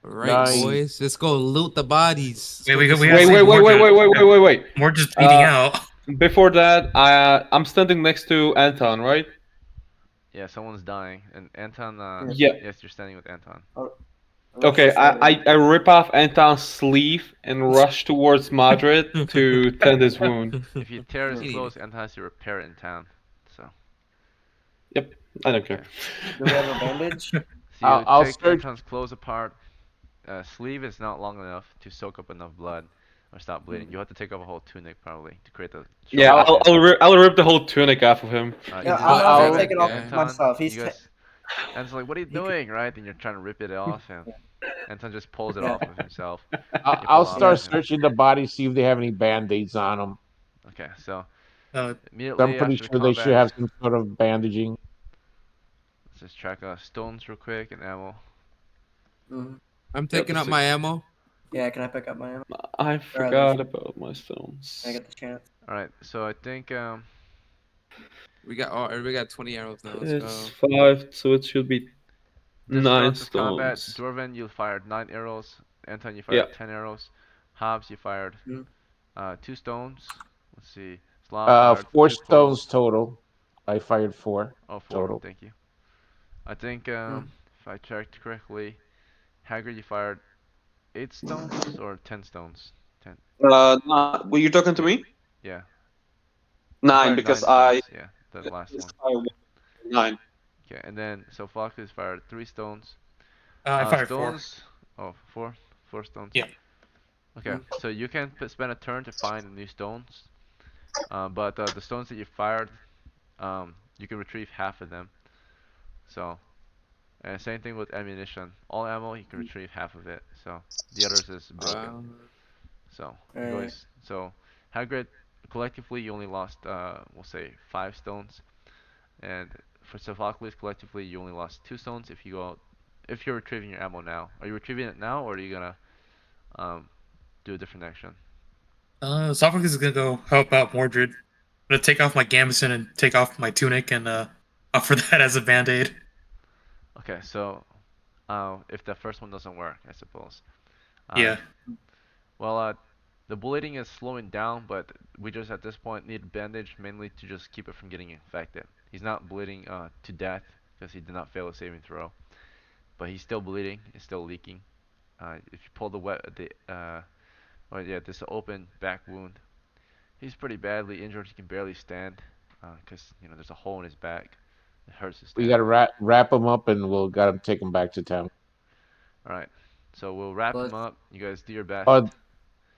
Alright, Nice. boys. Let's go loot the bodies. Let's Wait, go we get got- some we have Wait, some wait, money. wait, more wait, wait, wait, wait, wait. We're just bleeding Uh, out. Before that, I'm standing next to Anton, right? Yeah, someone's dying. And Anton, Yeah. yes, you're standing with Anton. Okay, I rip off Anton's sleeve and rush towards Madrid to tend his wound. If you tear his Idiot. clothes, Anton has to repair it in town. So, Yep, I don't care. okay. Do we have a bandage? So you I'll take search. Anton's clothes apart. Sleeve is not long enough to soak up enough blood or stop bleeding. You have to take off a whole tunic probably to create the Yeah, shoulder I'll pads. I'll rip the whole tunic off of him. You Yeah, just I'm grab also it, taking off okay. myself. He's you guys, Anton's like, what are you he could- doing, right? And you're trying to rip it off, and Anton just pulls it Yeah. off of himself. I'll, You I'll pull it off start of him. searching the body, see if they have any band-aids on them. Okay, so Uh, I'm immediately pretty after the sure they should combat, have some sort of bandaging. let's just track stones real quick and ammo. Mhm. I'm taking up my ammo. Yeah, can I pick up my ammo? I forgot about my stones. Can I get the chance? Alright, so I think We got 20 arrows now. Let's It's go. 5, so it should be this 9 round of combat, stones. Dwarven, you fired 9 arrows. Anton, you Yeah. fired 10 arrows. Hobbs, you fired Mhm. 2 stones. Let's see. Slav fired 4 2 cloves. stones total. I fired 4 Oh, 4. total. Thank you. I think if I checked correctly, Haggard, you fired 8 stones or 10 stones? 10. Were you talking to me? Yeah. You 9 fired because 9 I stones. Yeah, the last one. I 9. Okay, and then so Foxes fired 3 stones. I fired 4. Stones. Oh, 4 stones. Yeah. Okay, so you can spend a turn to find new stones, but the stones that you fired, you can retrieve half of them. So, and same thing with ammunition. All ammo, you can retrieve half of it. So the others is broken. So you Alright. guys, so Hagrid, collectively you only lost, we'll say 5 stones, and for Sophocles collectively you only lost 2 stones if you go out, if you're retrieving your ammo now. Are you retrieving it now, or are you gonna um, do a different action? Sophocles is gonna go help out Mordred. I'm gonna take off my gambeson and take off my tunic and offer that as a band aid. Okay, so if the first one doesn't work, I suppose. Uh, Yeah. well, the bleeding is slowing down, but we just at this point need a bandage mainly to just keep it from getting infected. He's not bleeding to death because he did not fail a saving throw, but he's still bleeding, he's still leaking. If you pull this is an open back wound. He's pretty badly injured. He can barely stand because there's a hole in his back. It hurts to We stand. gotta wrap him up, and we'll gotta take him back to town. All right, so we'll wrap him Let's. up. You guys do your best. Uh,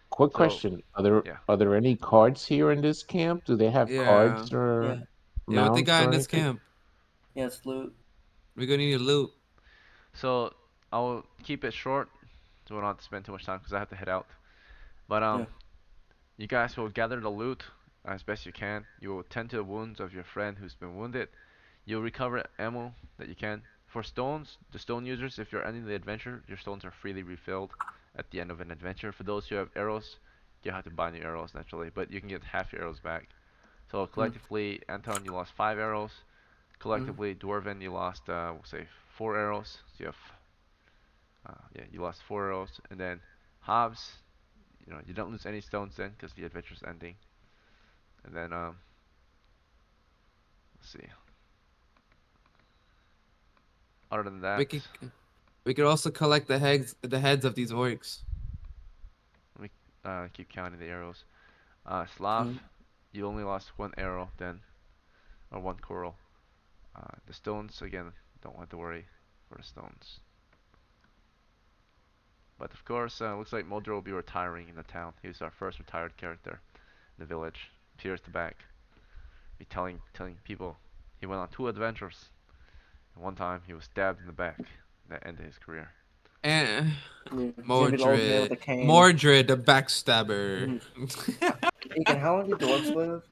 quick So question: Are there yeah, are there any cards here in this camp? Do they have Yeah. cards or Yeah. Yeah, what they mounts got or in this anything? camp? Yeah, it's loot. We're gonna need loot. so I'll keep it short, so we don't have to spend too much time because I have to head out. But Yeah. you guys will gather the loot as best you can. You will tend to the wounds of your friend who's been wounded. You'll recover ammo that you can. For stones, the stone users, if you're ending the adventure, your stones are freely refilled at the end of an adventure. For those who have arrows, you have to buy new arrows naturally, but you can get half your arrows back. So Mm. collectively, Anton, you lost 5 arrows. Mm. Collectively, Dwarven, you lost, we'll say 4 arrows. So you have, yeah, you lost 4 arrows. And then Hobbs, you don't lose any stones then because the adventure's ending. And then, let's see. Other than We that, could we could also collect the heads of these orcs. let me keep counting the arrows. Slav, Mm. you only lost 1 arrow then, or 1 coral. The stones, again, don't have to worry for the stones. But of course, looks like Moldro will be retiring in the town. He was our first retired character in the village. Appears the back. Be telling people he went on 2 adventures. And one time he was stabbed in the back. That ended his career. And Yeah. He's gonna be the old man with Mordred, the cane. Mordred, the backstabber. Mhm. Egan, how long do dwarves live?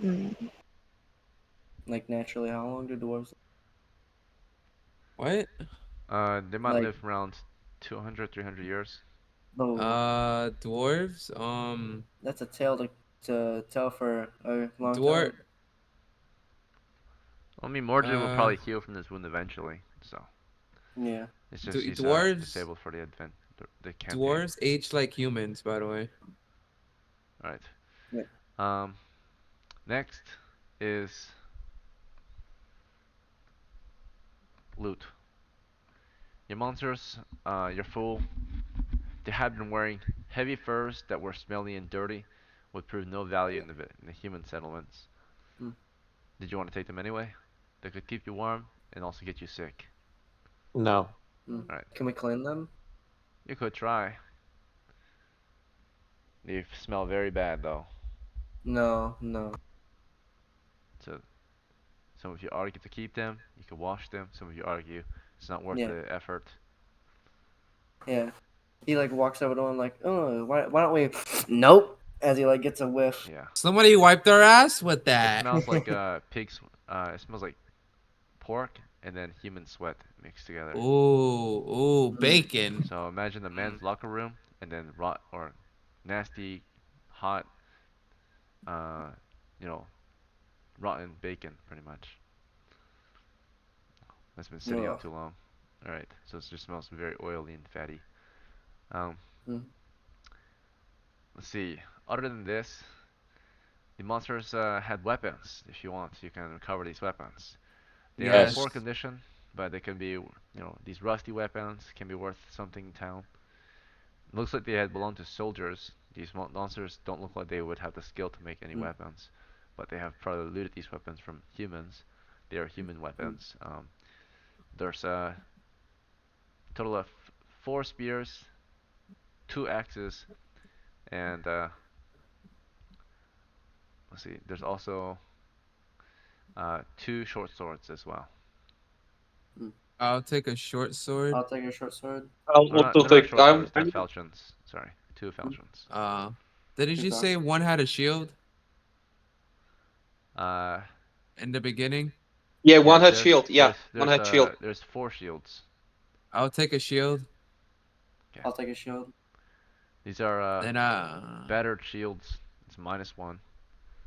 Mm. Like naturally, how long do dwarves What? They might like? live around 200, 300 years. Oh, Dwarves. that's a tale to tell for a long Dwarf. time. I mean, Mordred will Uh, probably heal from this wound eventually. So Yeah. it's just he's dwarves. disabled for the campaign. Dwarves age like humans, by the way. All right. Yeah. Next is loot. Your monsters, your fool, they had been wearing heavy furs that were smelly and dirty, would prove no value in the human settlements. Mm. Did you want to take them anyway? They could keep you warm and also get you sick. No. Mm. Alright, Can we clean them? you could try. They smell very bad though. No, no. So some of you argue to keep them, you could wash them. Some of you argue it's not worth Yeah, the effort. yeah. He like walks over to him like, oh, why don't we? Nope. As he like gets a whiff. Yeah. Somebody wiped their ass with It that. smells like pig's it smells like pork and then human sweat mixed together. Ooh, Mm. bacon. So imagine the men's locker room and then nasty, hot, uh, you know, rotten bacon, pretty much. That's been sitting out Ugh. too long. All right, so it just smells very oily and fatty. Um, Mm. let's see. Other than this, the monsters had weapons. If you want, you can recover these weapons. They are in Yes. poor Yes. condition, but they can be, these rusty weapons can be worth something in town. Looks like they had belonged to soldiers. These monsters don't look like they would have the skill to make any Mm. weapons, but they have probably looted these weapons from humans. They are human Mm. weapons. There's a total of 4 spears, 2 axes, and let's see. There's also 2 short swords as well. Mm. I'll take a short sword. I'll take a short sword. I'll They're not also they're not take. short swords. They're falchions. Sorry, 2 falchions. Uh, Didn't you Who's say one had a shield Uh, in the beginning? Yeah, yeah, one had shield. Yeah, one had shield. there's 4 shields. I'll take a shield. I'll take a shield. These are Then battered shields. It's -1.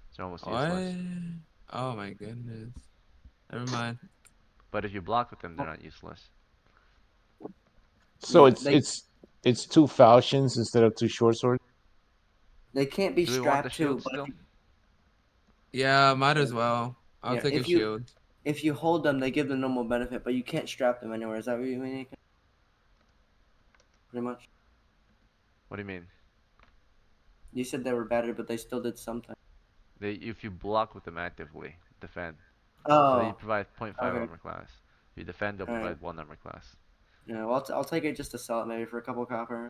It's almost useless. what? Oh my goodness. Never mind. But if you block with them, they're Well, not useless. So yeah, it's two falchions instead of two short swords. they can't be Do we want the strapped to, shield but still? Yeah, might as well. I'll yeah, take a shield. if you hold them, they give the normal benefit, but you can't strap them anywhere. Is that what you mean? Pretty much. What do you mean? You said they were battered, but they still did something. If you block with them actively, defend. So they Oh, provide 0.5 okay. armor class. If you defend, they'll All right. provide 1 armor class. Yeah, well, I'll take it just to sell it maybe for a couple copper.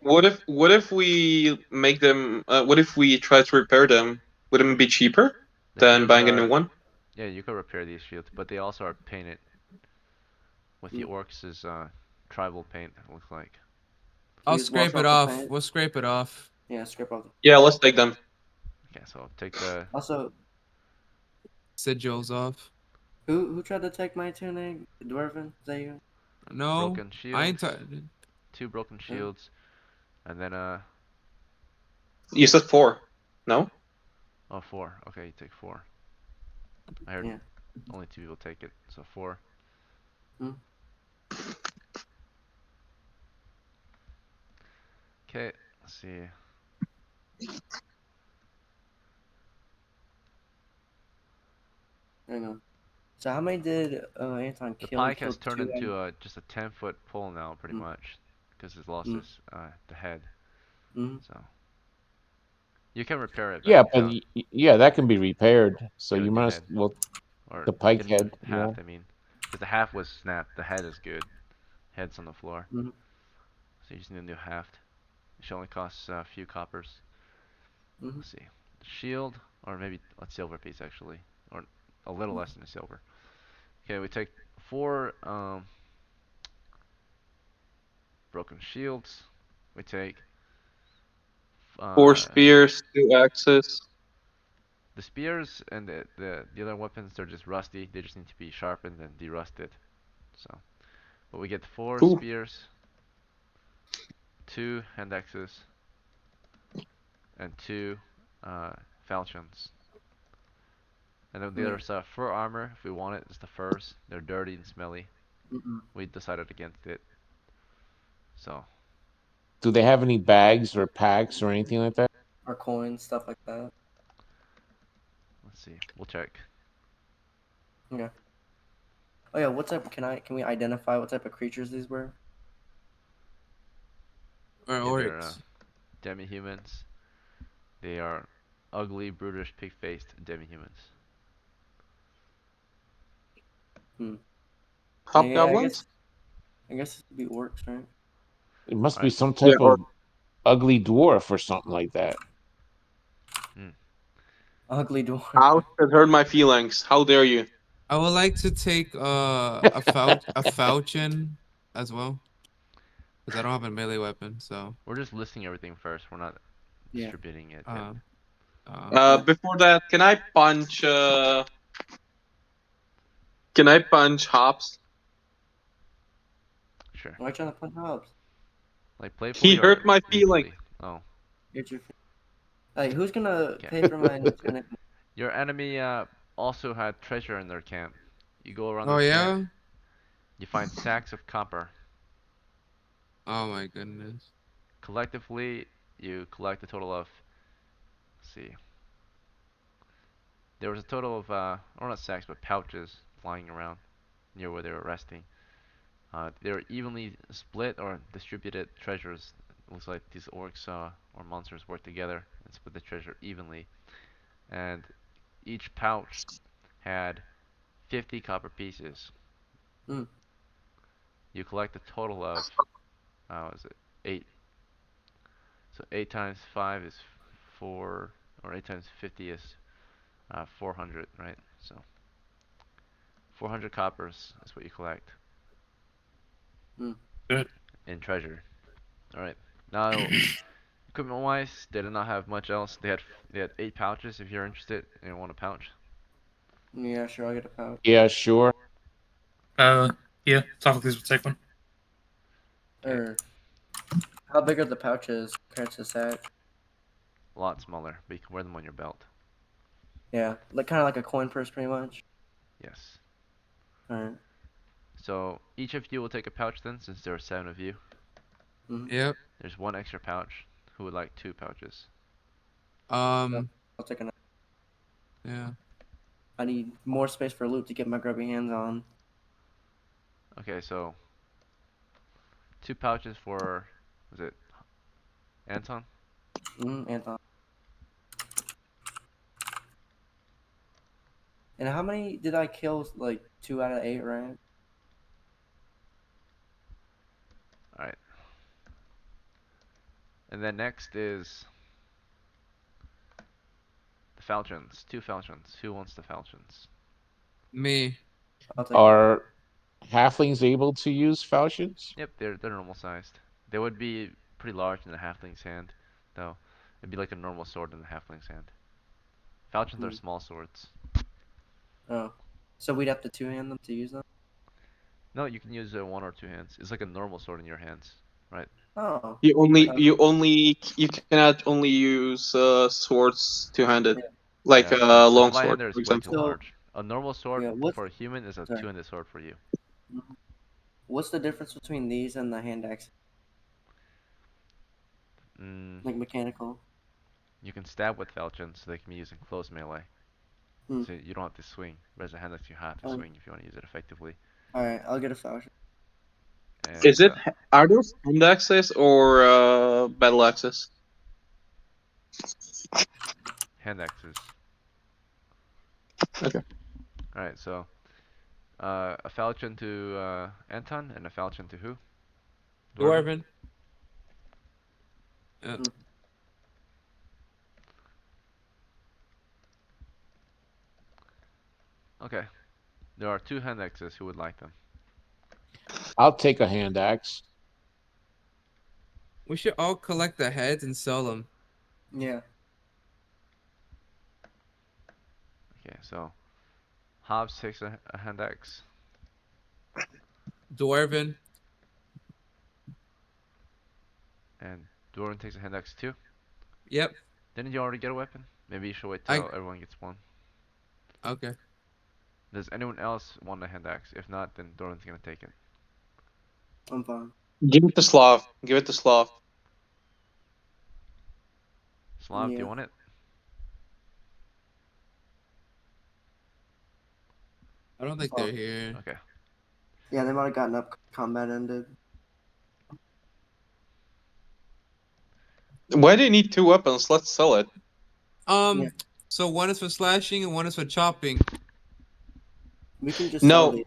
What if we make them? What if we try to repair them? Would it be cheaper The than shields buying a new are, one? yeah, you can repair these shields, but they also are painted with the Mm. orcs' tribal paint, it looks like. I'll Use wash scrape it off the off. paint. We'll scrape it off. Yeah, scrape off. Yeah, let's take them. Okay, so I'll take the Also, Sigils off. who tried to take my tunic? Dwarven? Is that you? No, broken I ain't. shields, 2 broken shields, and then You said 4. No? oh, 4. Okay, you take 4. I heard Yeah. only 2 people take it, so 4. Hmm. Okay, let's see. There you go. So how many did Anton The kill? He pike has killed turned two. into just a 10-foot pole now, pretty Mm. much, because he's lost Mm. his the head. Mm. So you can repair it Yeah, back but to yeah, that can be repaired. So get a you new might head, well or the pike get a new head. Yeah. haft. I mean, because the haft was snapped. The head is good. Head's on the floor, Mm. so you just need a new haft. It should only cost a few coppers. Mm. Let's see, shield, or maybe a silver piece actually, or a little less than a silver. Okay, we take 4 broken shields. We take 4 uh, spears, 2 axes. the spears and the other weapons. They're just rusty. They just need to be sharpened and derusted. So, but we get 4 Ooh. spears, 2 hand axes, and 2 falchions. And then Yeah. there's fur armor if we want it. It's the furs. They're dirty and smelly. Mm-mm. We decided against it. So Do they have any bags or packs or anything like that? Or coins, stuff like that. let's see. We'll check. Okay. Oh yeah, what type? Can we identify what type of creatures these were? Or Yeah, they're orcs. demi-humans. They are ugly, brutish, pig-faced demi-humans. Hmm. Yeah, Hobgoblins? I guess it would be orcs, right? It must be Alright. some Yeah, type or of ugly dwarf or something like that. Hmm. Ugly dwarf. ouch, that hurt my feelings. How dare you? I would like to take a falchion as well, because I don't have a melee weapon. So We're just listing everything first. We're not Yeah. distributing it yet. uh Yeah. Before that, can I punch Hops? Sure. Why trying to punch Hobbs? Like He playfully or hurt my feelings. lethally? Oh, Get your. Hey, who's gonna okay. pay for my new tunic? Your enemy also had treasure in their camp. You go around oh their camp, yeah. you find sacks of copper. Oh my goodness. Collectively, you collect a total of, let's see, there was a total of, or not sacks, but pouches lying around near where they were resting. They were evenly split or distributed treasures. It looks like these orcs or monsters work together and split the treasure evenly. And each pouch had 50 copper pieces. Hmm. You collect a total of, what is it, 8. So 8 times 5 is 4, or 8 times 50 is 400, right? So 400 coppers is what you collect Hmm. Good. in treasure. Alright, now Equipment wise, they did not have much else. They had 8 pouches if you're interested and you want a pouch. Yeah, sure, I'll get a pouch. Yeah, sure. Yeah, Sophocles will take one. Okay. Or how big are the pouches compared to the sack? A lot smaller, but you can wear them on your belt. Yeah, like kind of like a coin purse, pretty much. Yes. Alright. So each of you will take a pouch then, since there are 7 of you. Mm-hmm. Yep. There's 1 extra pouch. Who would like 2 pouches? I'll take a. Yeah. I need more space for loot to get my grubby hands on. Okay, so 2 pouches for, was it Anton? Anton. And how many did I kill? Like 2 out of 8, right? Alright. And then next is the falchions. 2 falchions. Who wants the falchions? Me. I'll take. Are halflings able to use falchions? Yep, they're normal sized. They would be pretty large in the halfling's hand, though. It'd be like a normal sword in the halfling's hand. Falchions are small swords. Oh, so we'd have to two-hand them to use them. No, you can use 1 or 2 hands. It's like a normal sword in your hands, right? Oh. You cannot only use swords two-handed, Yeah. like Yeah, a a long sword, fly-hander is for way too example. So large. A normal sword yeah, what's for a human is a sorry. 2-handed sword for you. What's the difference between these and the hand axe? Mm, Like mechanical. you can stab with falchions, so they can be used in close melee. Hmm. So you don't have to swing. Whereas a hand axe, you have to swing if you want to use it effectively. All right, I'll get a falchion. Is And it are those hand axes or battle axes? hand axes. Okay. Alright, so a falchion to Anton and a falchion to who? Dwarven. Okay. There are 2 hand axes. Who would like them? I'll take a hand axe. We should all collect the heads and sell them. Yeah. Okay, so Hobbs takes a hand axe. Dwarven. And Doran takes a hand axe too. Yep. Didn't you already get a weapon? Maybe you should wait I- till everyone gets one. Okay. Does anyone else want a hand axe? If not, then Doran's gonna take it. I'm fine. Give it to Slav. Give it to Slav. Slav, do Yeah. you want it? I don't think Oh. they're here. Okay. Yeah, they might have gotten up. Combat ended. Why do you need 2 weapons? Let's sell it. Yeah. So one is for slashing and one is for chopping. We can just sell No, these.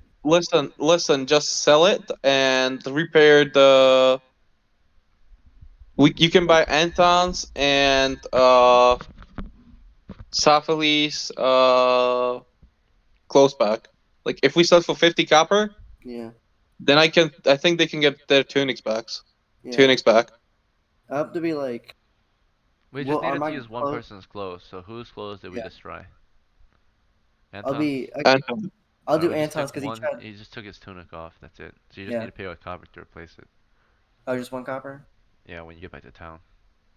listen. Just sell it and repair the. You can buy Anton's and Safalis close back. Like if we sell for 50 copper, Yeah. then I think they can get their tunics back. Yeah. Tunics back. I have to be like. We Well, just are needed to my use one clothes? person's clothes. So whose clothes did we Yeah. destroy? I'll Anton's? be. Anton. I'll do he just Anton's took because he one. tried. He just took his tunic off. That's it. So you just Yeah. need to pay a copper to replace it. Oh, just 1 copper. Yeah, when you get back to town,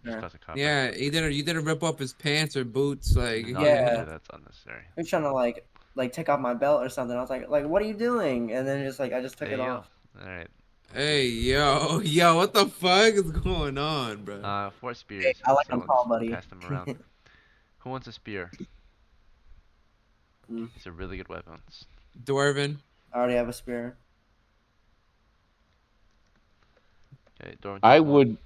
just Yeah. cost a copper. Yeah, you didn't rip up his pants or boots, like No, Yeah. that's unnecessary. You're trying to like take off my belt or something. I was like, what are you doing? And then just like I just took There it you off. go. All right. Hey yo, what the fuck is going on, bro? 4 spears. I like So them let's tall, buddy. pass them around. Who wants a spear? Mm. It's a really good weapon. Dwarven. I already have a spear. Okay, Doran I takes one.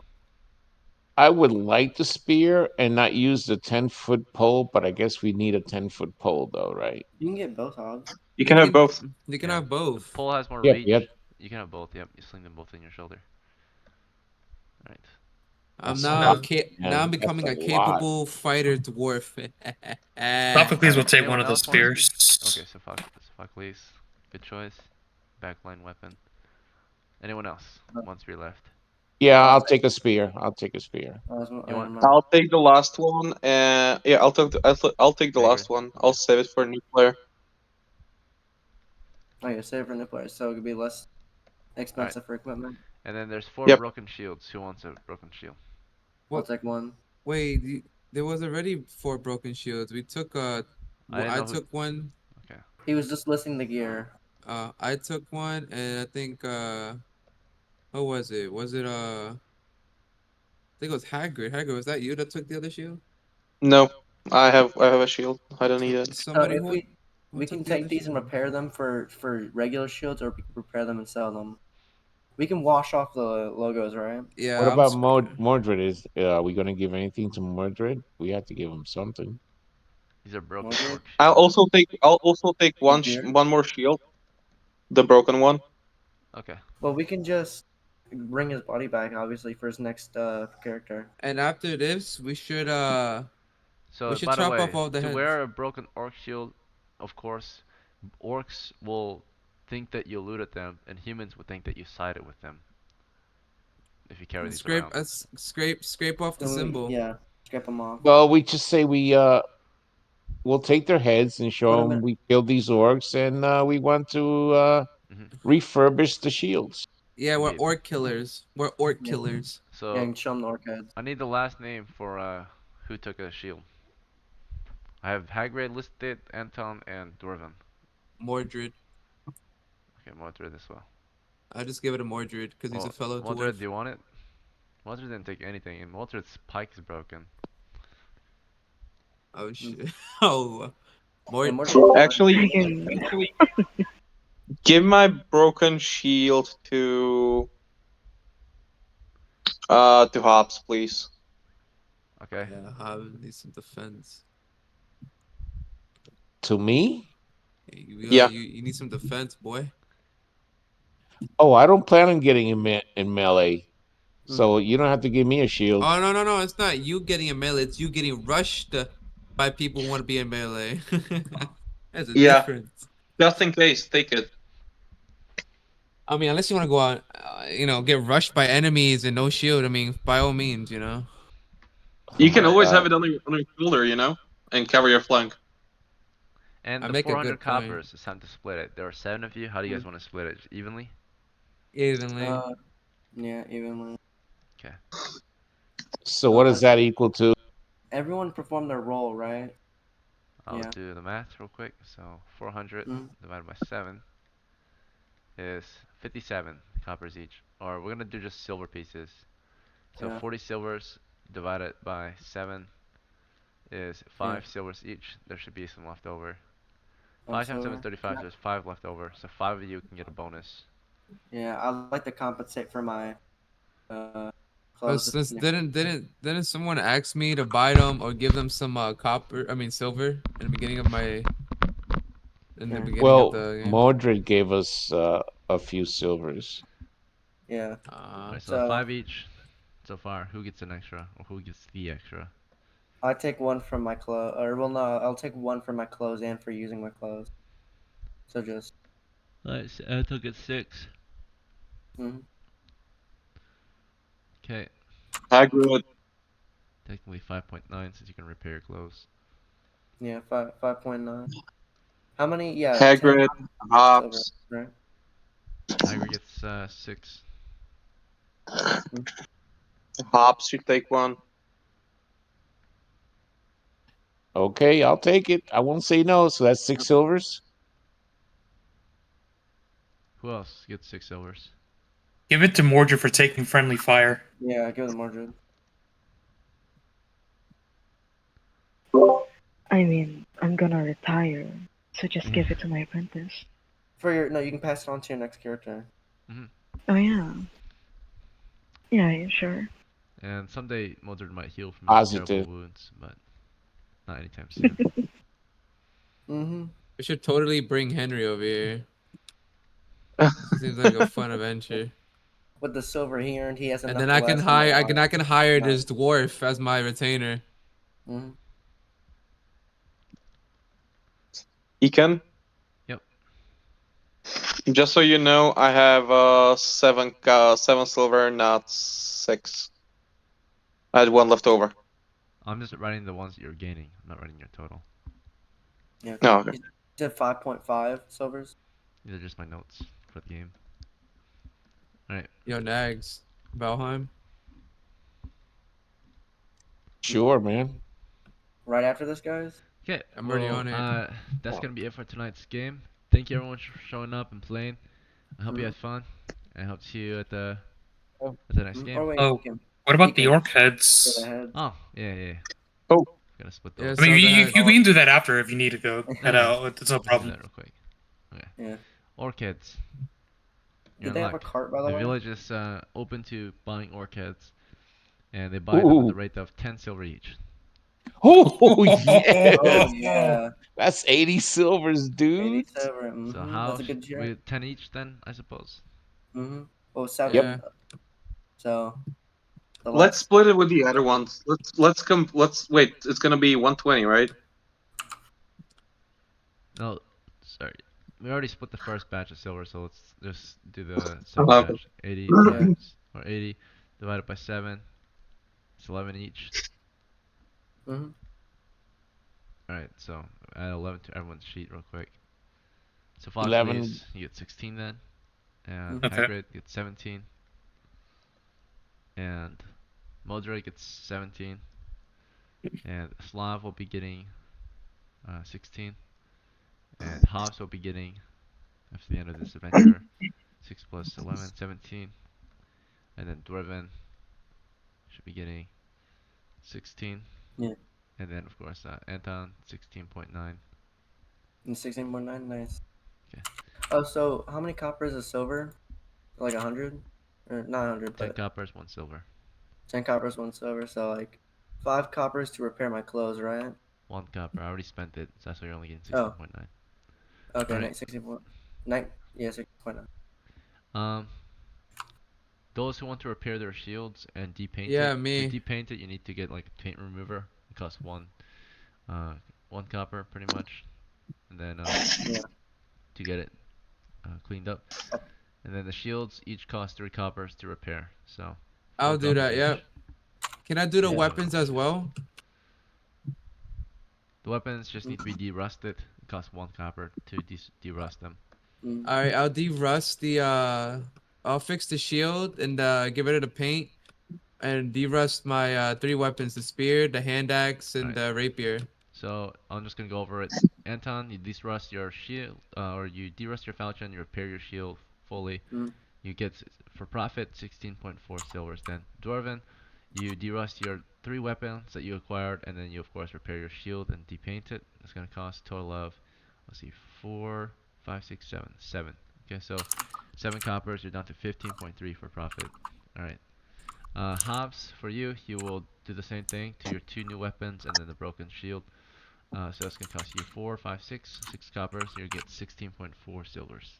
would like the spear and not use the 10-foot pole, but I guess we need a 10-foot pole though, right? You can get both hogs. You can have both. You can Yeah. have The both. pole has more Yep, reach. yep. You can have both. Yep, you sling them both in your shoulder. All right. That's a Now lot, now I'm man. That's becoming a a lot. capable fighter dwarf. Sophocles will Alright, take one anyone of the else want a spears. Okay, Sophocles. Good choice. Backline weapon. Anyone else? 1 spear left. Yeah, I'll I'll take a spear. I'll take a spear. You want- I'll take the last one. Yeah, I'll take the Hagrid? last one. I'll save it for a new player. Oh, yeah, save for new players, so it could be less expensive for equipment. And then there's 4 Yep. broken shields. Who wants a broken shield? I'll What? take one. Wait, there was already 4 broken shields. We took I didn't I know who- took one. Okay. He was just listing the gear. I took one, and I think who was it? Was it I think it was Hagrid. Hagrid, was that you that took the other shield? No, I have a shield. I don't need it. So Somebody if who we took can the other take these and shield? repair them for regular shields, or we can repair them and sell them. We can wash off the logos, right? Yeah, What I'm about scared. Mordred? Are we gonna give anything to Mordred? We have to give him something. These are broken Mordred? orc I'll shields. also take The gear? one more shield, the broken one. Okay. Well, we can just bring his body back, obviously, for his next character. And after this, we should So, by the chop off way, all the to heads. wear a broken orc shield, of course, orcs will think that you looted them, and humans would think that you sided with them if you carry And these around. scrape off the Then symbol. yeah, scrape them off. Well, we just say we'll take their heads and Put show 'em them in. we killed these orcs, and we want to Mhm. refurbish the shields. Yeah, we're Indeed. orc killers. We're orc Yeah. killers. Yeah, So, and show them the orc heads. I need the last name for who took a shield. I have Hagrid listed, Anton, and Dwarven. Mordred. Okay, Mordred as well. I just give it to Mordred because he's a Well, fellow Mordred, dwarf. do you want it? Mordred didn't take anything, and Mordred's pike is broken. Oh shit. Oh, Yeah, Mord. Mordred's Actually, Freaking give my broken shield to Hobbs, please. Okay. Yeah, I need some defense. To me? Yeah. You need some defense, boy. Oh, I don't plan on getting in melee, Mm. so you don't have to give me a shield. Oh no, it's not you getting in melee. It's you getting rushed by people who want to be in melee. There's a Yeah. difference. Just in case, take it. I mean, unless you want to go out, get rushed by enemies and no shield. I mean, by all means, You can always have Uh, it on your shoulder, and cover your flank. And I the make a 400 good point. coppers, it's time to split it. There are 7 of you. How do you guys want to split it? Evenly? Evenly. Yeah, evenly. Okay. so what does that equal to? Everyone perform their role, right? I'll Yeah. do the math real quick. So 400 Mm. divided by 7 is 57 coppers each. Or we're gonna do just silver pieces. So Yeah. 40 silvers divided by 7 is 5 silvers each. There should be some left over. 5 times 7 is 35, so there's 5 left over. So 5 of you can get a bonus. Yeah, I'd like to compensate for my But clothes. since didn't someone ask me to buy them or give them some silver in the beginning of Well, the game? Mordred gave us a few silvers. Yeah. Alright, so So 5 each so far. Who gets an extra? Or who gets the extra? I take one from my clothes, or well, no, I'll take one from my clothes and for using my clothes. So just. Alright, so I took it 6. Mhm. Okay. Hagrid. Technically 5.9 since you can repair your clothes. Yeah, 5.9. How many? Yeah, 10 Hagrid, silver, Hobbs. right? Hagrid gets 6. Hobbs should take one. Okay, I'll take it. I won't say no. So that's 6 silvers. Who else gets 6 silvers? Give it to Mordred for taking friendly fire. Yeah, give them Mordred. I mean, I'm gonna retire, so just give it to my apprentice. No, you can pass it on to your next character. Oh yeah. Yeah, sure. And someday Mildred might heal from his terrible Positive. wounds, but not anytime soon. Mm-hmm. We should totally bring Henry over here. Seems like a fun adventure. With the silver he earned, he has enough. And then to I can last him hire a while. I can hire No. this dwarf as my retainer. Mhm. Ekan. Yep. Just so you know, I have seven silver, not 6. I had 1 left over. I'm just writing the ones that you're gaining. I'm not writing your total. Yeah. Oh, okay. You said 5.5 silvers. These are just my notes for the game. Alright. Yo, Nags. Valheim. Sure, man. Right after this, guys. Okay, I'm already well, on it. that's gonna be it for tonight's game. Thank you everyone for showing up and playing. I hope you had fun. And I hope to see you at the next game. Oh wait, Oh, he can. what about He the can orc go heads? ahead. Oh, yeah. Oh. Gotta split Yeah, those. I mean, sell the you, head. you, we can do that after if you need to go head Alright, out. It's no let's do problem. that real quick. Okay. Yeah. Orchids. You're Did they have a unlocked. cart, by the The way? village is open to buying orchids, and they buy them at the Ooh. rate of 10 silver each. Oh yes. Oh yeah, That's 80 silvers, 80 dude. silver. So That's a good share. we 10 each then, I suppose. Well, 7. Yeah. So the Let's last. split it with the other ones. Let's wait. It's gonna be 120, right? No, sorry. We already split the first batch of silver, so let's just do the second Okay. batch. 80 Yeah. times, or 80 divided by 7. It's 11 each. Mhm. Alright, so add 11 to everyone's sheet real quick. So Fox 11. leaves, you get 16 then. And Okay. Hagrid gets 17. And Modric gets 17. And Slav will be getting 16. And Hobbs will be getting, after the end of this adventure, 6 plus 11, 17. And then Dwarven should be getting 16. Yeah. And then, of course, Anton, 16.9. And 16.9, nice. Okay. Oh, so how many coppers is silver? Like 100, or not 100, 10 but coppers, 1 silver. 10 coppers, 1 silver. So like 5 coppers to repair my clothes, right? 1 copper. I already spent it, so that's why you're only getting Oh, 16.9. okay, Alright. 16.9. Yeah, 16.9. Those who want to repair their shields and depaint Yeah, it, to me. depaint it, you need to get like a paint remover. It costs 1 copper pretty much, and then Yeah. to get it cleaned up. And then the shields each cost 3 coppers to repair, so 4 I'll do coppers that. each. Yep. Can I do the Yeah. weapons as well? The weapons just need to be de-rusted. It costs 1 copper to de-rust them. Mm. All right, I'll de-rust the I'll fix the shield and give it a paint and de-rust my 3 weapons: the spear, the hand axe, and Alright. the rapier. So I'm just gonna go over it. Anton, you de-rust your shield, or you de-rust your falchion, you repair your shield fully. Mm. You get for profit 16.4 silvers. Then Dwarven, you de-rust your 3 weapons that you acquired, and then you of course repair your shield and depaint it. It's gonna cost a total of, let's see, 4, 5, 6, 7, 7. Okay, so 7 coppers. You're down to 15.3 for profit. All right. Hobbs, for you, you will do the same thing to your 2 new weapons and then the broken shield. So that's gonna cost you 4, 5, 6 coppers. You get 16.4 silvers.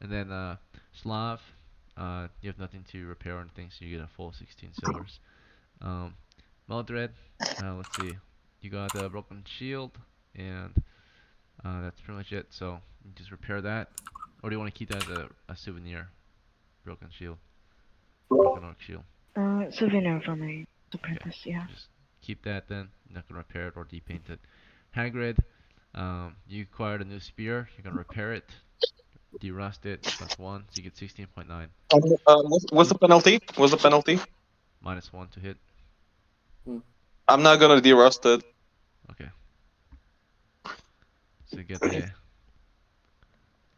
And then Slav, you have nothing to repair or anything, so you get a full 16 silvers. Maldred, let's see, you got a broken shield, and that's pretty much it. So you just repair that, or do you want to keep that as a souvenir? Broken shield, broken orc shield. Souvenir for my Okay, apprentice, yeah. so just keep that then. You're not gonna repair it or depaint it. Hagrid, you acquired a new spear. You're gonna repair it, de-rust it. Cost 1, so you get 16.9. What's the penalty? What's the penalty? -1 to hit. Mm. I'm not gonna de-rust it. Okay. So you get the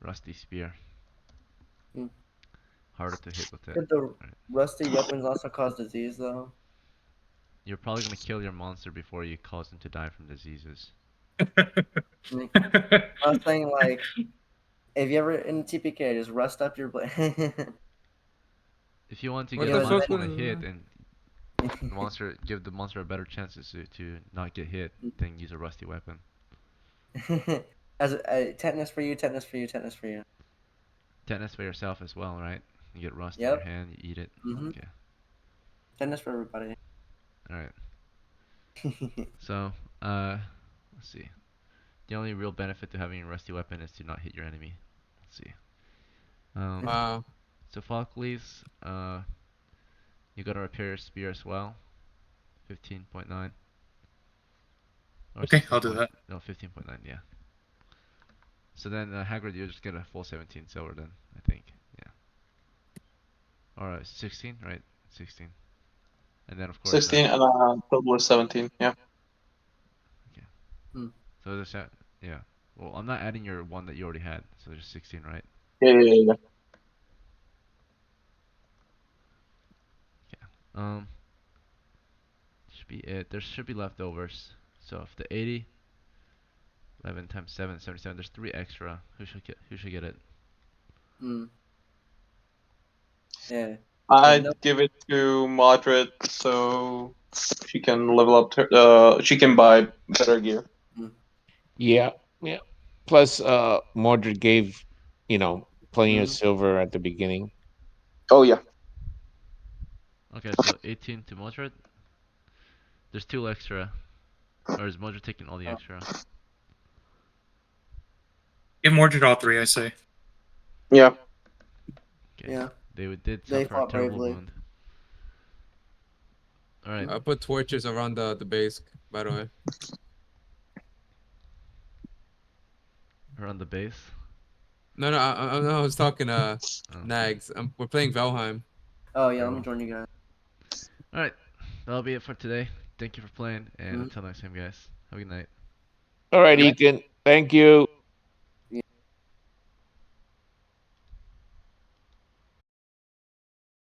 rusty spear. Mm. Harder to hit with it. Could the Right. rusty weapons also cause disease, though? You're probably gonna kill your monster before you cause them to die from diseases. Mm. I was saying, like, if you ever in TPK, just rust up your blade. If you want to What get Yeah, the the but fuck monster was on a hit that? and the monster give the monster a better chances to not get hit, then use a rusty weapon. As a tetanus for you, tetanus for you, tetanus for you. Tetanus for yourself as well, right? You get rust in your Yep. hand, you eat it. Mhm. Okay. Tetanus for everybody. Alright. So, let's see. The only real benefit to having a rusty weapon is to not hit your enemy. see. Um, Wow. so Falkleys, you gotta repair your spear as well. 15.9. Or Okay, 16 I'll do point, that. no, 15.9, yeah. So then Hagrid, you just get a full 17 silver then, I think. Yeah. Or 16, right? 16. And then of course 16 and total is 17. Yeah. okay. Hmm. So there's that, yeah. Well, I'm not adding your one that you already had, so there's 16, right? Yeah. Yeah. Should be it. There should be leftovers. So if the 80, 11 times 7, 77. There's 3 extra. Who should get it? Hmm. Yeah. I'd no. give it to Madrid so she can level up. She can buy better gear. Yeah, yeah. Plus, Mordred gave, plenty of Mhm. silver at the beginning. Oh yeah. Okay, so 18 to Mildred. There's 2 extra. Or is Mildred taking all the Oh. extra? Give Mordred all 3, I say. Yeah. Okay. Yeah. They did They suffer a fought terrible bravely. wound. Alright. I put torches around the base, by the way. Around the base. No, I was talking Oh. Nags. We're playing Valheim. Oh yeah, Very I'm well. gonna join you guys. Alright. That'll be it for today. Thank you for playing, and Mhm. until next time, guys. Have a good night. All right, Good night. Ekin. Thank you.